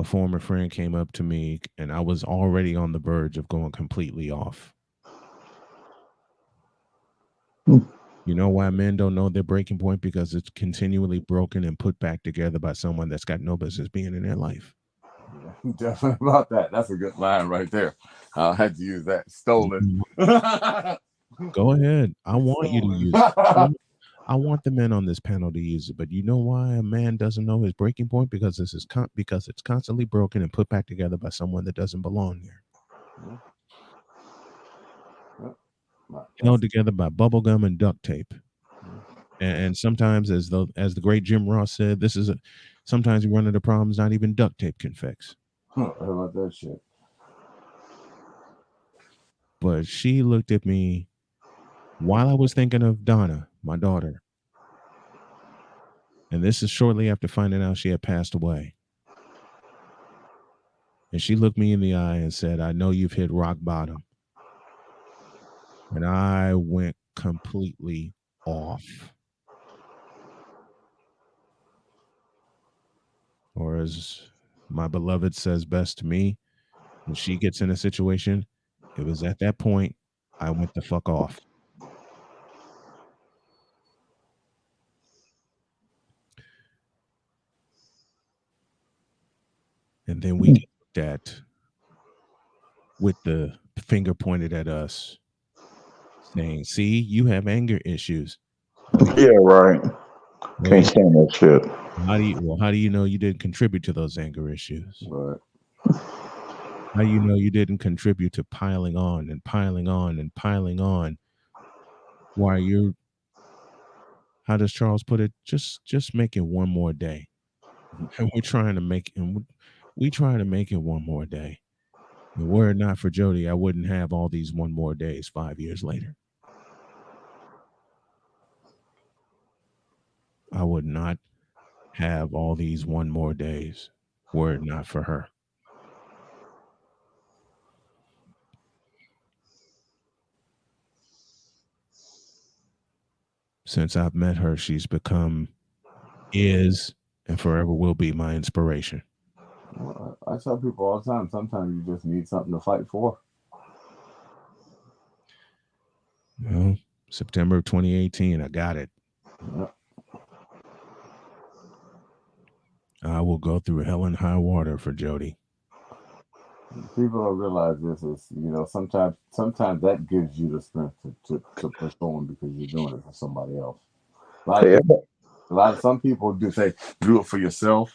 former friend came up to me, and I was already on the verge of going completely off. You know why men don't know their breaking point? Because it's continually broken and put back together by someone that's got no business being in their life. Yeah, definitely about that. That's a good line right there. I had to use that. Stolen. Go ahead. I want you to use it. I want the men on this panel to use it, but you know why a man doesn't know his breaking point? Because because it's constantly broken and put back together by someone that doesn't belong there. Held together by bubblegum and duct tape. And sometimes, as the great Jim Ross said, sometimes you run into problems not even duct tape can fix. How about that shit? But she looked at me while I was thinking of Donna, my daughter. And this is shortly after finding out she had passed away. And she looked me in the eye and said, I know you've hit rock bottom. And I went completely off. Or as my beloved says best to me, when she gets in a situation, it was at that point I went the fuck off. then we get looked at with the finger pointed at us, saying, "See, you have anger issues." Yeah, right. Well, Can't stand that shit. how do you know you didn't contribute to those anger issues? Right. How do you know you didn't contribute to piling on and piling on and piling on? Why you're, how does Charles put it? Just make it one more day. And we're trying to make and we try to make it one more day. And were it not for Jody, I wouldn't have all these one more days 5 years later. I would not have all these one more days were it not for her. Since I've met her, she's become, is, and forever will be my inspiration. Well, I tell people all the time, sometimes you just need something to fight for. Well, September of 2018, I got it. Yep. I will go through hell and high water for Jody. People don't realize this is, sometimes that gives you the strength to push on because you're doing it for somebody else. Some people do say do it for yourself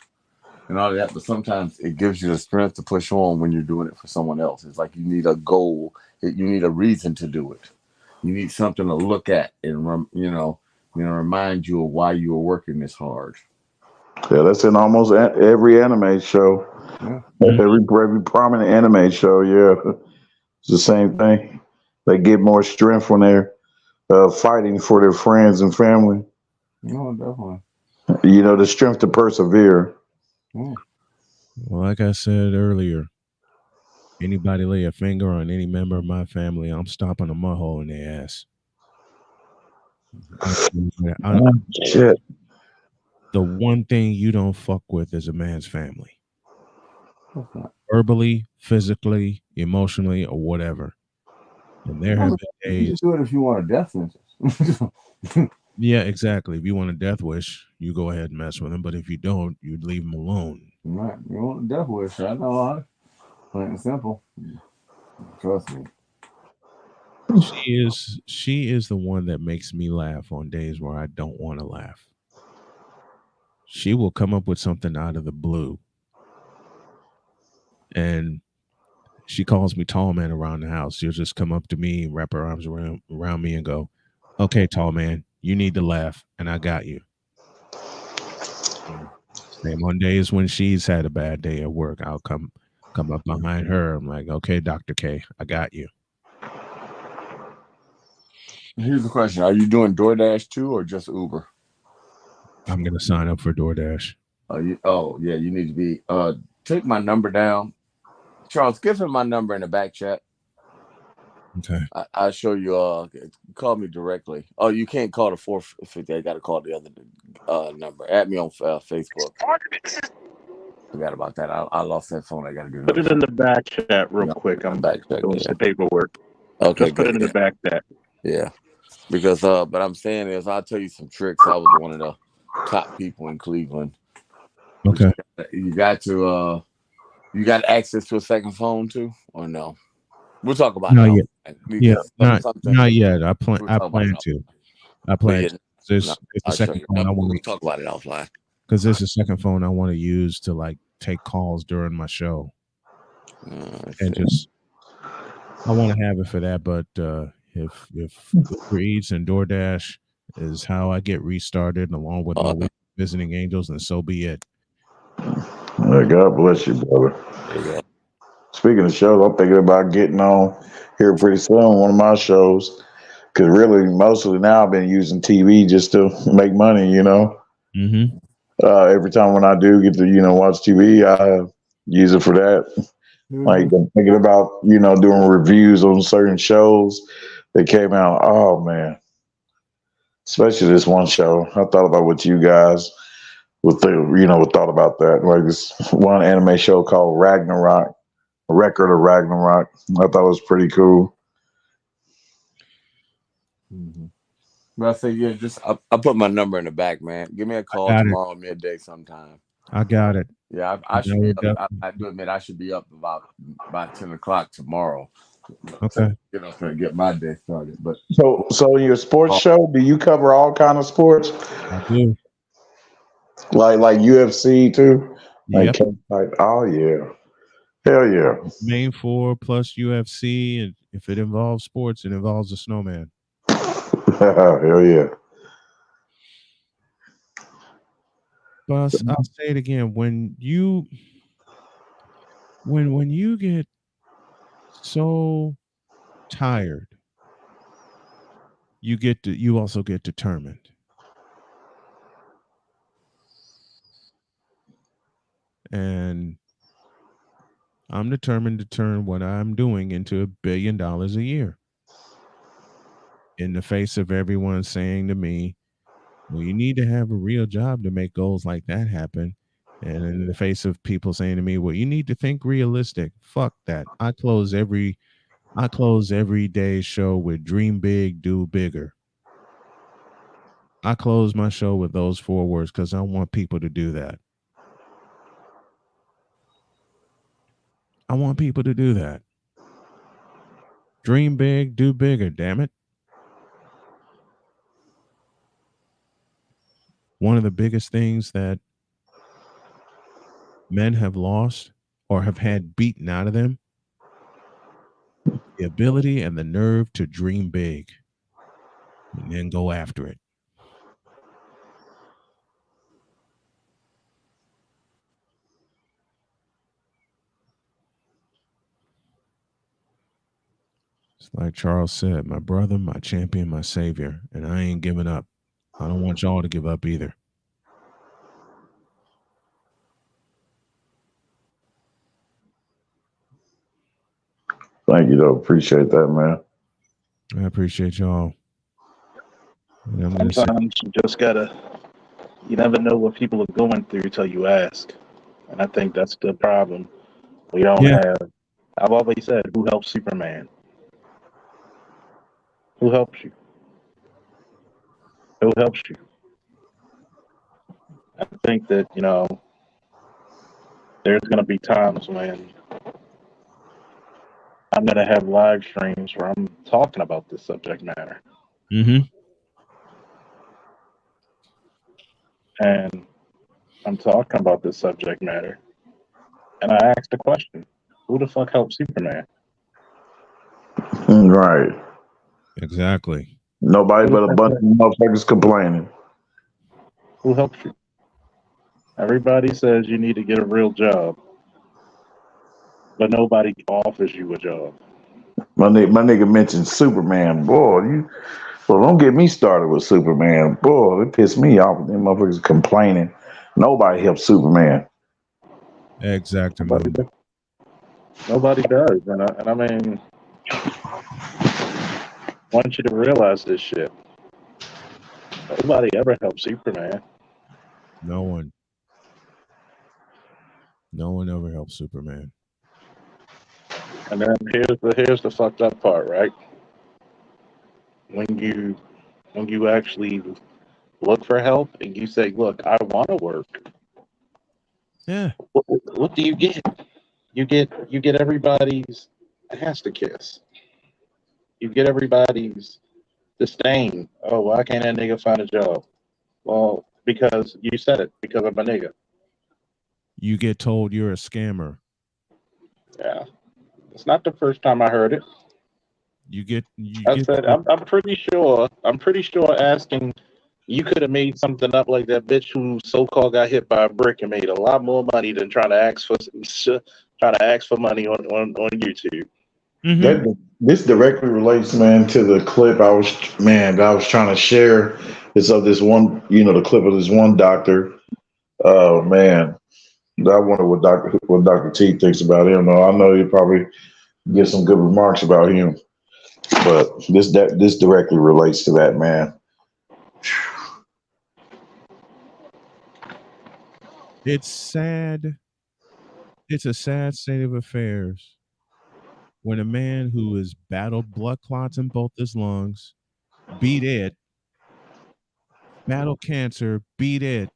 and all of that, but sometimes it gives you the strength to push on when you're doing it for someone else. It's like you need a goal, you need a reason to do it. You need something to look at and remind you of why you were working this hard. Yeah, that's in almost every anime show. Yeah. Every prominent anime show, yeah. It's the same thing. They get more strength when they're fighting for their friends and family. No, definitely. The strength to persevere. Yeah. Well, like I said earlier, anybody lay a finger on any member of my family, I'm stomping a mud hole in their ass. Shit. The one thing you don't fuck with is a man's family. Verbally, physically, emotionally, or whatever. And there have been days. You can do it if you want a death sentence. Yeah, exactly. If you want a death wish, you go ahead and mess with him. But if you don't, you leave him alone. Right. You want a death wish? I know. Plain and simple. Trust me. She is the one that makes me laugh on days where I don't want to laugh. She will come up with something out of the blue. And she calls me tall man around the house. She'll just come up to me, wrap her arms around me and go, "Okay, tall man, you need to laugh, and I got you." Same on days when she's had a bad day at work, I'll come up behind her. I'm like, "Okay, Dr. K, I got you." Here's the question. Are you doing DoorDash too or just Uber? I'm going to sign up for DoorDash. You need to be. Take my number down. Charles, give him my number in the back chat. Okay. I'll show you. Call me directly. Oh, you can't call the 450. I got to call the other number. Add me on Facebook. Forgot about that. I lost that phone. I got to do. Put it in the back chat real quick. I'm doing some paperwork. Okay, just put it in the back chat. Yeah, because but I'm saying is I'll tell you some tricks. I was one of the top people in Cleveland. Okay. You got to you got access to a second phone too, or no? We'll talk about not it. Yet. Not yet. I plan to. It's the second phone I want to talk about it offline. Because this is the second phone I want to use to like take calls during my show. And just I want to have it for that, but if Uber Eats and DoorDash is how I get restarted along with my visiting angels, then so be it. God bless you, brother. Speaking of shows, I'm thinking about getting on here pretty soon, one of my shows. Because really, mostly now I've been using TV just to make money, Mm-hmm. Every time when I do get to, watch TV, I use it for that. Mm-hmm. Like I'm thinking about, doing reviews on certain shows that came out. Oh man. Especially this one show. I thought about what you guys thought about that. Like this one anime show called Ragnarok, Record of Ragnarok. I thought it was pretty cool. Mm-hmm. But I say, I'll put my number in the back, man. Give me a call tomorrow midday sometime. I got it. Yeah, I should be up. I do admit I should be up by 10 o'clock tomorrow. Okay. Get up and get my day started. But So in your sports show, do you cover all kind of sports, I do. like UFC too? Yep. Like oh yeah, hell yeah. Main 4 plus UFC, and if it involves sports, it involves a snowman. Hell yeah. But I'll say it again: when you get so tired, you also get determined. And I'm determined to turn what I'm doing into $1 billion a year. In the face of everyone saying to me, well, you need to have a real job to make goals like that happen. And in the face of people saying to me, well, you need to think realistic. Fuck that. I close every day show with dream big, do bigger. I close my show with those 4 words because I want people to do that. I want people to do that. Dream big, do bigger, damn it. One of the biggest things that men have lost or have had beaten out of them, the ability and the nerve to dream big and then go after it. It's like Charles said, my brother, my champion, my savior, and I ain't giving up. I don't want y'all to give up either. Thank you, though. Appreciate that, man. I appreciate y'all. And I'm gonna Sometimes you just gotta, you never know what people are going through till you ask. And I think that's the problem. We don't have, I've always said, who helps Superman? Who helps you? Who helps you? I think that, there's going to be times when I'm going to have live streams where I'm talking about this subject matter. Mm-hmm. And I'm talking about this subject matter. And I asked the question, who the fuck helps Superman? Right. Exactly. Nobody but a bunch of motherfuckers complaining. Who helps you? Everybody says you need to get a real job, but nobody offers you a job. My nigga mentioned Superman. Boy, don't get me started with Superman. Boy, it pissed me off. Them motherfuckers complaining. Nobody helps Superman. Exactly. Nobody does. And I mean, I want you to realize this shit. Nobody ever helps Superman. No one. No one ever helps Superman. And then here's the fucked up part, right? When you actually look for help and you say, "Look, I want to work." Yeah. What do you get? You get everybody's ass to kiss. You get everybody's disdain. Oh, why can't that nigga find a job? Well, because you said it. Because I'm a nigga. You get told you're a scammer. Yeah, it's not the first time I heard it. I'm pretty sure asking, you could have made something up like that bitch who so-called got hit by a brick and made a lot more money than trying to ask for money on YouTube. Mm-hmm. This directly relates, man, to the clip I was trying to share. It's of this one, the clip of this one doctor. Oh man, I wonder what Dr. T thinks about him. Though I know he'll probably get some good remarks about him. But this directly relates to that, man. It's sad. It's a sad state of affairs when a man who has battled blood clots in both his lungs, beat it, battled cancer, beat it,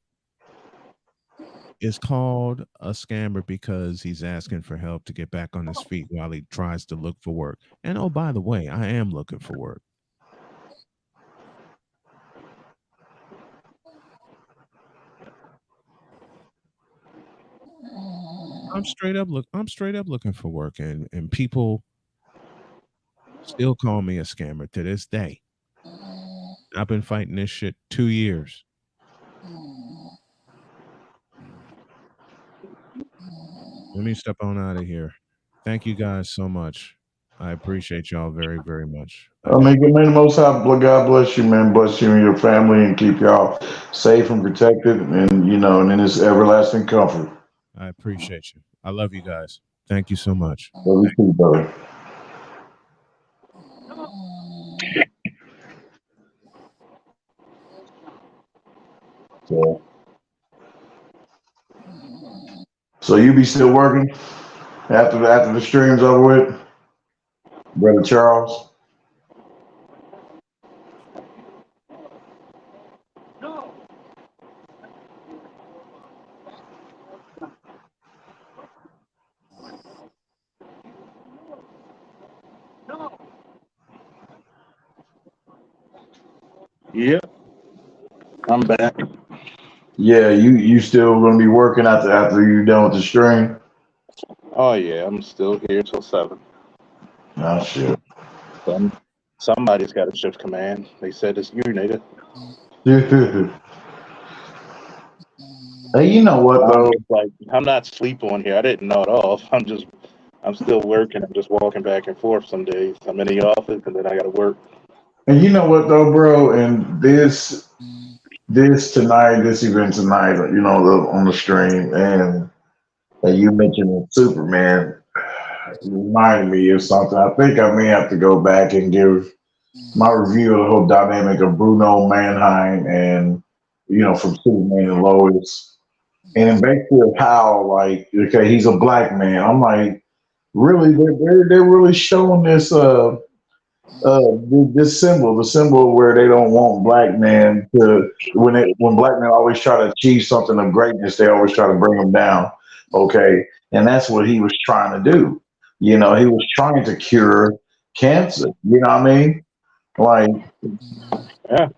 is called a scammer because he's asking for help to get back on his feet while he tries to look for work. And oh, by the way, I am looking for work. I'm straight up looking for work, and people still call me a scammer to this day. I've been fighting this shit 2 years. Let me step on out of here. Thank you guys so much. I appreciate y'all very, very much. I mean, man, the Most High, God bless you, man. Bless you and your family, and keep y'all safe and protected, and and in His everlasting comfort. I appreciate you. I love you guys. Thank you so much. Love you too, brother. So you be still working after the stream's over with, brother Charles? Yep, I'm back. Yeah, you still gonna be working after you're done with the stream? Oh yeah, I'm still here till 7. Oh shit. Somebody's got a shift command. They said it's you, nigga. Hey, you know what though? Like, I'm not sleep on here. I didn't know it off. I'm still working. I'm just walking back and forth some days. I'm in the office and then I gotta work. And you know what though, bro? And this event tonight, on the stream, and you mentioned Superman, reminded me of something. I think I may have to go back and give my review of the whole dynamic of Bruno Mannheim and from Superman and Lois, and basically of how, like, okay, he's a black man. I'm like, really, they're really showing this this symbol, the symbol where they don't want black men to, when black men always try to achieve something of greatness, they always try to bring them down. Okay, and that's what he was trying to do. He was trying to cure cancer. You know what I mean? Like, Yeah.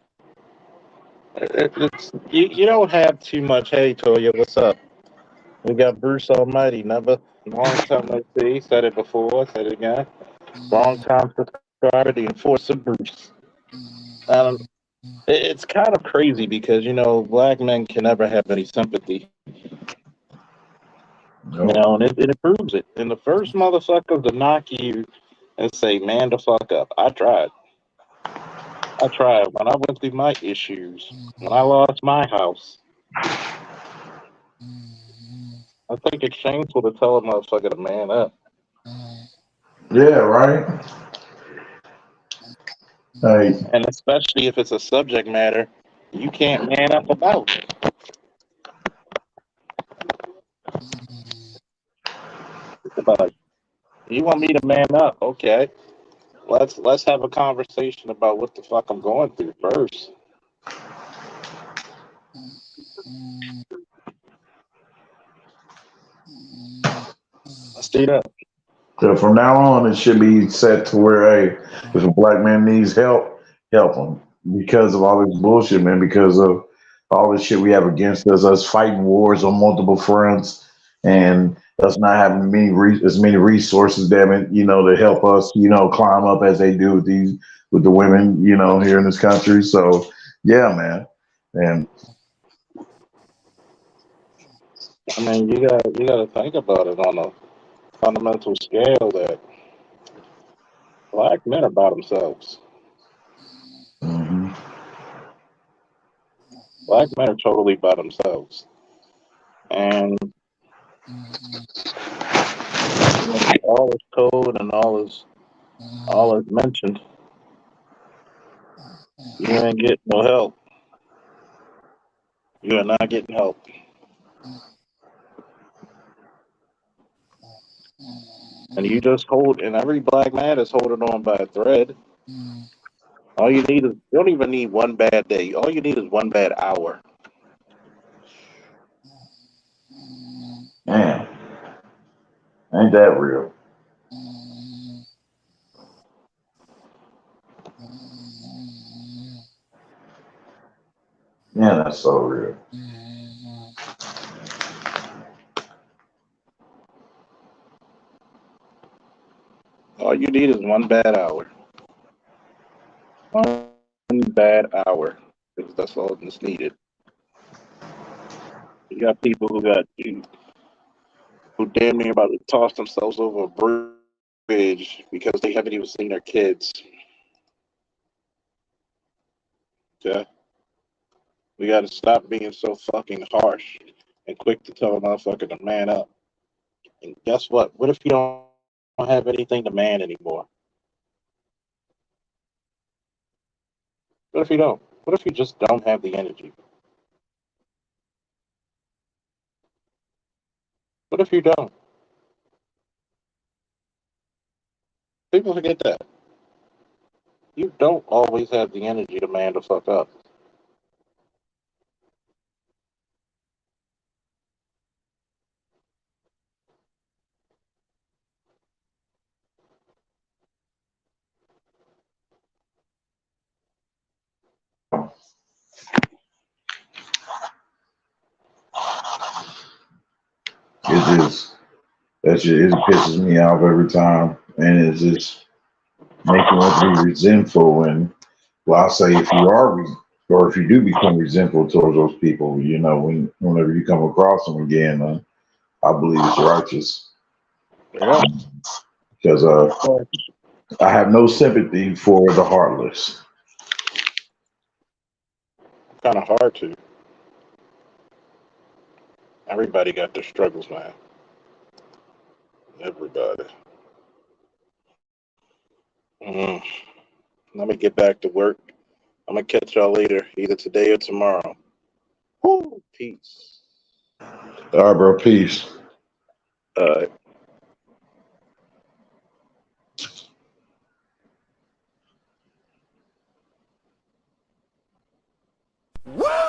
You don't have too much. Hey, Toya, what's up? We got Bruce Almighty, never long time no see. Said it before, said it again. Long time subscriber, the enforcer Bruce. It's kind of crazy because black men can never have any sympathy. And it proves it. And the first motherfuckers to knock you and say, "Man, the fuck up." I tried when I went through my issues, when I lost my house. I think it's shameful to tell a motherfucker to man up. yeah, right. Like, And especially if it's a subject matter you can't man up about. You want me to man up? Okay. Let's have a conversation about what the fuck I'm going through first. Let's do that. so from now on, it should be set to where, hey, if a black man needs help, help him, because of all this bullshit, man. Because of all this shit we have against us fighting wars on multiple fronts, and us not having as many resources, damn it, to help us, climb up as they do with the women, here in this country. So, yeah, man, and I mean, you gotta think about it on a fundamental scale that black men are by themselves. mhm. Black men are totally by themselves, and all is code and all is mentioned. You ain't getting no help. You are not getting help. And you just and every black man is holding on by a thread. All you need you don't even need one bad day. All you need is one bad hour. Man, ain't that real? Yeah, that's so real. All you need is one bad hour. One bad hour. Because that's all that's needed. You got people who damn near about to toss themselves over a bridge because they haven't even seen their kids. Okay? We got to stop being so fucking harsh and quick to tell a motherfucker to man up. And guess what? What if you don't have anything to man anymore? What if you don't? What if you just don't have the energy? What if you don't? People forget that. You don't always have the energy to man the fuck up. It just it pisses me off every time, and it just makes me want to be resentful. And well, I say if you are, or if you do become resentful towards those people, you know, whenever you come across them again, I believe it's righteous Yeah. because I have no sympathy for the heartless. Kind of hard to. Everybody got their struggles, man. Everybody. Mm. Let me get back to work. I'm gonna catch y'all later, either today or tomorrow. Woo, peace. All right, bro. Peace. Uh, Woo!